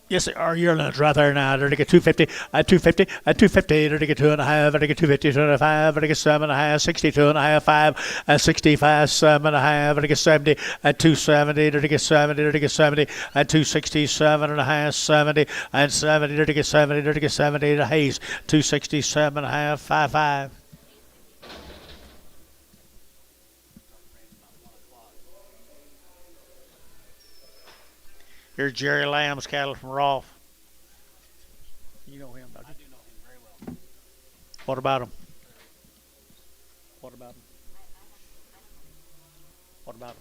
Yes, they are yearlings right there now. They're to get 250, at 250, at 250. They're to get 2.5. They're to get 250, 2.5. They're to get 7.5, 60, 2.5, 5, at 65, 7.5. They're to get 70, at 270. They're to get 70. They're to get 70, at 260, 7.5, 70, and 70. They're to get 70. They're to get 70. The Hayes, 260, 7.5, 5. Here's Jerry Lamb's cattle from Rolfe. You know him, don't you? I do know him very well. What about him? What about him? What about him?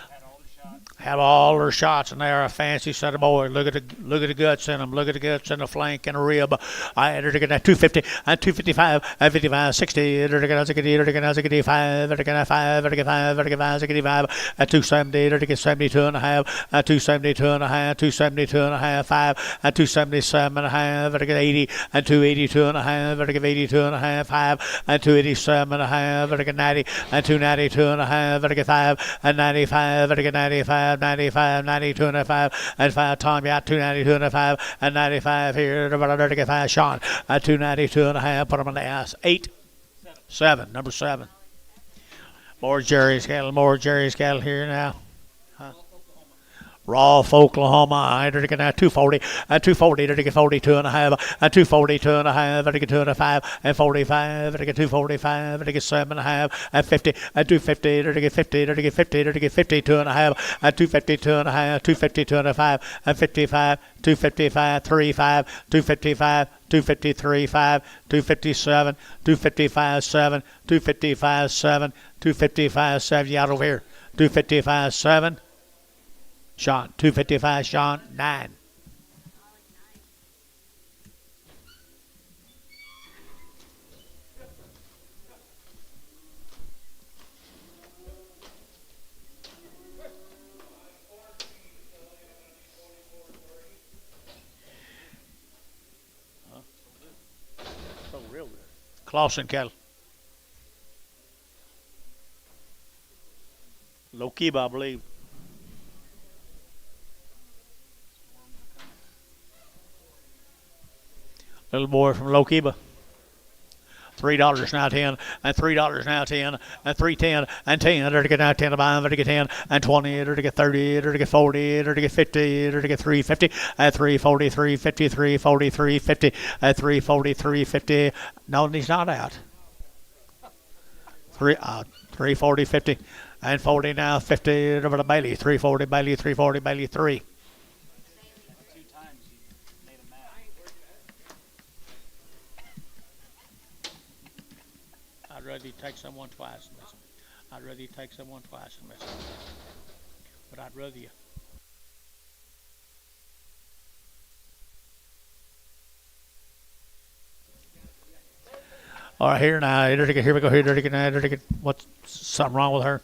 Had all the shots. Have all their shots, and they are a fancy set of boys. Look at the guts in them. Look at the guts in the flank and the rib. I they're to get that 250 and 255 and 55, 60. They're to get 5. They're to get 5. They're to get 5. They're to get 5. They're to get 5. They're to get 5 at 270. They're to get 72.5 at 272.5, 272.5, 5 at 277.5. They're to get 80 and 282.5. They're to get 82.5, 5 and 287.5. They're to get 90 and 292.5. They're to get 5 and 95. They're to get 95, 95, 92.5 and 5. Tom, yeah, 292.5 and 95 here. They're to get 5. Sean at 292.5. Put them on the ass. 8, 7, number 7. More Jerry's cattle here now. Rolfe, Oklahoma. They're to get 240 and 240. They're to get 42.5 and 242.5. They're to get 205 and 45. They're to get 245. They're to get 7.5 and 50 and 250. They're to get 50. They're to get 50. They're to get 52.5 and 252.5, 252.5 and 55, 255, 35, 255. 253, 5, 257, 255, 7, 255, 7, 255, 7. You out over here. 255, 7. Sean, 255, Sean, 9. So real good. Clausen cattle. Low Kiba, I believe. Little boy from Low Kiba. $3 now 10 and $3 now 10 and 3.10 and 10. They're to get now 10 to buy. They're to get 10 and 20. They're to get 30. They're to get 40. They're to get 50. They're to get 350 and 340, 350, 340, 350 and 340, 350. No, he's not out. 340, 50 and 40 now 50. Over to Bailey. 340 Bailey. 340 Bailey 3. rather you take someone twice and miss them. I'd rather you take someone twice and miss them. But I'd rather you. All right, here now. Here we go. Here now. What's something wrong with her?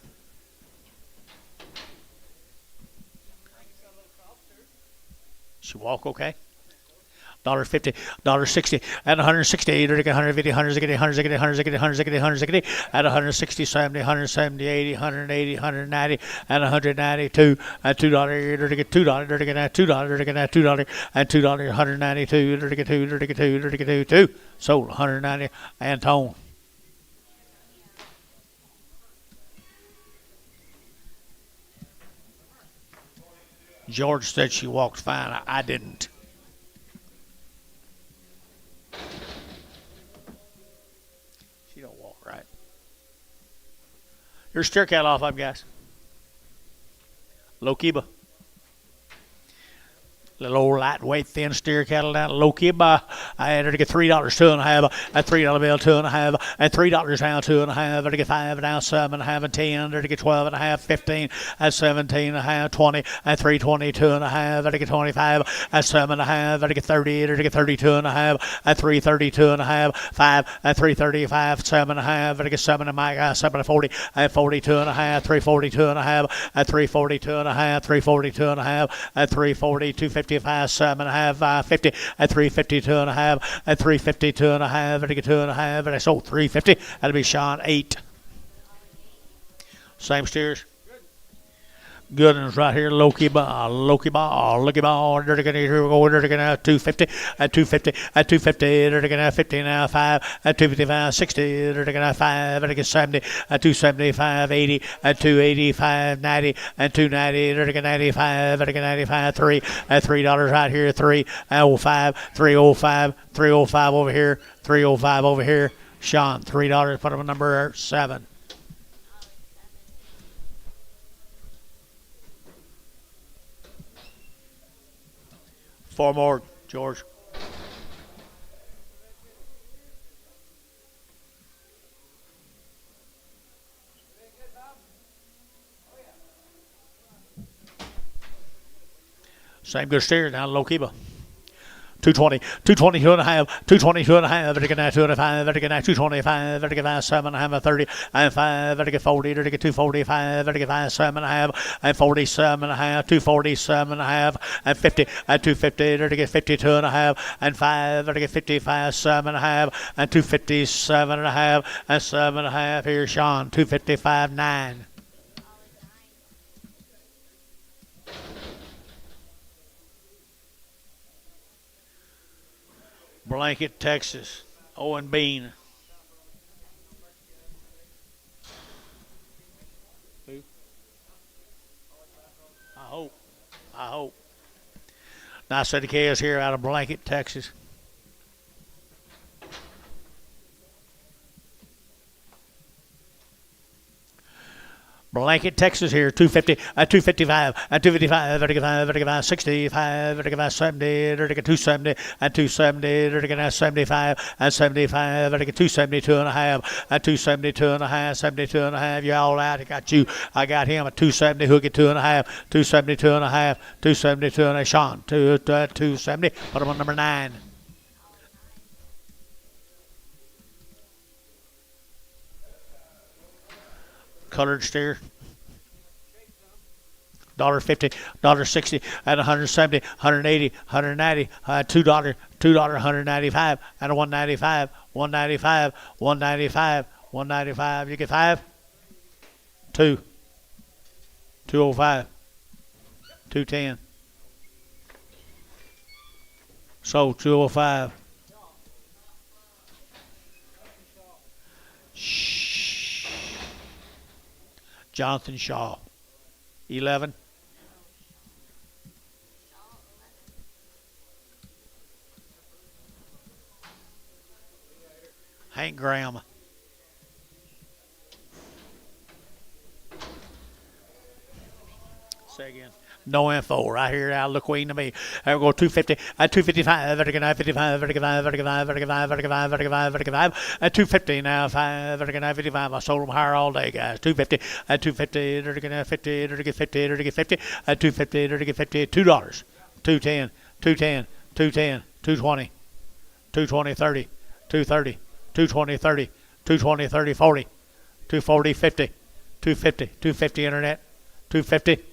She walk okay? $1.50, $1.60, and 160, 150, 160, 160, 160, 160, 160, at 160, 70, 170, 80, 180, 190, and 192, and $2, $2, $2, and $2, 192, two. Sold 190, and tone. George said she walked fine. I didn't. She don't walk right. Your steer cattle off up, guys. Low Kiba. Little old lightweight thin steer cattle down low Kiba. I had her to get $3, 2.5, a $3 bill, 2.5, and $3 down, 2.5, to get 5 down, 7.5, and 10, to get 12.5, 15, and 17.5, 20, and 3.20, 2.5, to get 25, and 7.5, to get 30, to get 32.5, and 3.30, 2.5, 5, and 3.35, 7.5, to get 7, and my guy 7.40, and 42.5, 3.40, 2.5, and 3.40, 2.5, 3.40, 2.5, and 3.40, 2.50. 7.5, 50, at 350, 2.5, at 350, 2.5, and I get 2.5, and I sold 350. That'll be Sean 8. Same steers. Good ones right here, Loki ball, dirty gonna here we go, dirty gonna 250, at 250, at 250, dirty gonna 50 now, 5, at 255, 60, dirty gonna 5, at 70, at 275, 80, at 285, 90, at 290, dirty gonna 95, at 95, 3, at $3 right here, 3, at 05, 305, 305 over here, 305 over here. Sean, $3, put him on number 7. Four more, George. Same good steer down low Kiba. 220, 222 and a half, 222 and a half, vertical 225, vertical 225, vertical 7.5, 30, and 5, vertical 40, vertical 245, vertical 7.5, and 47.5, 247.5, and 50, and 250, vertical 52 and a half, and 5, vertical 55, 7.5, and 257.5, and 7.5. Here's Sean, 255, 9. Blanket, Texas. Owen Bean. Who? I hope. Nice set of cows here out of Blanket, Texas. Blanket, Texas here, 250, 255, 255, vertical 5, vertical 5, 65, vertical 5, 70, vertical 270, 270, vertical 75, 75, vertical 272 and a half, 272 and a half, 72 and a half. You're all out. I got you. I got him at 270. Who'll get 2.5, 272 and a half, 272 and a half. Sean, 270. Put him on number 9. Colored steer. $1.50, $1.60, and 170, 180, 190, $2, $195, and a 195, 195, 195, 195. You get 5? 2, 205, 210. So 205. Shh. Jonathan Shaw, 11. Hank Graham. Say again. No info. Right here now, look Weaned to me. I go 250 at 255, vertical 955, vertical 5, vertical 5, vertical 5, vertical 5, vertical 5, vertical 5, at 250 now, 5, vertical 955. I sold them higher all day, guys. 250 at 250, vertical 950, vertical 50, vertical 50, at 250, vertical 50, $2. 210, 210, 210, 220, 220, 30, 230, 220, 30, 220, 30, 40, 240, 50, 250, 250 internet, 250.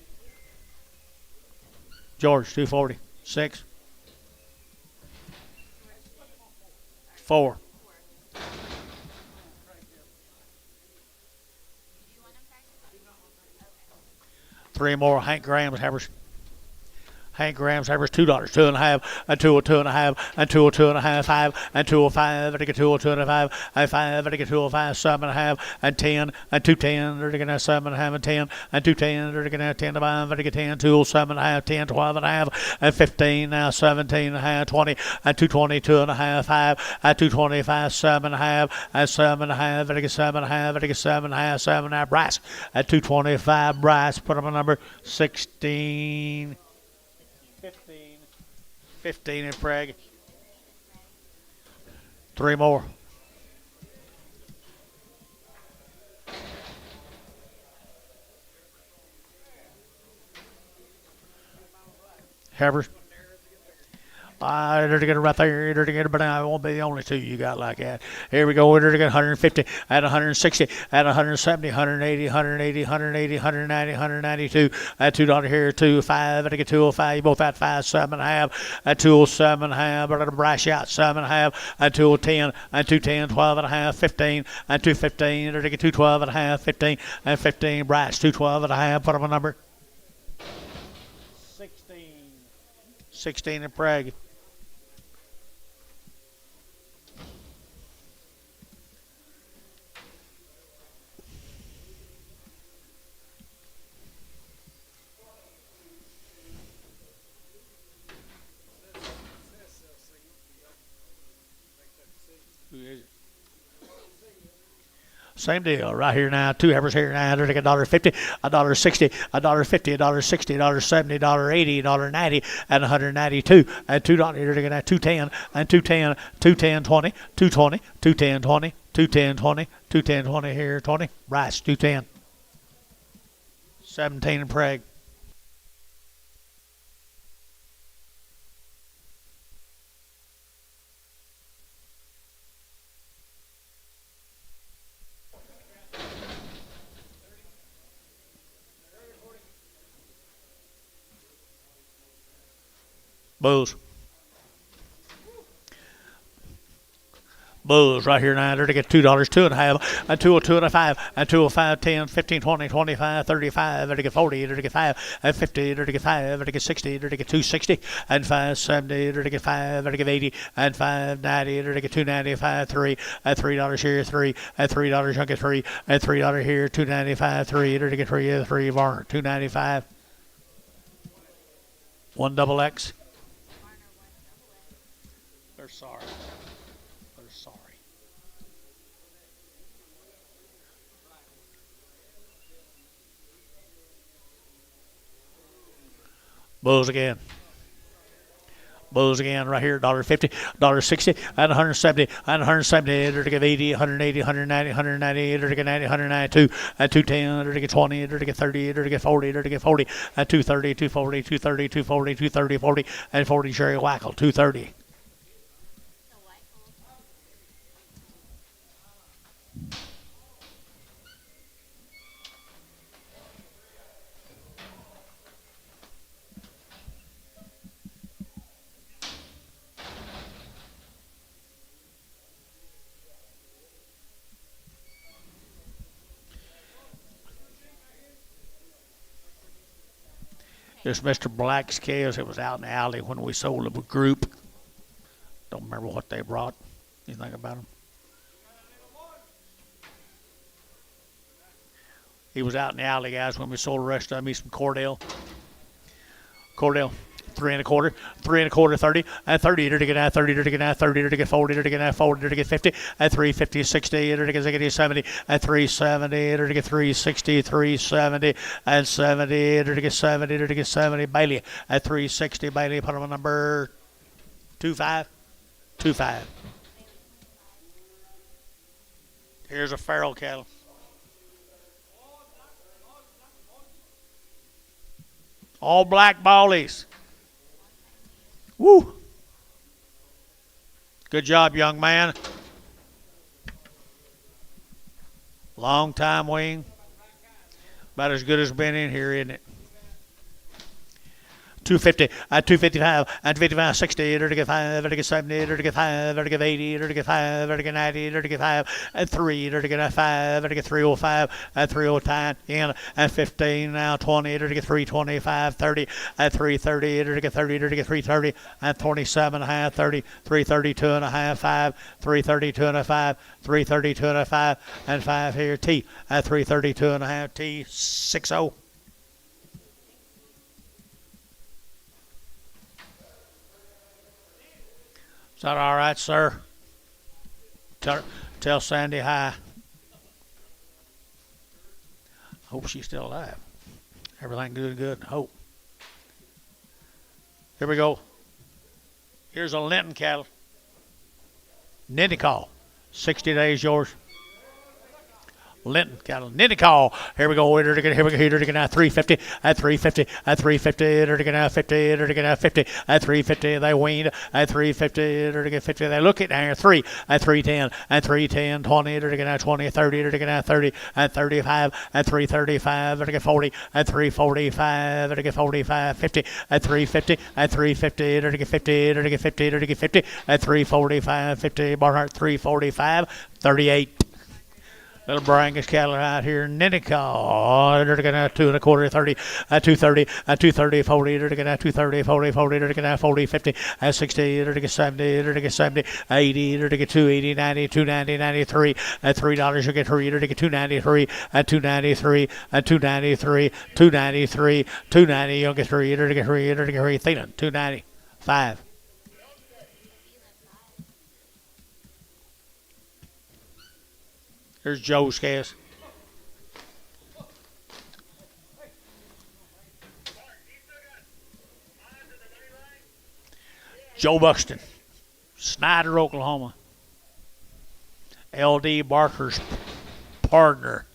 George, 240. 6. 4. Three more. Hank Graham's Havers. Hank Graham's Havers, $2. 2.5, and 2.5, and 2.5, 5, and 2.5, and 2.5, and 5, and 2.5, 7.5, and 10, and 210, and 7.5, and 10, and 210, and 10 to 5, and 10, 2.7.5, 10, 12.5, and 15, now 17.5, 20, and 220, 2.5, 5, and 225, 7.5, and 7.5, and 7.5, and 7.5, 7.5, Bryce, at 225, Bryce, put up a number 16. 15 in Prague. 3 more. Havers. They're to get it right there. They're to get it, but I won't be the only 2 you got like that. Here we go. They're to get 150, at 160, at 170, 180, 180, 180, 190, 192. At $2 here, 2.5. At 205. You both at 5, 7.5. At 207.5. But at a brash out 7.5. At 210. At 210, 12.5, 15. At 215. They're to get 212.5, 15. At 15. Brash 212.5. Put up a number. 16. 16 in Prague. Who is it? Same deal right here now. 2 Havers here now. They're like $1.50, $1.60, $1.50, $1.60, $1.70, $1.80, $1.90, and 192. And $2. They're looking at 210 and 210, 210, 20, 220, 210, 20, 210, 20, 210, 20 here, 20. Rice 210. 17 in Prague. Bulls. Bulls right here now. They're to get $2, 2.5, and 2.5, and 2.5, 10, 15, 20, 25, 35. They're to get 40. They're to get 5, and 50. They're to get 5. They're to get 60. They're to get 260, and 570. They're to get 5. They're to get 80, and 590. They're to get 295, 3, and $3 here, 3, and $3 chunk at 3, and $3 here, 295, 3. They're to get 3 Varner, 295. 1 double X. They're sorry. They're sorry. Bulls again. Bulls again right here, $1.50, $1.60, and 170, and 170, they're to get 80, 180, 190, 198, they're to get 90, 192, and 210, they're to get 20, they're to get 30, they're to get 40, they're to get 40, and 230, 240, 230, 240, 230, 40, and 40 Sherry Wackle, 230. This Mr. Black's cows, it was out in the alley when we sold them a group. Don't remember what they brought. You think about them? He was out in the alley, guys, when we sold the rest of them. He's from Cordell. Cordell, 3 and a quarter, 30, and 30 to get 30 to get 30 to get 40 to get 40 to get 50, and 350, 60 to get 70, and 370 to get 360, 370, and 70 to get 70 to get 70. Bailey at 360. Bailey put him on number 25. 25. Here's a feral cattle. All black ballies. Woo. Good job, young man. Long time wing. About as good as been in here, isn't it? 250, 255, 255, 60, to get 5, to get 70, to get 5, to get 80, to get 5, to get 90, to get 5, and 3, to get 5, to get 305, and 310, and 15, now 20, to get 325, 30, and 330, to get 30, to get 330, and 27 and a half, 30, 332 and a half, 5, 332 and a 5, 332 and a 5, and 5 here, T, at 332 and a half, T, 60. Is that all right, sir? Tell Sandy hi. Hope she's still alive. Everything good. Hope. Here we go. Here's a Linton cattle. Nitty call. 60 days yours. Linton cattle. Nitty call. Here we go. Here we go. Here we go. Now 350. At 350. At 350. Here we go. Now 50. Here we go. Now 50. At 350. They weaned. At 350. Here we go. 50. They look at now 3. At 310. At 310. 20. Here we go. Now 20. 30. Here we go. Now 30. At 35. At 335. Here we go. 40. At 345. Here we go. 45. 50. At 350. At 350. Here we go. 50. Here we go. 50. Here we go. 50. At 345. 50. Barnhart 345. 38. Little Brangus cattle out here in Ninico. They're going to 2 and a quarter, 30, 230, 230, 40, they're going to 230, 40, 40, they're going to 40, 50, 60, they're going to 70, they're going to 70, 80, they're going to 280, 90, 290, 93, at $3 you get 3, they're going to 293, at 293, at 293, 293, 290, you'll get 3, they're going to get 3, they're going to get 3, Thielen, 295. Here's Joe's cast. Joe Buxton, Snyder, Oklahoma. L.D. Barker's partner.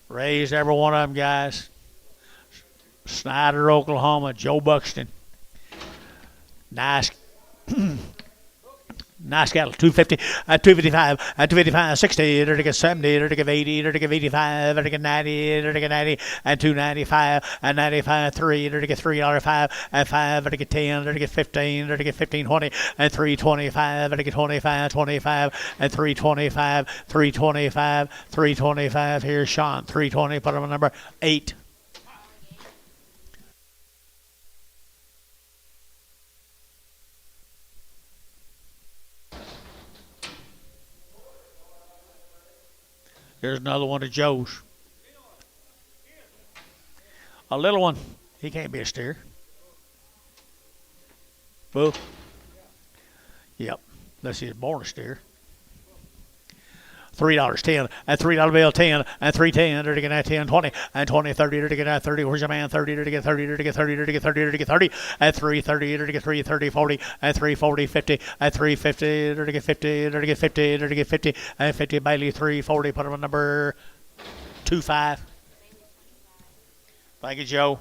Raised every one of them guys. Snyder, Oklahoma. Joe Buxton. Nice. Nice cattle, 250, 255, 255, 60, to get 70, to get 80, to get 85, to get 90, to get 90, and 295, and 95, 3, to get $3, 5, and 5, to get 10, to get 15, to get 15, 20, and 325, to get 25, 25, and 325, 325, 325. Here's Sean, 320, put him on number 8. Here's another one of Joe's. A little one. He can't be a steer. Boo. Yep. Unless he's born a steer. $3, 10, and $3 bill, 10, and 310, to get 10, 20, and 20, 30, to get 30. Where's your man? 30, to get 30, to get 30, to get 30, to get 30, at 330, to get 330, 40, at 340, 50, at 350, to get 50, to get 50, to get 50, and 50. Bailey 340. Put him on number 25. Thank you, Joe.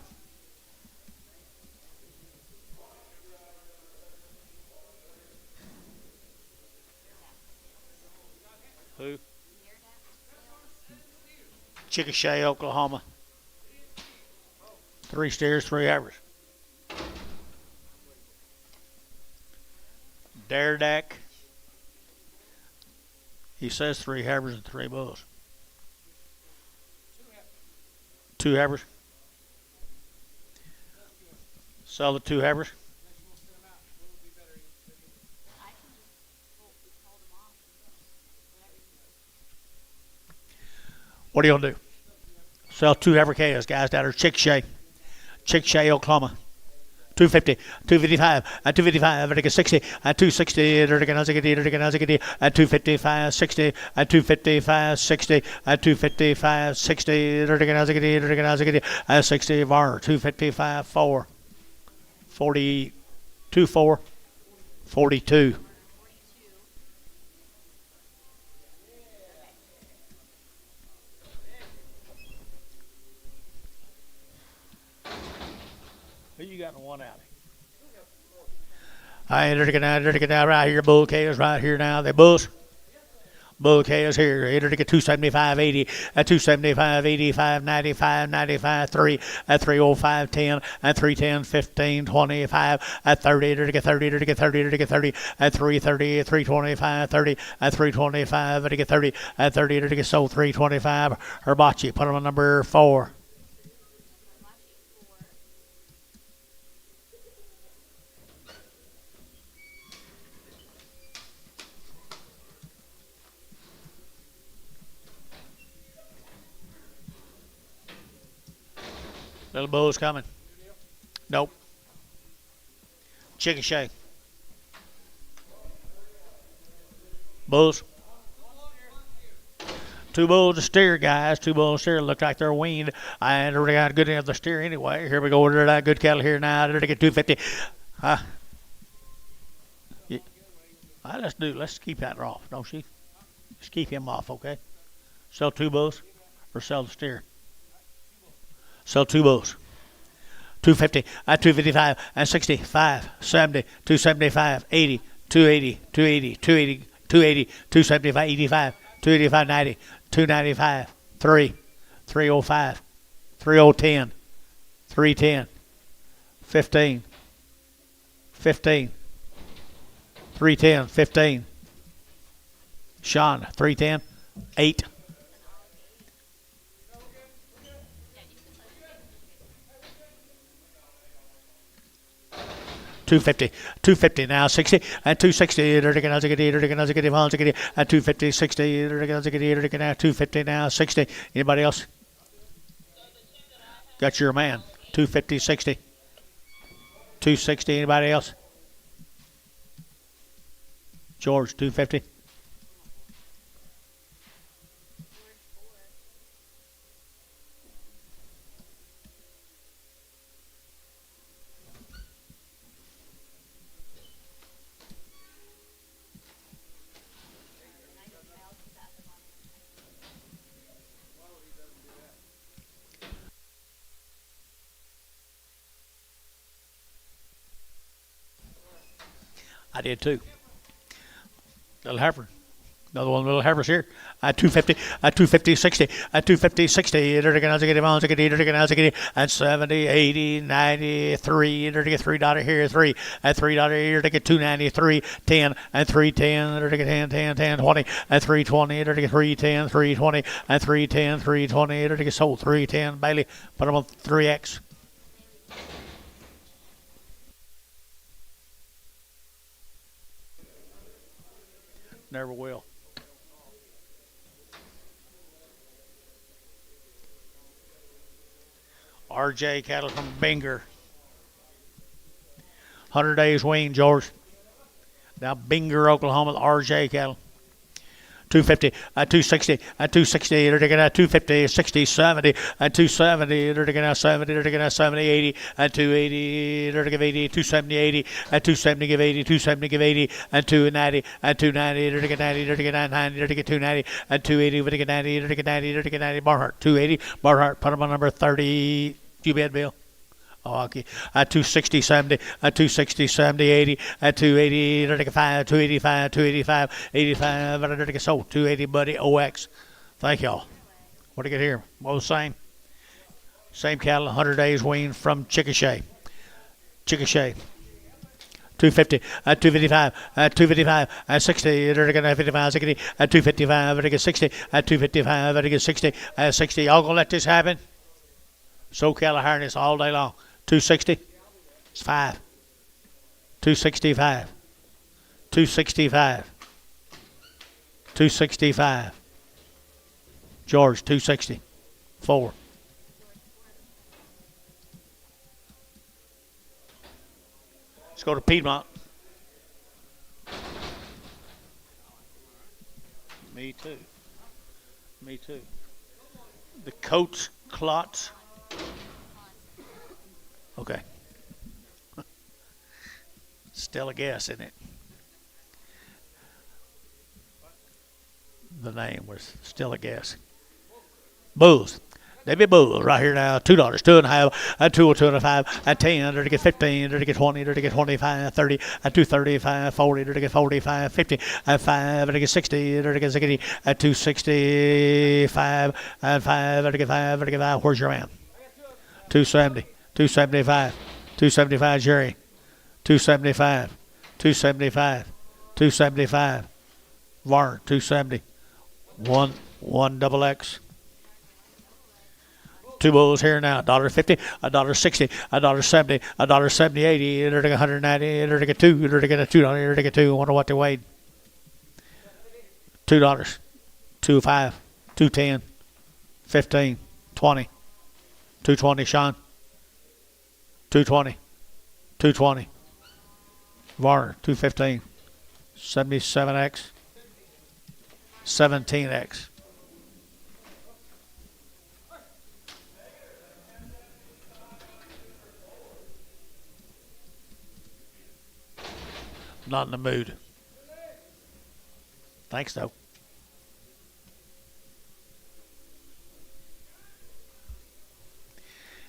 Who? Chickasha, Oklahoma. 3 steers, 3 heifers. Daredack. He says 3 heifers and 3 bulls. 2 heifers. Sell the 2 heifers. What are you going to do? Sell 2 heifer calves, guys, down there. Chickasha. Chickasha, Oklahoma. 250, 255, at 255, at 60, at 260, at 255, 60, at 255, 60, at 255, 60, at 60, var, 255, 4, 42, 4, 42. Who you got in one alley? All right, right here, bull cows right here now. They bulls. Bull cows here. Enter to get 275, 80, at 275, 85, 95, 95, 3, at 305, 10, at 310, 15, 25, at 30, enter to get 30, enter to get 30, enter to get 30, at 330, 325, 30, at 325, enter to get 30, at 30, enter to get sold 325. Herbachi, put them on number 4. Little bull's coming. Nope. Chickasha. Bulls. 2 bulls to steer, guys. 2 bulls to steer. Look like they're weaned. And we got a good end of the steer anyway. Here we go. Under that good cattle here now. They're to get 250. Yeah. All right, let's keep that off, don't she? Let's keep him off, okay? Sell 2 bulls or sell the steer. Sell 2 bulls. 250, at 255, and 65, 70, 275, 80, 280, 280, 280, 280, 275, 85, 285, 90, 295, 3, 305, 3010, 310, 15, 15, 310, 15. Sean, 310, 8. 250, 250 now, 60, and 260, and 250, 60, and 250 now, 60. Anybody else? Got your man. 250, 60. 260, anybody else? George, 250. I did too. Little heifer. Another one, little heifers here. At 250, at 250, 60, at 250, 60, and 70, 80, 93, $3 here, 3, at $3 here, to get 293, 10, and 310, 10, 10, 10, 20, at 320, 310, 320, and 310, 320, to get sold 310. Bailey, put them on 3X. Never will. RJ cattle from Binger. 100 days weaned, George. Now Binger, Oklahoma, RJ cattle. 250, at 260, at 260, they're taking out 250, 60, 70, at 270, they're taking out 70, they're taking out 70, 80, at 280, they're taking 80, 270, 80, at 270, give 80, 270, give 80, at 290, at 290, they're taking 90, they're taking 90, they're taking 290, at 280, they're taking 90, they're taking 90, they're taking 90, Barhart, 280, Barhart, put them on number 30, you bet, Bill. Oh, okay. At 260, 70, at 260, 70, 80, at 280, 285, 285, 285, 85, so 280, buddy, OX. Thank y'all. What do you get here? Well, the same. Same cattle, 100 days weaned from Chickasha. Chickasha. 250, at 255, at 255, at 60, at 55, 60, at 255, at 60, at 255, at 60, at 60. Y'all gonna let this happen? So cattle harness all day long. 260. It's 5. 265. 265. 265. George, 260. 4. Let's go to Piedmont. Me too. Me too. The Coats Clots. Okay. Still a guess, isn't it? The name was still a guess. Bulls. They be bulls right here now. $2, 2.5, a 2 or 2.5, a 10, to get 15, to get 20, to get 25, 30, a 235, 40, to get 45, 50, a 5, to get 60, to get 60, a 265, and 5, to get 5, to get 5. Where's your man? 270, 275, 275, Jerry. 275, 275, 275. Varn, 270. One double X. Two bulls here now. $1.50, $1.60, $1.70, $1.70, 80, to get 190, to get 2, to get a $2, to get 2. Wonder what they weighed. $2, 2.5, 2.10, 15, 20, 220. Sean. 220, 220. Varner, 215, 77X, 17X. Not in the mood. Thanks, though.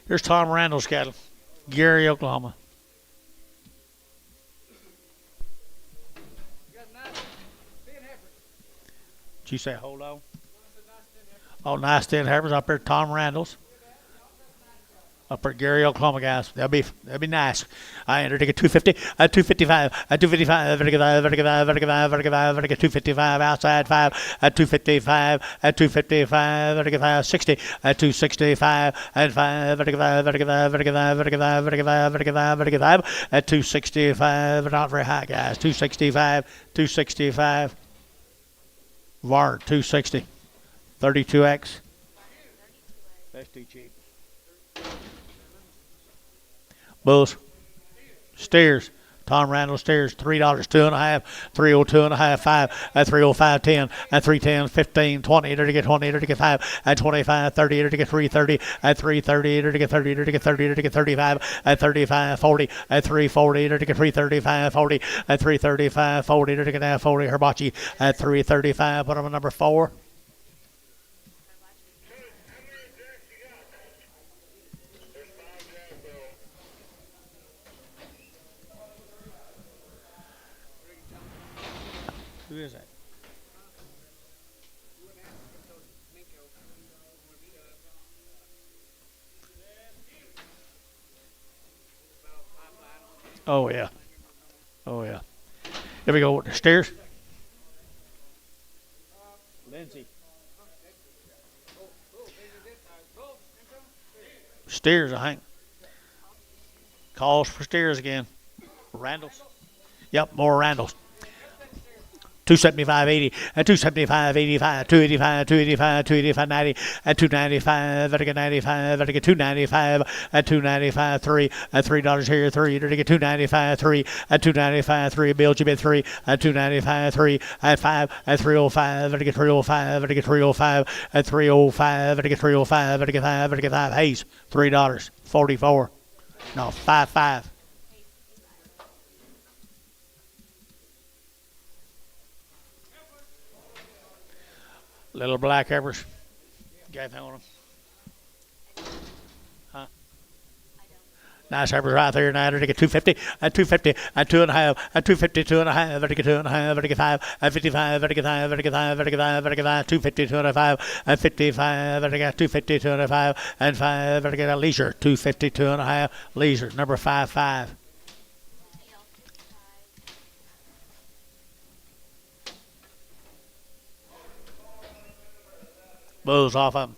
Here's Tom Randall's cattle, Gary, Oklahoma. Did you say hold on? Oh, nice 10 heifers up there, Tom Randall's. Up at Gary, Oklahoma, guys. That'll be nice. I entered to get 250, at 255, at 255, at 255, outside 5, at 255, at 255, at 560, at 265, at 5, at 265, not very high, guys. 265, 265. VAR, 260, 32X. That's too cheap. Bulls, steers, Tom Randall steers, $3, 2.5, 302.5, 5, at 305, 10, at 310, 15, 20, to get 20, to get 5, at 25, 30, to get 330, at 330, to get 30, to get 30, to get 35, at 35, 40, at 340, to get 335, 40, at 335, 40, to get 40, Herbachi, at 335, put him at number 4. Who is that? Oh, yeah. Oh, yeah. Here we go. Stairs. Lindsay. Steers, I think. Calls for steers again. Randall's. Yep, more Randall's. 275.80 and 275.85, 285, 285, 285, 90 and 295, at 95, at 295, at 295, 3 at $3 here, 3 to get 295, 3 at 295, 3 bills you bid 3 at 295, 3 at 5 at 305, at 305, at 305, at 305, at 305, at 5, at 5. Hayes, $3, 44. No, 55. Little black heifers. Got anything on them? Huh? Nice heifers right there. Now to get 250, at 250, at 2.5, at 250, 2.5, at 2.5, at 5, at 55, at 5, at 5, at 5, at 5, 250, 2.5, at 55, at 250, 2.5, and 5, at a leisure, 250, 2.5, leisure, number 55. Bulls off of them.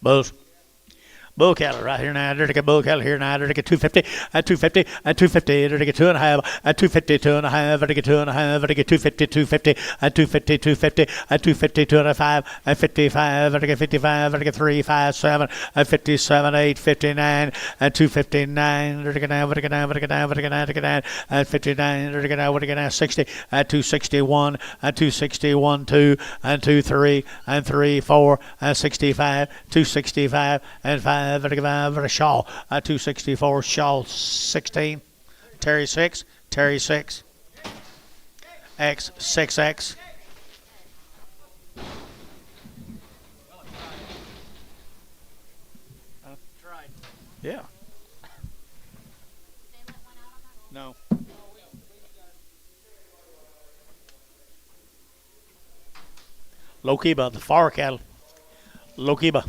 Bulls. Bull cattle right here now. Dirty bull cattle here now. Dirty 250 and 250 and 250. Dirty 2.5 and 250 2.5. Dirty 2.5. Dirty 250 250 and 250 250 and 250 2.5 and 55. Dirty 55. Dirty 357 and 57 8 59 and 259. Dirty now. Dirty now. Dirty now. Dirty now. Dirty now and 59. Dirty now. Dirty now 60 and 261 and 261 2 and 23 and 3 4 and 65 265 and 5. Vertical Shaw 264 Shaw 16 Terry 6 Terry 6 X 6X yeah no Lokiba the far cattle Lokiba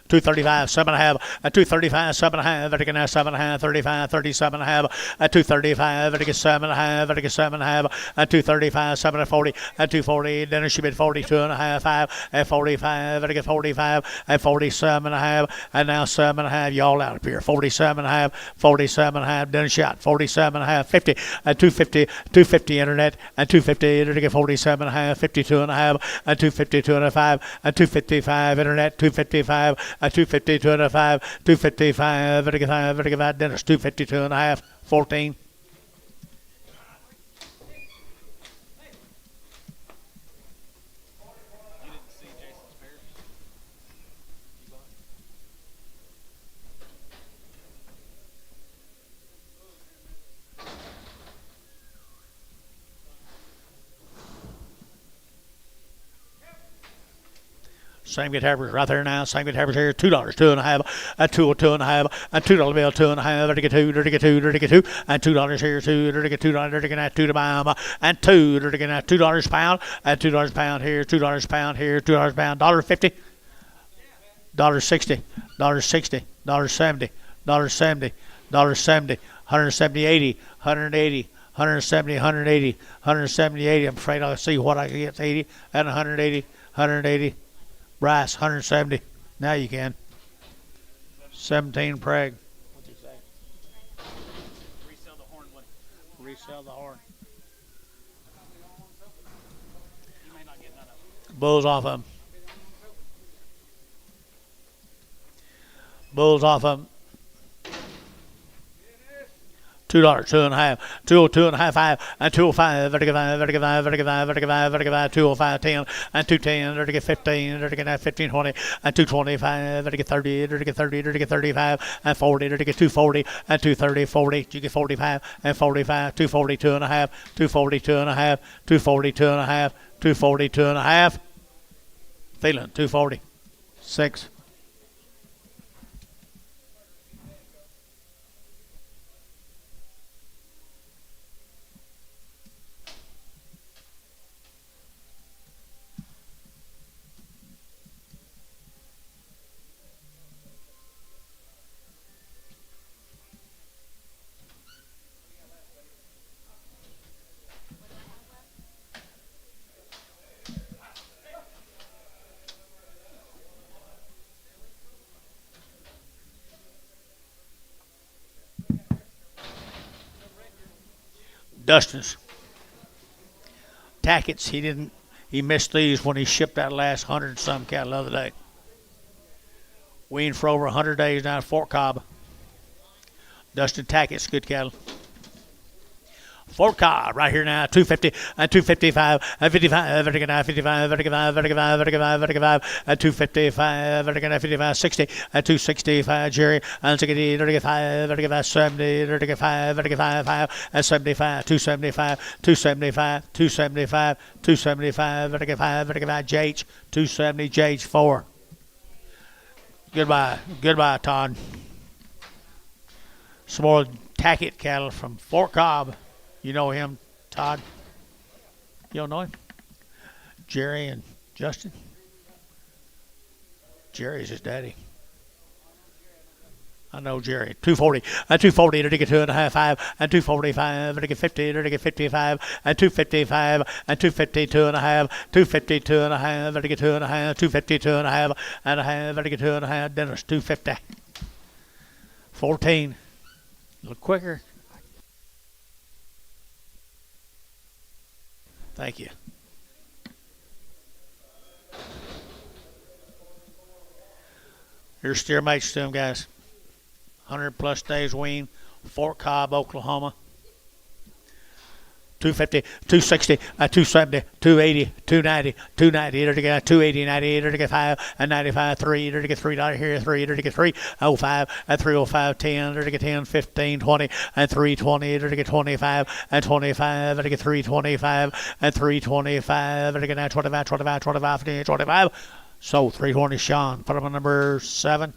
235, 7.5, 235, 7.5, vertical 7.5, 35, 37.5, 235, vertical 7.5, vertical 7.5, 235, 7.40, 240, then it should be 42.5, 5, 45, vertical 45, 47.5, and now 7.5, y'all out up here, 47.5, 47.5, then shot, 47.5, 50, 250, 250 internet, and 250, vertical 47.5, 52.5, 250, 205, 255 internet, 255, 250, 205, 255, vertical 5, vertical 5, then it's 252.5, 14. Same guitar right there now. Same guitar here. $2, 2.5, a $2.5, a $2 bill, 2.5, dirty two, dirty two, dirty two, and $2 here, $2, $2 to buy 'em, and $2 pound, and $2 pound here, $2 pound here, $2 pound, $1.50, $1.60, $1.60, $1.70, $1.70, $1.70, 170, 80, 180. 170, 180, 170, 80. I'm afraid I'll see what I can get. 80 and 180, 180. Brass, 170. Now you can. 17 Prague. What'd you say? Resell the horn one. Resell the horn. You may not get none of them. Bulls off of them. Bulls off of them. $2, 2.5, 2.5, 5, and 205, vertical 5, vertical 5, vertical 5, vertical 5, vertical 5, 205, 10, and 210, vertical 15, vertical 15, 20, and 225, vertical 30, vertical 30, vertical 35, and 40, vertical 240, and 230, 40, you get 45, and 45, 240, 2.5, 240, 2.5, 240, 2.5, 240, 2.5, feeling 240, 6. Dustin's Tackett's, he missed these when he shipped that last 100 and some cattle the other day. Weaned for over 100 days down at Fort Cobb. Dustin Tackett's good cattle. Fort Cobb right here now, 250 and 255 and 55, vertical 9, 55, vertical 5, vertical 5, vertical 5, vertical 5, and 255, vertical 9, 55, 60, and 265, Jerry, and 60, vertical 5, vertical 5, 70, vertical 5, vertical 5, 5, and 75, 275, 275, 275, 275, vertical 5, vertical 5, JH, 270, JH 4. Goodbye, Todd. Some more Tackett cattle from Fort Cobb. You know him, Todd? You don't know him? Jerry and Justin? Jerry's his daddy. I know Jerry. 240. And 240 to get 2.5, 5. And 245 to get 50 to get 55. And 255 and 252.5. 252.5 to get 2.5. 252.5 and a half to get 2.5. Dennis 250. 14. A little quicker. Thank you. Here's steer mates to them, guys. 100 plus days wean, Fort Cobb, Oklahoma. 250, 260, 270, 280, 290, 290, to get 280, 98, to get 5, and 95, 3, to get $3 here, 3, to get 305, and 305, 10, to get 10, 15, 20, and 320, to get 25, and 25, to get 325, and 325, to get 25, 25, 25, 25, 25. So 320, Sean. Put him on number 7.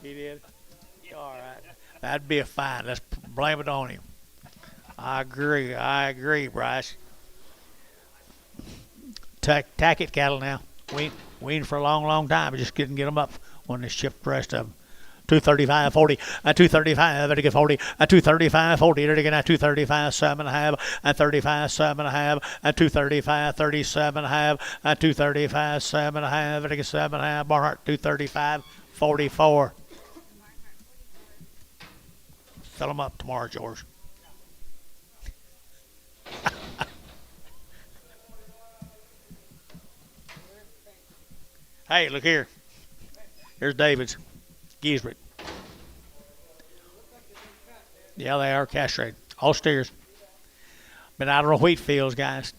He did? All right. That'd be a fine. Let's blame it on him. I agree, Bryce. Tack it, cattle now. Weaned for a long, long time. We just couldn't get them up when they shipped the rest of them. 235, 40, 235, to get 40, 235, 40, to get 235, 7.5, and 35, 7.5, and 235, 37.5, and 235, 7.5, to get 7.5. Barnhart 235, 44. Fill them up tomorrow, George. Hey, look here. Here's David's. Giesbert. Yeah, they are castrated. All steers. Been out on the wheat fields, guys.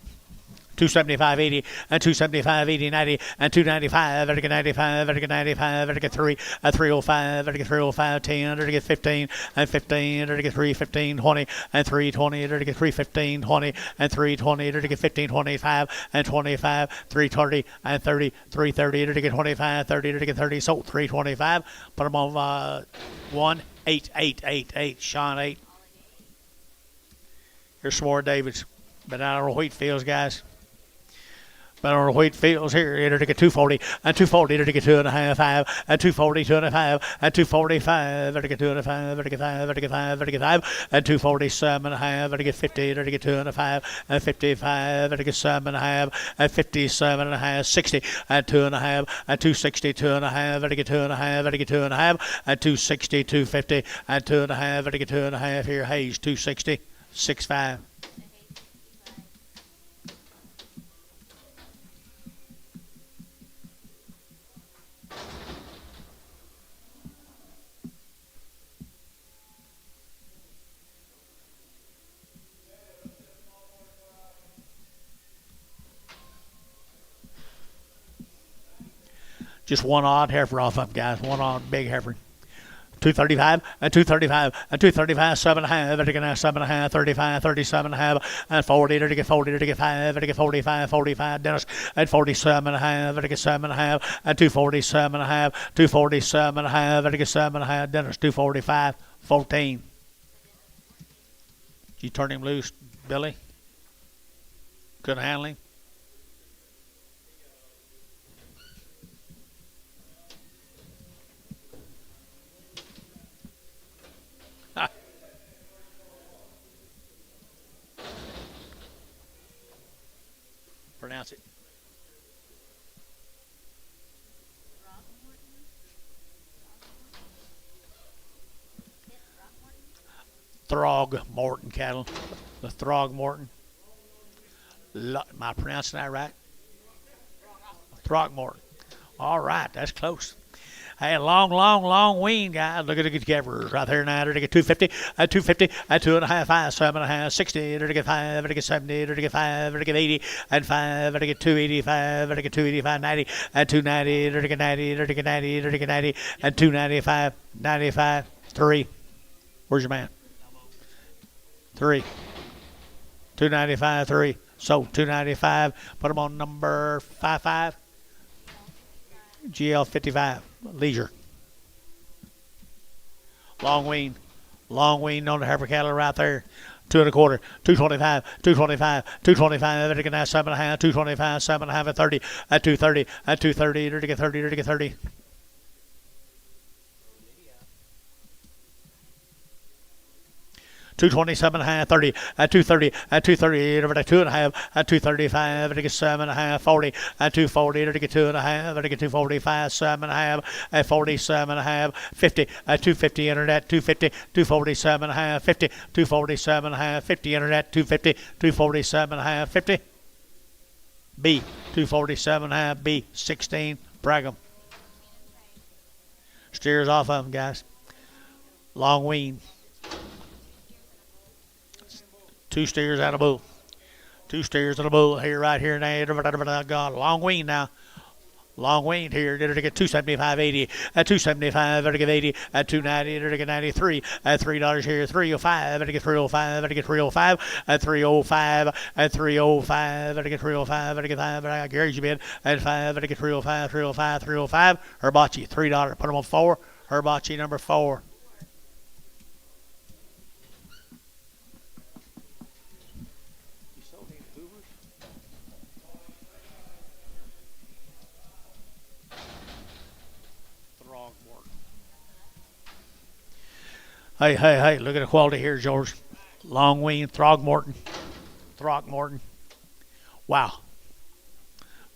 275, 80, and 275, 80, 90, and 295, to get 95, to get 95, to get 3, 305, to get 305, 10, to get 15, and 15, to get 3, 15, 20, and 320, to get 3, 15, 20, and 320, to get 15, 25, and 25, 330, and 30, 330, to get 25, 30, to get 30, so 325. Put them on 1, 8, 8, 8, 8, Sean 8. Here's some more Davids. Been out on the wheat fields, guys. Been on the wheat fields here, to get 240, and 240, to get 2.5, 5, and 240, 2.5, and 245, to get 2.5, to get 5, to get 5, to get 5, and 247.5, to get 50, to get 2.5, and 55, to get 7.5, and 57.5, 60, and 2.5, and 260, 2.5, to get 2.5, to get 2.5, and 260, 250, and 2.5, to get 2.5 here. Hayes 260, 6.5. Just one odd heifer off of them, guys. One odd big heifer. 235 and 235 and 235, 7.5, to get 7.5, 35, 37.5, and 40, to get 40, to get 5, to get 45, 45, Dennis, and 47.5, to get 7.5, and 247.5, 247.5, to get 7.5, Dennis, 245, 14. Did you turn him loose, Billy? Couldn't handle him? Pronounce it. Throgmorton cattle. The Throgmorton. Am I pronouncing that right? Throgmorton. All right, that's close. Hey, long wean, guys. Look at the good gappers right there now. To get 250, 250, 2.5, 5, 7.5, 60, to get 5, to get 70, to get 5, to get 80, and 5, to get 285, to get 285, 90, and 290, to get 90, to get 90, to get 90, and 295, 95, 3. Where's your man? 3. 295, 3. So 295. Put them on number 55. GL 55. Leisure. Long wean on the heifer cattle right there. 2 and a quarter, 225, 225, 225, and again, 7 and a half, 225, 7 and a half, and 30, at 230, at 230, to get 30, to get 30. 227 and a half, 30, at 230, at 230, over to 2 and a half, at 235, at 7 and a half, 40, at 240, to get 2 and a half, at 245, 7 and a half, at 47 and a half, 50, at 250, internet, 250, 247 and a half, 50, 247 and a half, 50, internet, 250, 247 and a half, 50. B, 247 and a half, B, 16, Brigham. Steers off of them, guys. Long wean. 2 steers and a bull. 2 steers and a bull here, right here now. God, long wean now. Long wean here. Did it get 275, 80 at 275? Did it get 80 at 290? Did it get 93 at $3 here? 305. Did it get 305? Did it get 305 at 305? At 305. Did it get 305? Did it get 5? I got Gary's bid at 5. Did it get 305? 305. 305. Herbachi $3. Put them on 4. Herbachi number 4. Hey, look at the quality here, George. Long wean, Throckmorton. Wow.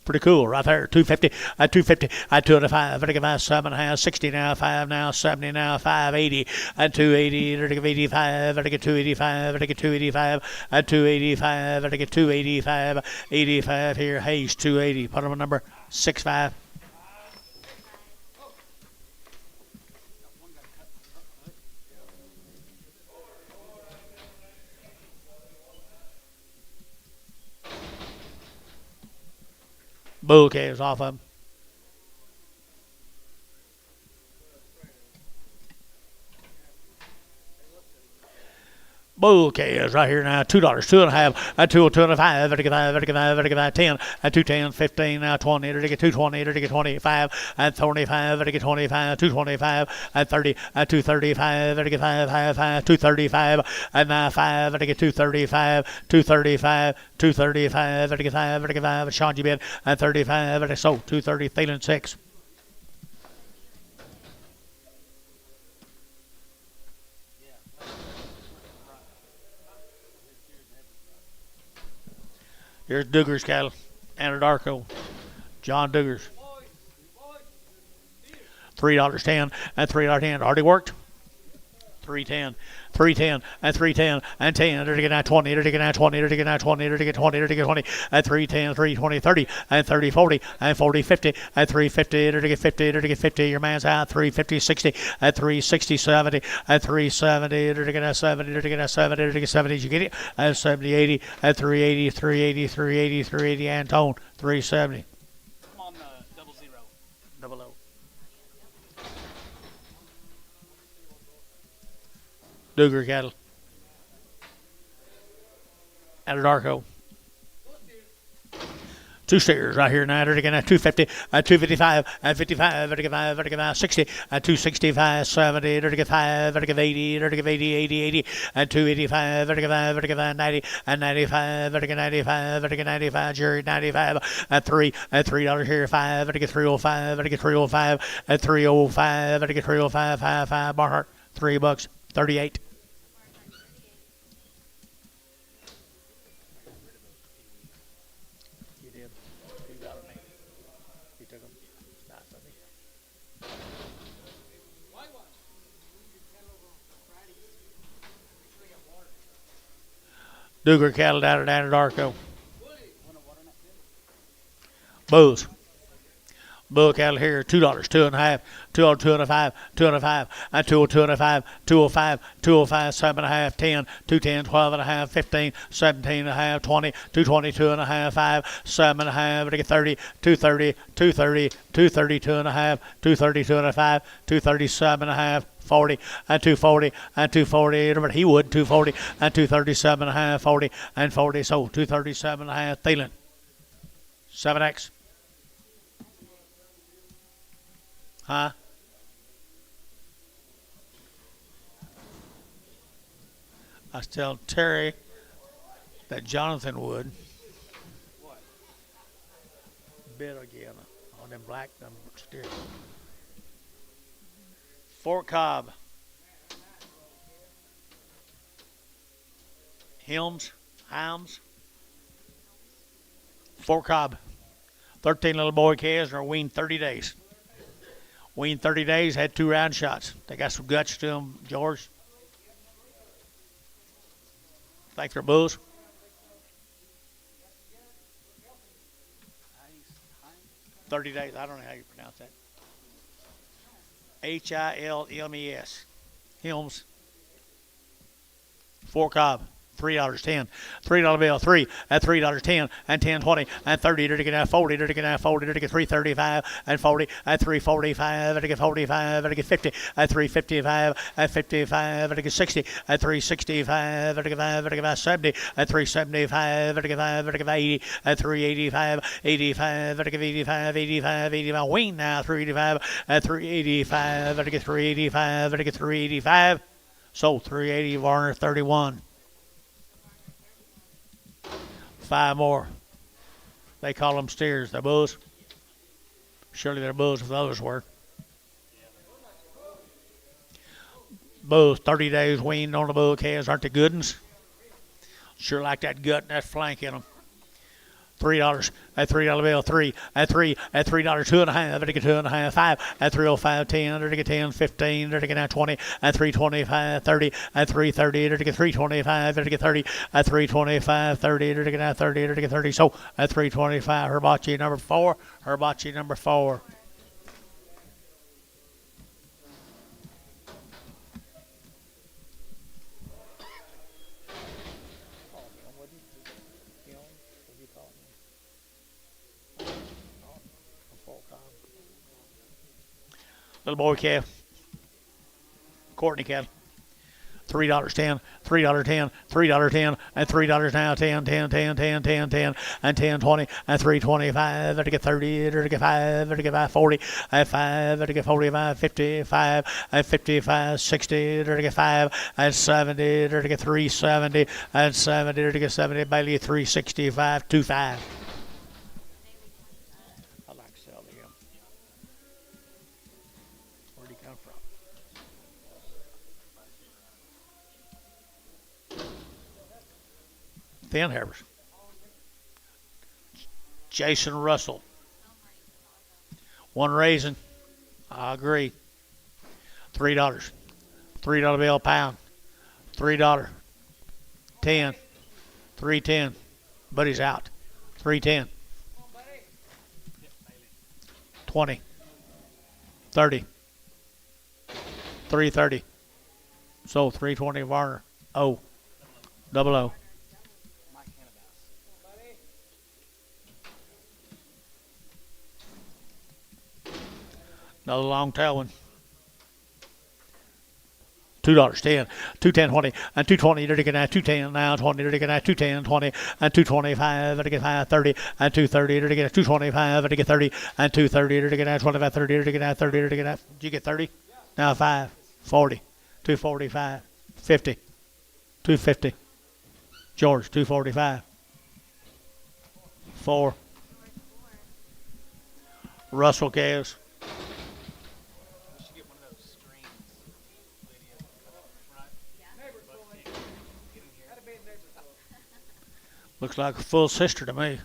Pretty cool right there. 250, at 250, at 205, at 5, 7 and a half, 60 now, 5 now, 70 now, 580, at 280, at 85, at 285, at 285, at 285, at 285, 85 here, Hayes, 280. Put him on number 65. Bull calves off of him. Bull calves right here now. $2, 2.5, at 2, 2.5, at 5, at 5, at 10, at 210, 15, now 20, at 220, at 25, at 25, at 25, 225, at 30, at 235, at 5, 5, 235, at 5, at 235, 235, 235, at 5, at 5, Sean G bid, at 35, at 230, Thielen 6. Here's Duggar's cattle, Anadarko, John Duggar's. $3.10 and $3.10. Already worked. 310, 310, and 310, and 10, to get 20, to get 20, to get 20, to get 20, to get 20, at 310, 320, 30, and 30, 40, and 40, 50, at 350, to get 50, to get 50, your man's out, 350, 60, at 360, 70, at 370, to get 70, to get 70, to get 70, you get it, at 70, 80, at 380, 380, 380, 380, Antone, 370. I'm on 00. Double O. Duggar cattle. Anadarko. 2 steers right here now. Again at 250, at 255, at 55, at 55, at 55, 60, at 265, 70, at 5, at 80, at 80, 80, 80, at 285, at 5, at 90, at 95, at 95, at 95, Jerry 95, at 3, at $3 here, 5, at 305, at 305, at 305, at 305, 5, Barnhart, $3, 38. Duggar cattle down at Anadarko. Bulls. Bull cattle here, $2, 2.5, $2, 2.5, 2.5, at 2, 2.5, 205, 205, 7.5, 10, 210, 12.5, 15, 17.5, 20, 220, 2.5, 5, 7.5, 30, 230, 230, 230, 2.5, 230, 2.5, 237.5. 40 and 240 and 240, but he would 240 and 237.5, 40 and 40, so 237.5. Thielen, 7X. Huh? I was telling Terry that Jonathan would bid again on them black number steers. Fort Cobb, Hims, Fort Cobb. 13 little boy calves are weaned 30 days. Weaned 30 days, had 2 round shots. They got some guts to them, George. Think they're bulls? 30 days. I don't know how you pronounce that. Hilmes. Hilms. Fort Cobb. $3.10. $3 bill, 3 at $3.10 and 10.20 and 30 to get out 40 to get out 40 to get 3.35 and 40 at 3.45 to get 45 to get 50 at 3.55 at 55 to get 60 at 3.65 to get 5 to get 70 at 3.75 to get 5 to get 80 at 3.85 85 to get 85 85 85 Weaned now 3.85 at 3.85 to get 3.85 to get 3.85 sold 3.80 Varner 31. 5 more. They call them steers. They're bulls. Surely they're bulls if the others were. Bulls, 30 days weaned on the bull calves. Aren't they good ones? Sure like that gut and that flank in them. $3 at $3 bill, 3 at $3 at $3, 2.5 to get 2.5, 5 at 3.05, 10 to get 10, 15 to get now 20 at 3.25, 30 at 3.30 to get 3.25 to get 30 at 3.25, 30 to get now 30 to get 30. So at 3.25, Herbachi number 4, Herbachi number 4. Little boy calf, Courtney calf, $3.10, $3.10, $3.10, and $3 now, 10, 10, 10, 10, 10, 10, and 10, 20, and 3.25, to get 30, to get 5, to get 5, 40, at 5, to get 45, 55, at 55, 60, to get 5, and 70, to get 370, and 70, to get 70, Bailey 365, 25. I like to sell to him. Where'd he come from? Thin hairs. Jason Russell. One raisin. I agree. $3. $3 bill a pound. $3. 10. 3.10. Buddy's out. 3.10. 20. 30. 3.30. Sold 3.20 Varner. O. Double O. Another long tail one. $2, 10, 2.10, 20, and 2.20 to get at 2.10 now, 20 to get at 2.10, 20, and 2.25 to get 5, 30, and 2.30 to get at 2.25 to get 30, and 2.30 to get at 25, 30 to get at 30 to get at. Did you get 30? Now 5, 40, 2.45, 50, 2.50. George, 2.45. 4. Russell calves. Looks like a full sister to me.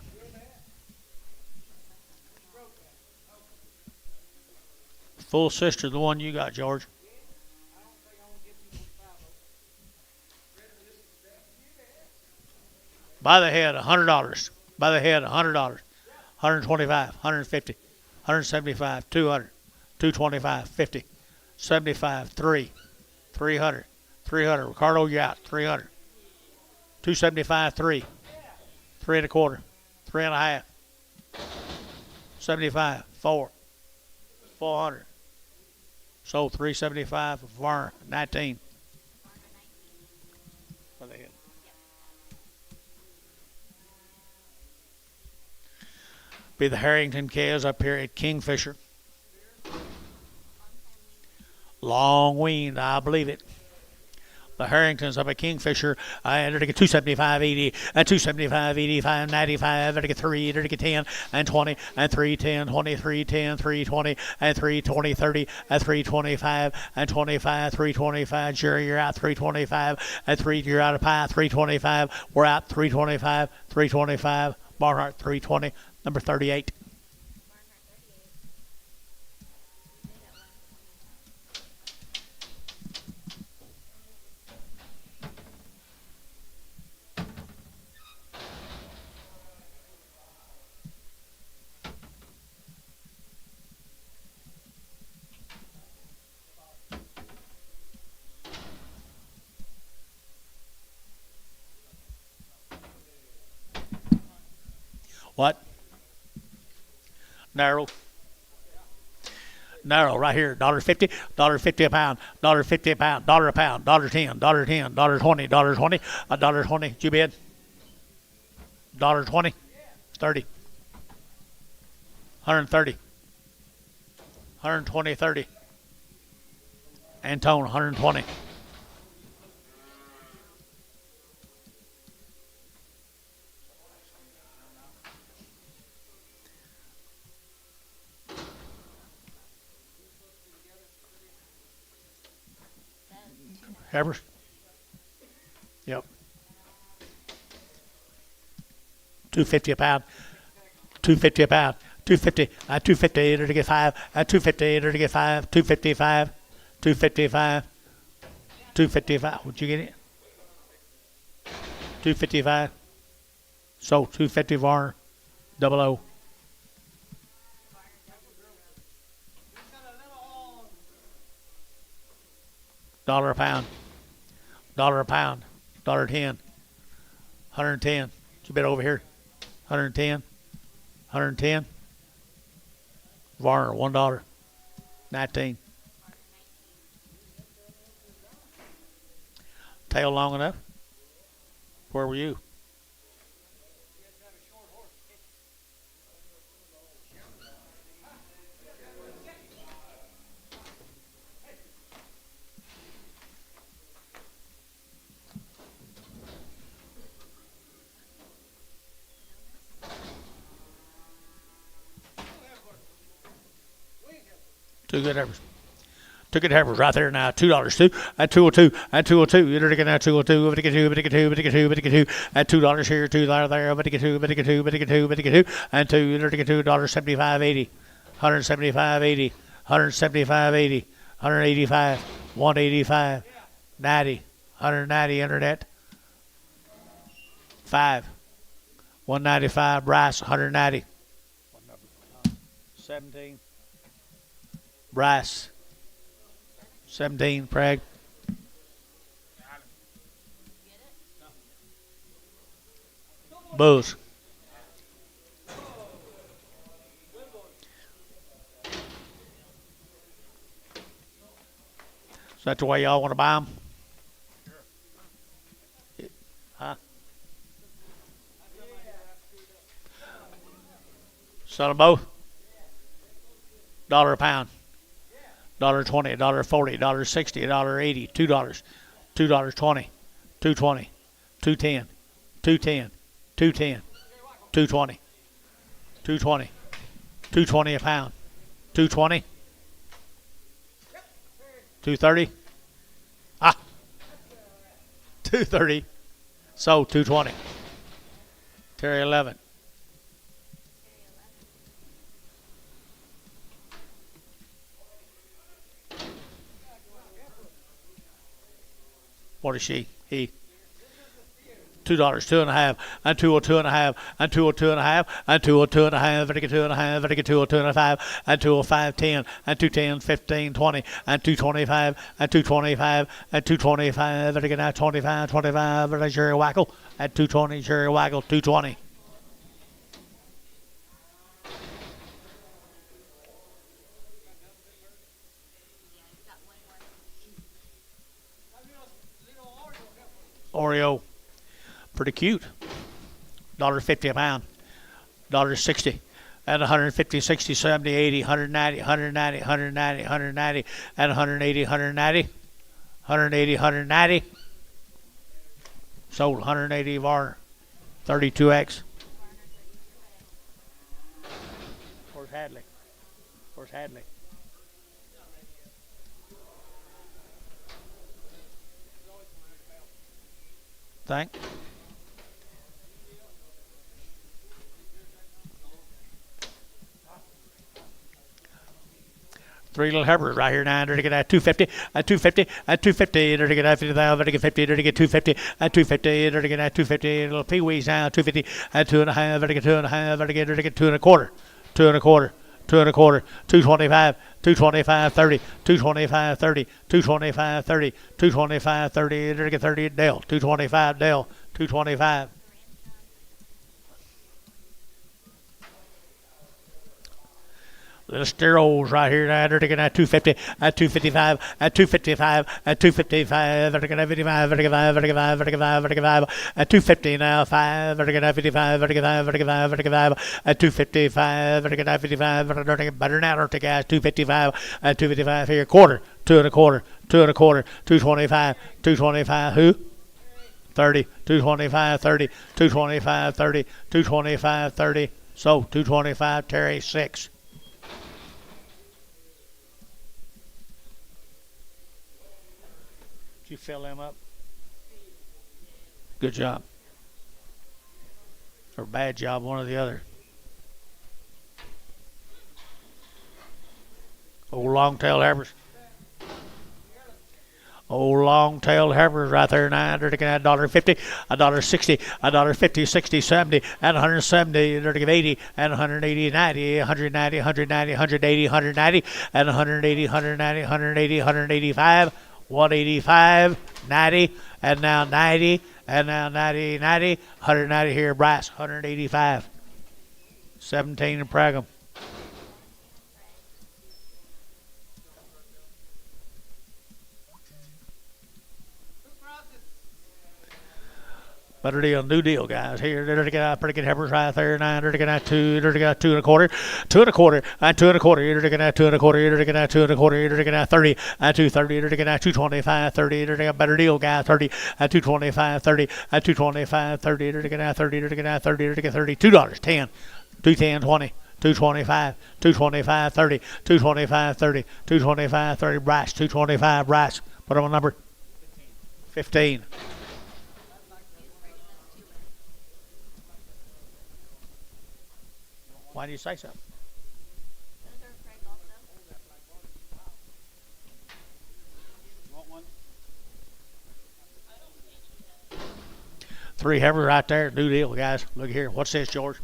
Full sister, the one you got, George. By the head, $100. By the head, $100. 125, 150, 175, 200, 225, 50, 75, 3, 300, 300. Ricardo, you out, 300. 275, 3. 3 1/4, 3 1/2, 75, 4, 400. Sold 375 for Varner, 19. Be the Harrington calves up here at Kingfisher. Long weaned, I believe it. The Harringtons up at Kingfisher, and to get 275.80, and 275.85, 95, and to get 3, to get 10, and 20, and 310, 23, 10, 320, and 320, 30, and 325, and 25, 325. Jerry, you're out 325, and 3, you're out of pie, 325. We're out 325, 325. Barnhart 320, number 38. What? Narrow. Narrow right here. $1.50, $1.50 a pound, $1.50 a pound, $1 a pound, $1.10, $1.10, $1.20, $1.20, $1.20. Did you bid? $1.20, 30, 130, 120, 30. Antone 120. Heifers? Yep. $2.50 a pound. $2.50 a pound. $2.50. At $2.50 to get 5. At $2.50 to get 5. $2.55. $2.55. $2.55. Would you get it? $2.55. So $2.50 Varner. 00. $1 a pound. $1 a pound. $1.10. 110. It's a bit over here. 110. 110. Varner, $1. 19. Tail long enough? Where were you? Two good heifers. Two good heifers right there now. $2 two. At 202. At 202. You're to get now 202. But get two. But get two. But get two. But get two. At $2 here. $2 there. But get two. But get two. But get two. But get two. And 2. You're to get $2.75.80. 175.80. 175.80. 185. 185. 90. 190 internet. 5. 195. Bryce. 190. 17. Bryce. 17, Prague. Booze. Is that the way y'all want to buy them? Huh? Sell them both? $1 a pound. $1.20, $1.40, $1.60, $1.80, $2, $2.20, $2.20, $2.10, $2.10, $2.10, $2.20, $2.20, $2.20 a pound, $2.20, $2.30, $2.30, so $2.20, Terry 11. What is she? He. $2, 2.5, and 202.5, and 202.5, and 202.5, and 2.5, and 202.5, and 205.10, and 210, 15, 20, and 225, and 225, and 225, and now 25, 25, and Jerry Wackel at 220, Jerry Wackel 220. Oreo, pretty cute. $1.50 a pound. $1.60. And 150, 60, 70, 80, 190, 190, 190, 190, and 180, 190, 180, 190, Sold 180 var 32X. Where's Hadley? Where's Hadley? Thank. Three little heifers right here now. They're to get at 250, at 250, at 250. They're to get at 50,000. They're to get 50. They're to get 250, at 250. They're to get at 250. Little peewees now. 250, at 2.5. They're to get 2.5. They're to get 2.25. 2.25. 2.25. 225. 225. 30. 225. 30. 225. 30. 225. 30. They're to get 30 at Dell. 225 Dell. 225. Little sterols right here now. They're taking at 250, at 255, at 255, at 255. They're taking at 55, 55, 55, 55, 55, at 250 now. 5. They're taking at 55, 55, 55, 55, at 255. They're taking at 55. They're taking better now. They're taking at 255, at 255 here. Quarter, 2.25, 2.25, 225, 225. Who? 30, 225, 30, 225, 30, 225, 30. So 225, Terry 6. Did you fill them up? Good job. Or bad job, one or the other. Old long-tailed heifers. Old long-tailed heifers right there now. They're taking at $1.50, $1.60, $1.50, 60, 70, and 170. They're taking 80, and 180, 90, 190, 190, 180, 190, and 180, 190, 180, 185. 185, 90, and now 90, and now 90, 90, 190 here, Bryce, 185. 17 in Pragum. Better deal, new deal, guys. Here, they're to get out pretty good heifers right there. 9, they're to get out 2, they're to get out 2.25, 2.25, and 2.25, they're to get out 2.25, they're to get out 2.25, they're to get out 30, and 230, they're to get out 225, 30, they're to get a better deal, guys. 30, at 225, 30, at 225, 30, they're to get out 30, they're to get out 30, they're to get 30, $2, 10, 210, 20. 225, 225, 30, 225, 30, 225, 30, Bryce, 225, Bryce. Put on a number. 15. Why do you say so? Three heifers right there. New deal, guys. Look here. What's this, George?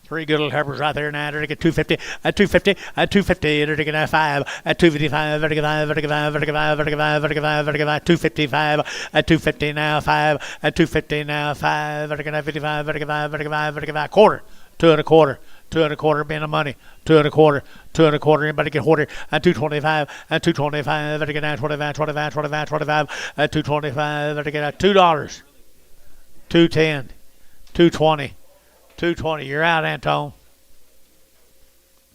Three good little heifers right there now. They're to get 250, at 250, at 250. They're to get 5, at 255, they're to get 5, they're to get 5, they're to get 5, they're to get 5, they're to get 5, they're to get 5, 255, at 250 now, 5, at 250 now, 5, they're to get 55, they're to get 5, they're to get 5, they're to get 5, quarter, 2.25, 2.25 being the money, 2.25, 2.25, anybody get quarter, at 225, at 225, they're to get 25, 25, 25, 25, at 225, they're to get $2, 210, 220. 220, you're out, Antone.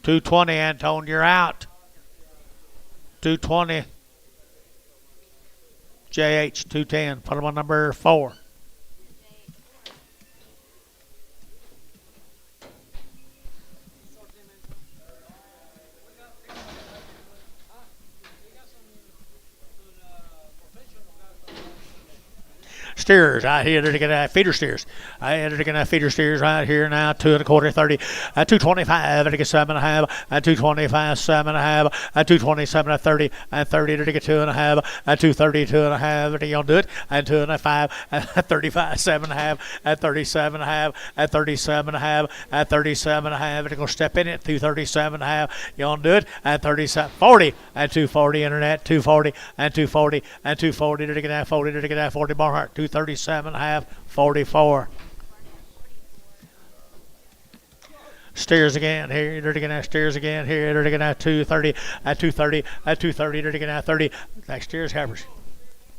220, Antone, you're out. 220. JH, 210. Put him on number 4. Steers out here. They're to get feeder steers. They're to get feeder steers right here now. 2.25, 30. At 225, they're to get 7.5. At 225, 7.5. At 227, at 30. At 30, they're to get 2.5. At 230, 2.5. They're going to do it. At 2.5. At 35, 7.5. At 37.5. At 37.5. At 37.5. They're going to step in it. 237.5. You going to do it. At 37, 40. At 240, internet. 240. At 240. At 240, they're to get that 40. They're to get that 40. Barnhart. 237.5, 44. Steers again here. They're to get steers again here. They're to get 230, at 230, at 230. They're to get 30. Like steers, heifers.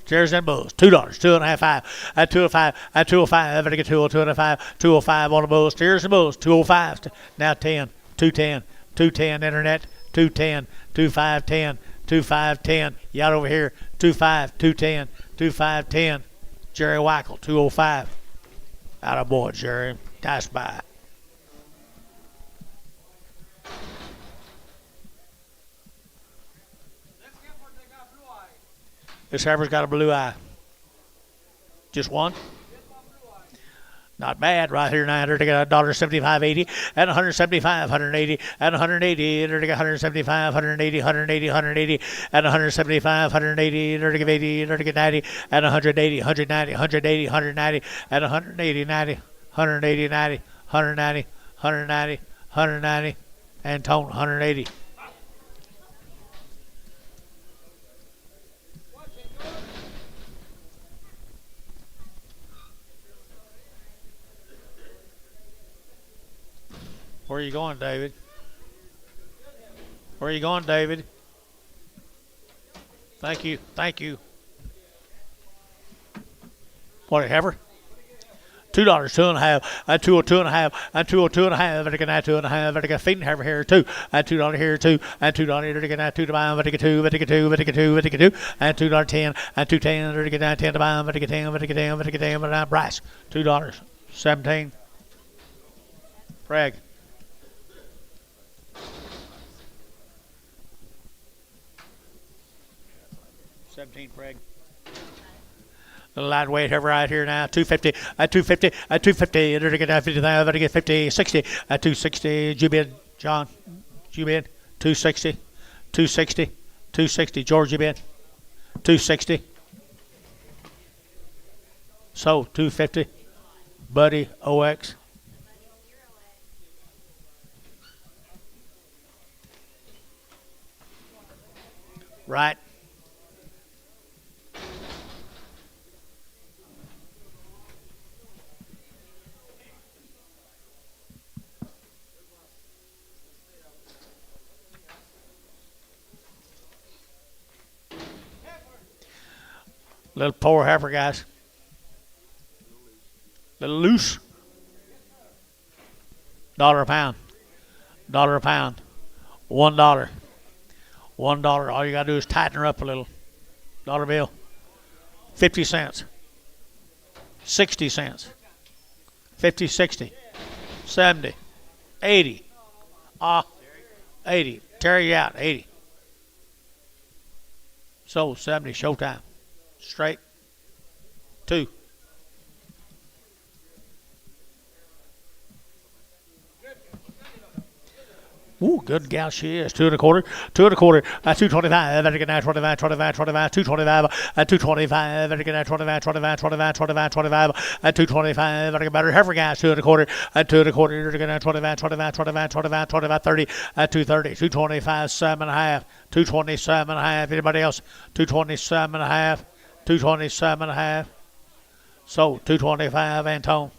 Steers and bulls. $2, 2.5, 5. At 205, at 205. They're to get 205, 205 on the bulls. Steers and bulls. 205. Now 10, 210, 210 internet. 210, 2510, 2510. You out over here. 25, 210, 2510. Jerry Wackel, 205. Out of boy, Jerry. Nice buy. This heifer's got a blue eye. Just one? Not bad right here now. They're got $1.75.80 and 175, 180 and 180. They're got 175, 180, 180, 180 and 175, 180. They're got 80. They're got 90 and 180, 190, 180, 190 and 180, 90, 180, 90, 190, 190, 190 and tone 180. Where are you going, David? Where are you going, David? Thank you. Thank you. What a heifer? $2, 2.5, and 202.5, and 202.5, and I got 2.5, and I got feeding heifer here too, and $2 here too, and $2 here to get 2 to buy, but I get 2, but I get 2, but I get 2, but I get 2, and $2.10, and 2.10, to get 10 to buy, but I get 10, but I get 10, but I get 10, but I'm Bryce, $2, 17. Bragg. Craig. Little lightweight heifer right here now. 250, at 250, at 250. They're get 55. They're get 50, 60, at 260. Jubin, John, Jubin, 260, 260, 260. George Jubin, 260. So 250. Buddy OX. Right. Little poor heifer, guys. Little loose. $1 a pound. $1 a pound. $1. $1. All you gotta do is tighten her up a little. Dollar bill. 50 cents. 60 cents. 50, 60. 70. 80. 80. Terry you out. 80. Sold 70. Showtime. Straight. 2. Ooh, good gal she is. 2 1/4. 2 1/4. 225. Better get 25, 25, 25, 225. 225. Better get 25, 25, 25, 25, 25. 225. Better get better heifer, guys. 2 1/4. 2 1/4. Better get 25, 25, 25, 25, 25, 30. 230. 225. 7.5. 227.5. Anybody else? 227.5. 227.5. So 225. Antone.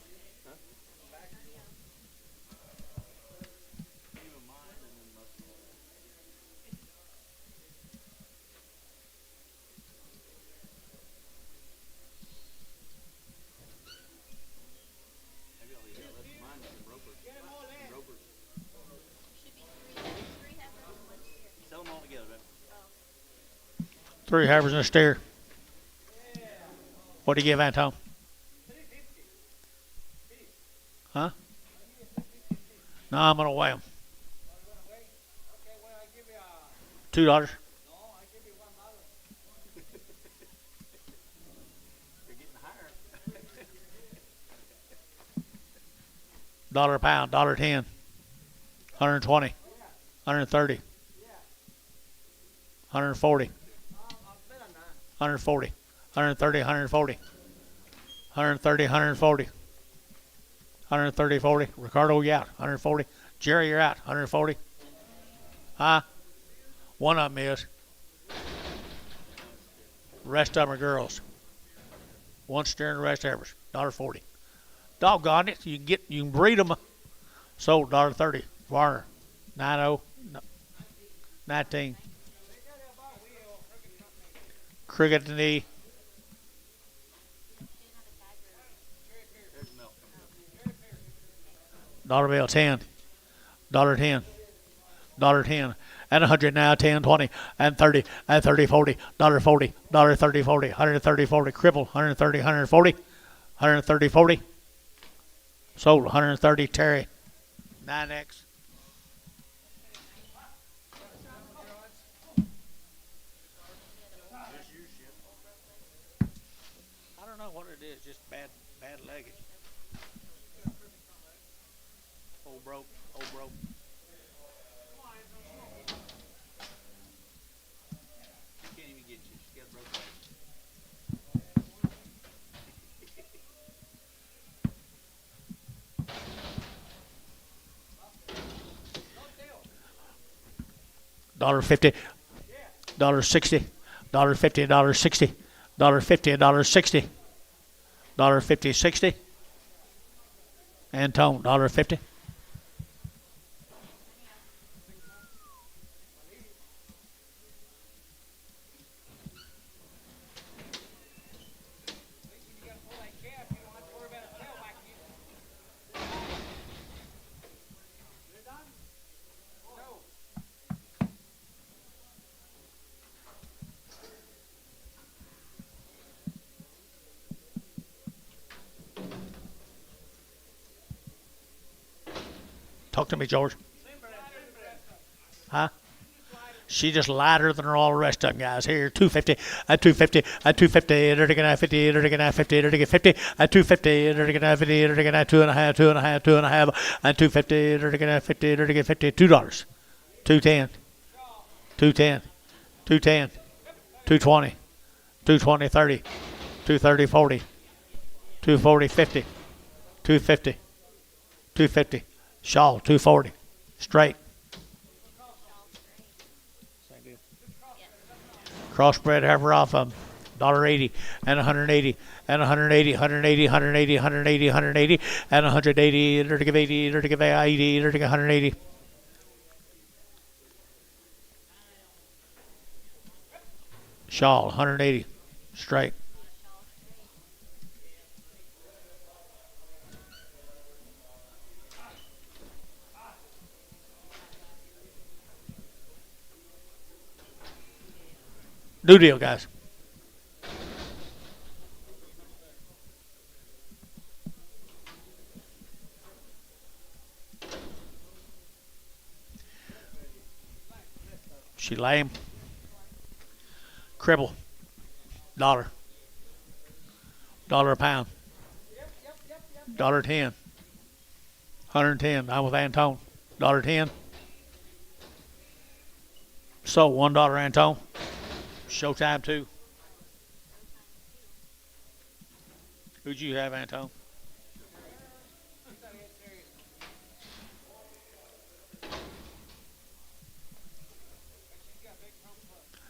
Three heifers in a steer. What do you give, Antone? Huh? No, I'm going to weigh them. $2. $1 a pound, $1.10, 120, 130, 140. 140, 130, 140, 130, 140, 130, 40. Ricardo, you out. 140. Jerry, you're out. 140. Huh? One of them is. The rest of them are girls. One steer and the rest heifers. $1.40. Doggone it. You can breed them. Sold $1.30. Varner. 90. 19. Cricket the knee. $1 bill. 10. $1.10. $1.10. and 100 now, 10, 20, and 30, and 30, 40, $40, $30, 40, 130, 40, cripple, 130, 140, 130, 40, sold, 130, Terry, 9X. I don't know what it is, just bad legging. Old broke. Can't even get you. She got broke $1.50, $1.60, $1.50, $1.60, $1.50, $1.60, $1.50, 60. Antone, $1.50. Talk to me, George. Huh? She just lighter than all the rest of them guys. Here, 250, at 250, at 250, at 50, at 50, at 50, at 250, at 50, at 2.5, 2.5, 2.5, at 250, at 50, at 50, $2, 210, 210, 210, 220, 220, 30, 230, 40, 240, 50, 250, 250. Shawl, 240, straight. Crossbred heifer off of $1.80 and 180 and 180, 180, 180, 180, 180, and 180, to give 80, to give 80, to give 180. Shawl, 180, straight. New deal, guys. She lame. Cribble. $1 a pound. $1.10. 110. I'm with Antone. $1.10. So $1, Antone. Showtime too. Who'd you have, Antone?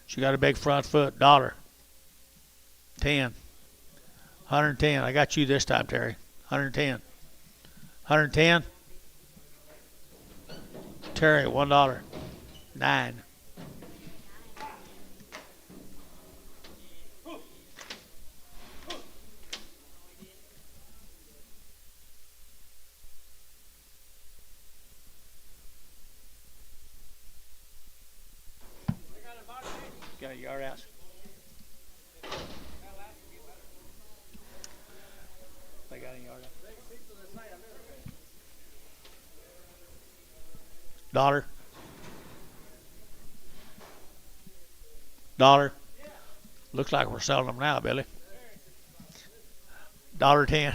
She got a big front foot. $1. 10. 110. I got you this time, Terry. 110. 110. Terry, $1. 9. Got a yard out. They got a yard out. $1. Looks like we're selling them now, Billy. $1.10.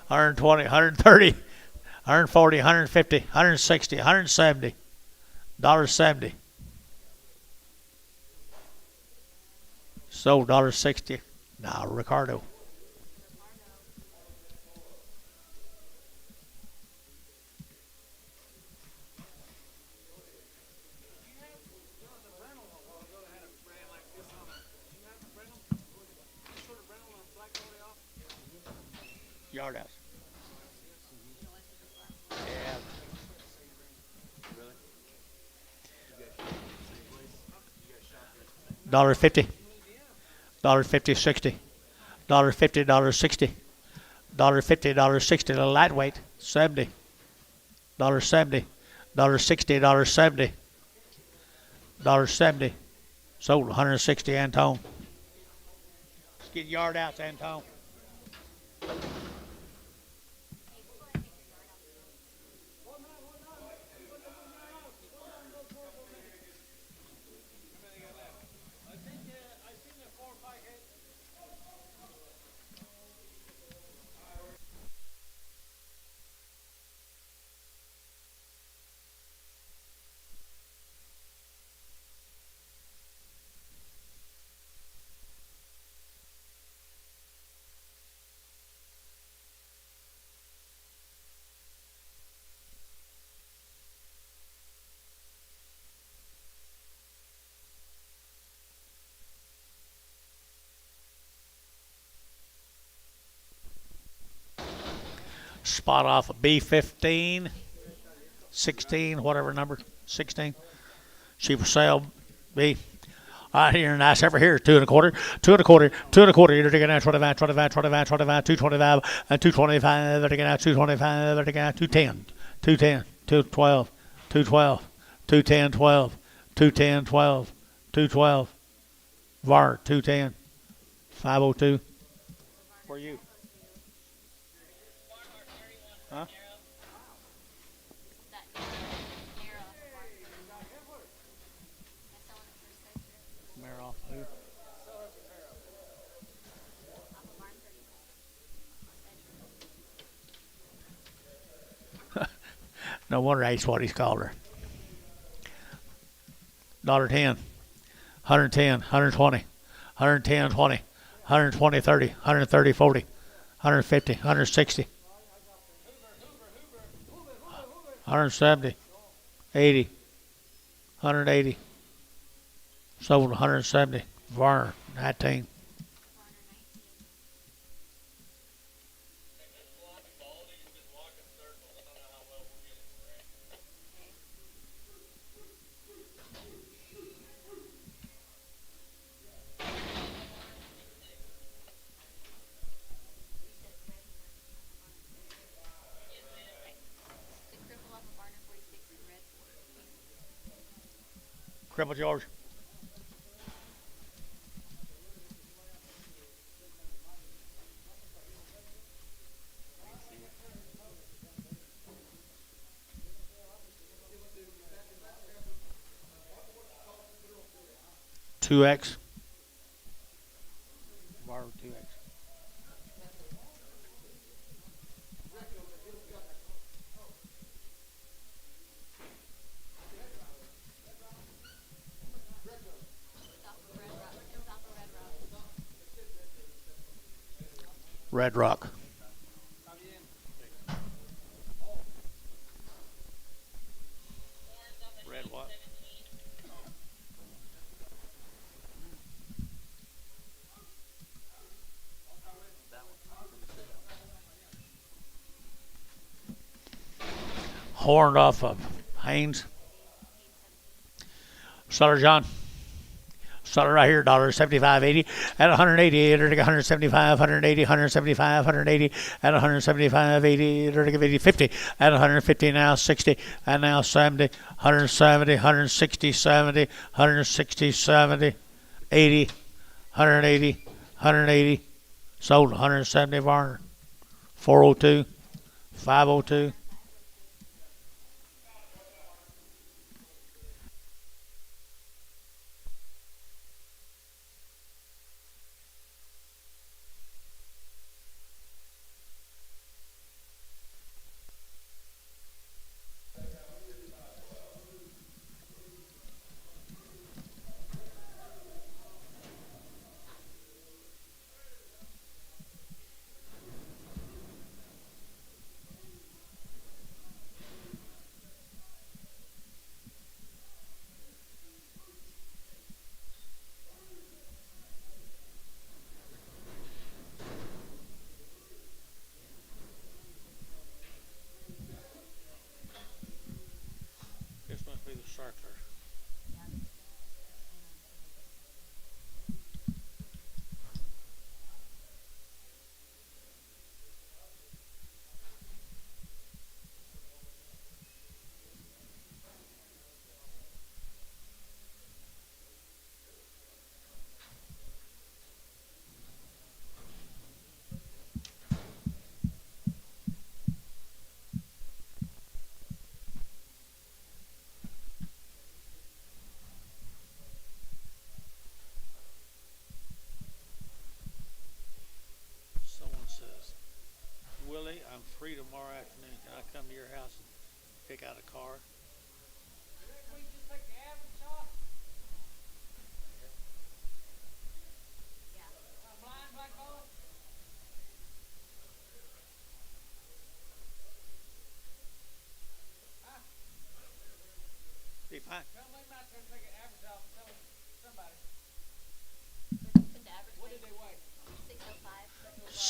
120, 130, 140, 150, 160, 170. $1.70. Sold $1.60. Now, Ricardo. Yard house. Yeah. $1.50. $1.50, 60. $1.50, $1.60. $1.50, $1.60. The lightweight, 70. $1.70. $1.60, $1.70. $1.70. Sold 160, Antone. Let's get yard outs, Antone. Spot off a B15, 16, whatever number, 16. She for sale, B. All right, here, nice over here, 2 1/4, 2 1/4, 2 1/4. You're taking out 25, 25, 25, 25, 225, and 225. They're taking out 225. They're taking out 210, 210, 212, 212, 210, 12, 210, 12, 212. VAR 210, 502. For you. Huh? That narrow part. That's selling it for six. Mare off who? Off of barn 30. No wonder that's what he's called her. $1.10, 110, 120, 110, 20, 120, 30, 130, 40, 150, 160, 170, 80, 180. Sold 170. VAR 19. The cripple off of barn 46 in red. Cripple George. Two X. VAR 2X. It's off of Red Rock. Red Rock. Red what? Horned off of Haynes. Sutter John. Sutter right here, $1.75.80 at 180. They're 175, 180, 175, 180 at 175.80. They're going 80, 50 at 150 now, 60 and now 70, 170, 160, 70, 160, 70, 80, 180, 180. Sold 170 Varner. 402, 502.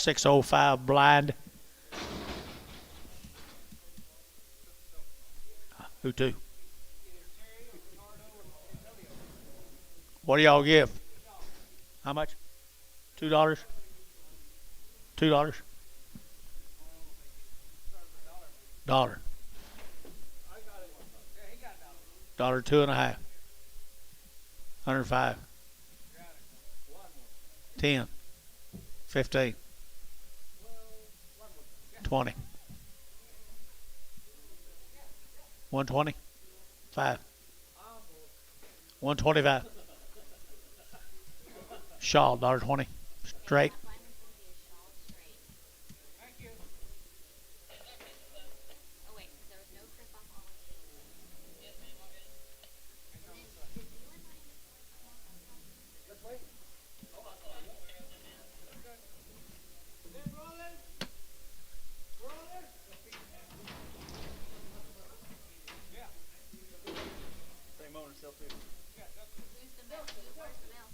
605 blind. Who to? What do y'all give? How much? $2? $2? Dollar. Dollar 2.5. 105. 10. 15. 20. 120. 5. 125. Shawl, $1.20. Straight. Oh wait, there was no trip off all of these. Who's the male? Where's the male?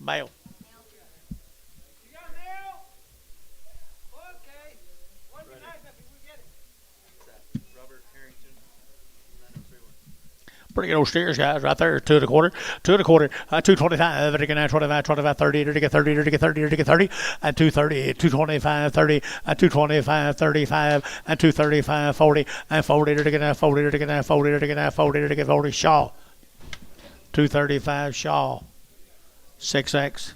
Male. You got mail? Okay. What's your knife if we get it? Robert Harrington, 9031. Pretty good old steers, guys, right there. 2 1/4, 2 1/4, 225, 25, 25, 30, 30, 30, 30, 30, 30, and 230, 225, 30, and 225, 35, and 235, 40, and 40, 40, 40, 40, 40, Shaw. 235 Shaw. 6X.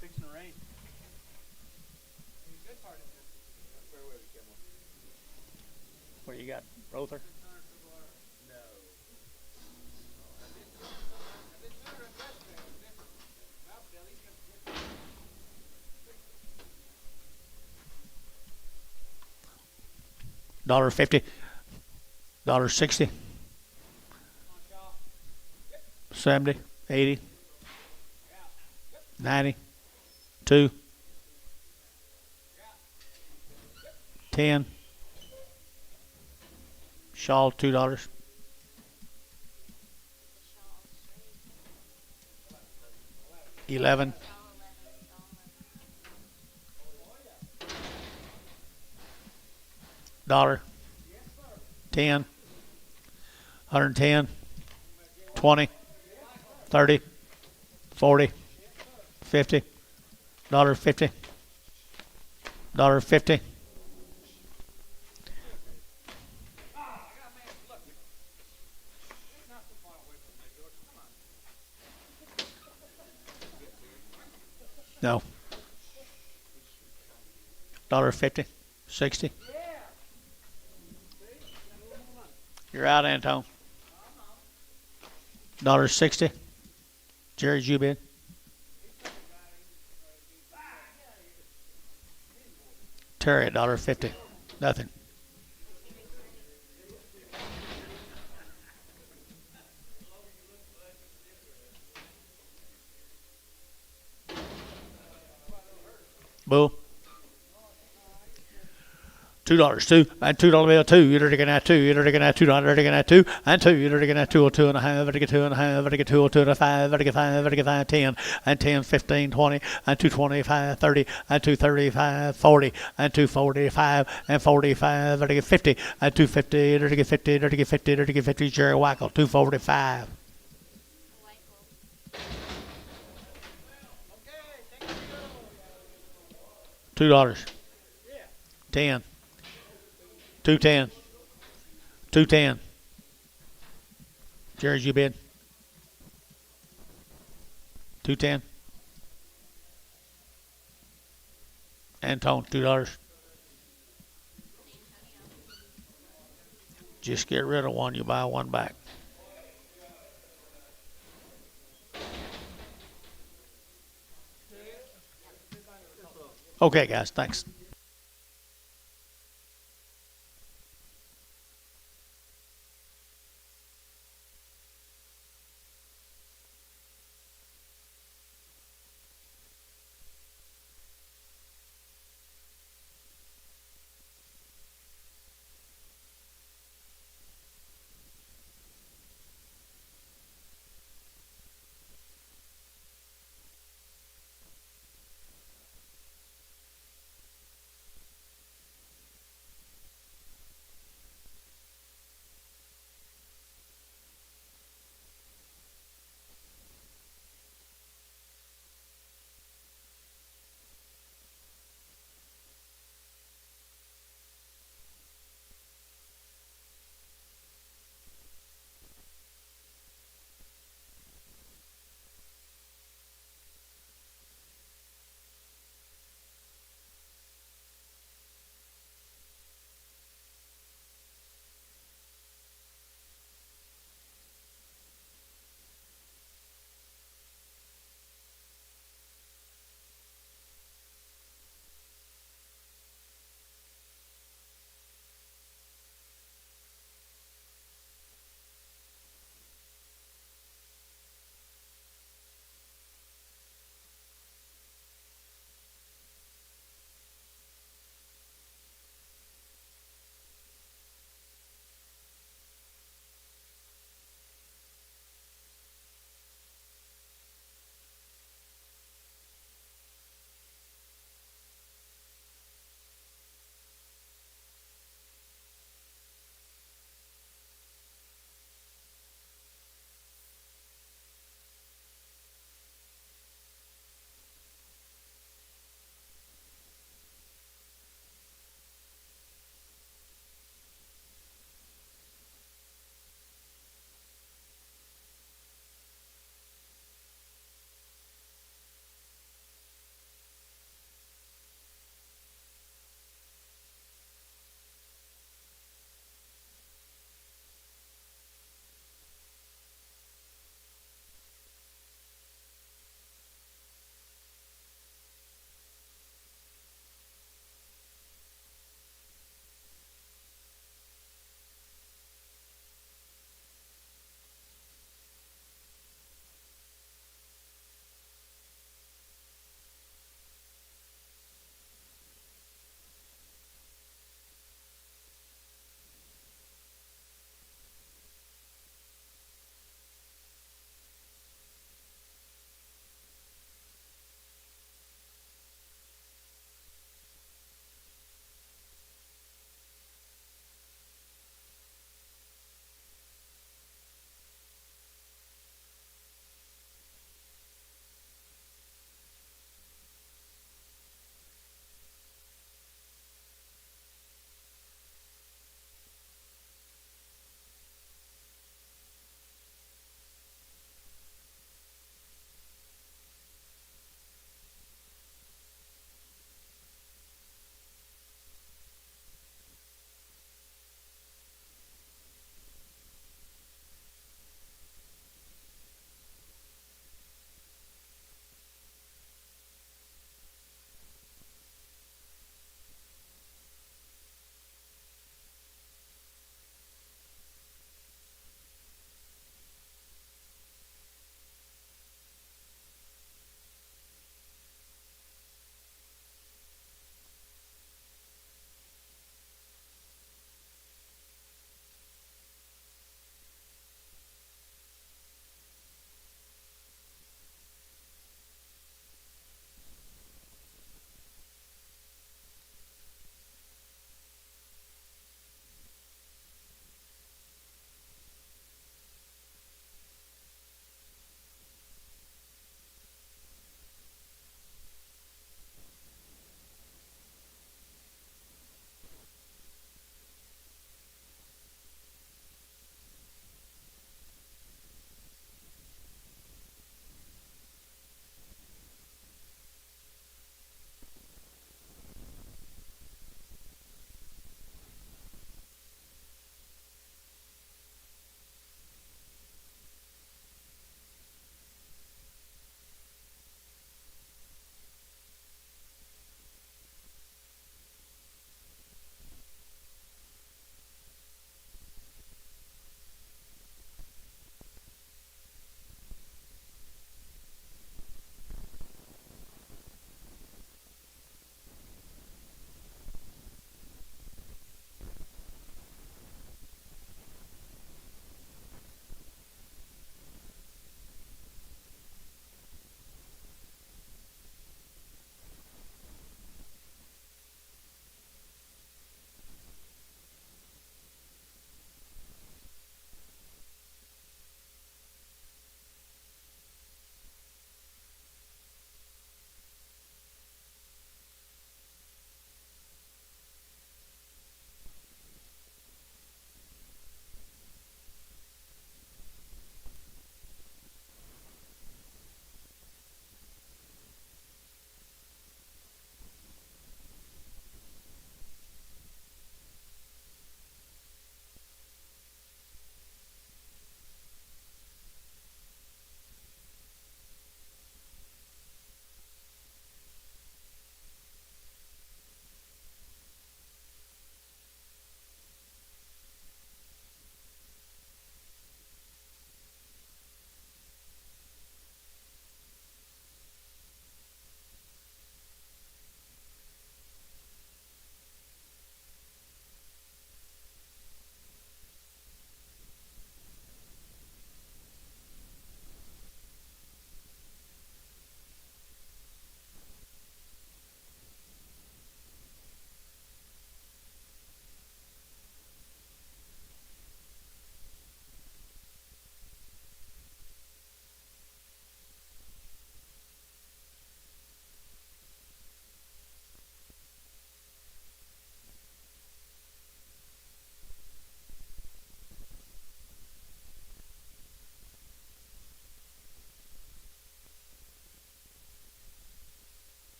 Fixing to rain. What do you got, Rother? $1.50, $1.60, 70, 80, 90, 2, 10, shawl $2, $11, $1, 10, 110, 20, 30, 40, 50, $1.50, $1.50. No. $1.50, 60. You're out, Antone. $1.60. Jerry's you bid. Terry at $1.50. Nothing. Bull. $2, 2, and $2 bill, 2, you're taking that 2, you're taking that $2, you're taking that 2, and 2, you're taking that 2 or 2.5, I get 2.5, I get 2 or 2.5, I get 5, I get 5, 10, and 10, 15, 20, and 225, 30, and 235, 40, and 245, and 45, I get 50, and 250, I get 50, I get 50, I get 50, Jerry Wackel, 245. $2, 10, 210, 210. Jerry's you bid. 210. Antone, $2. Just get rid of one, you buy one back. Okay, guys, thanks.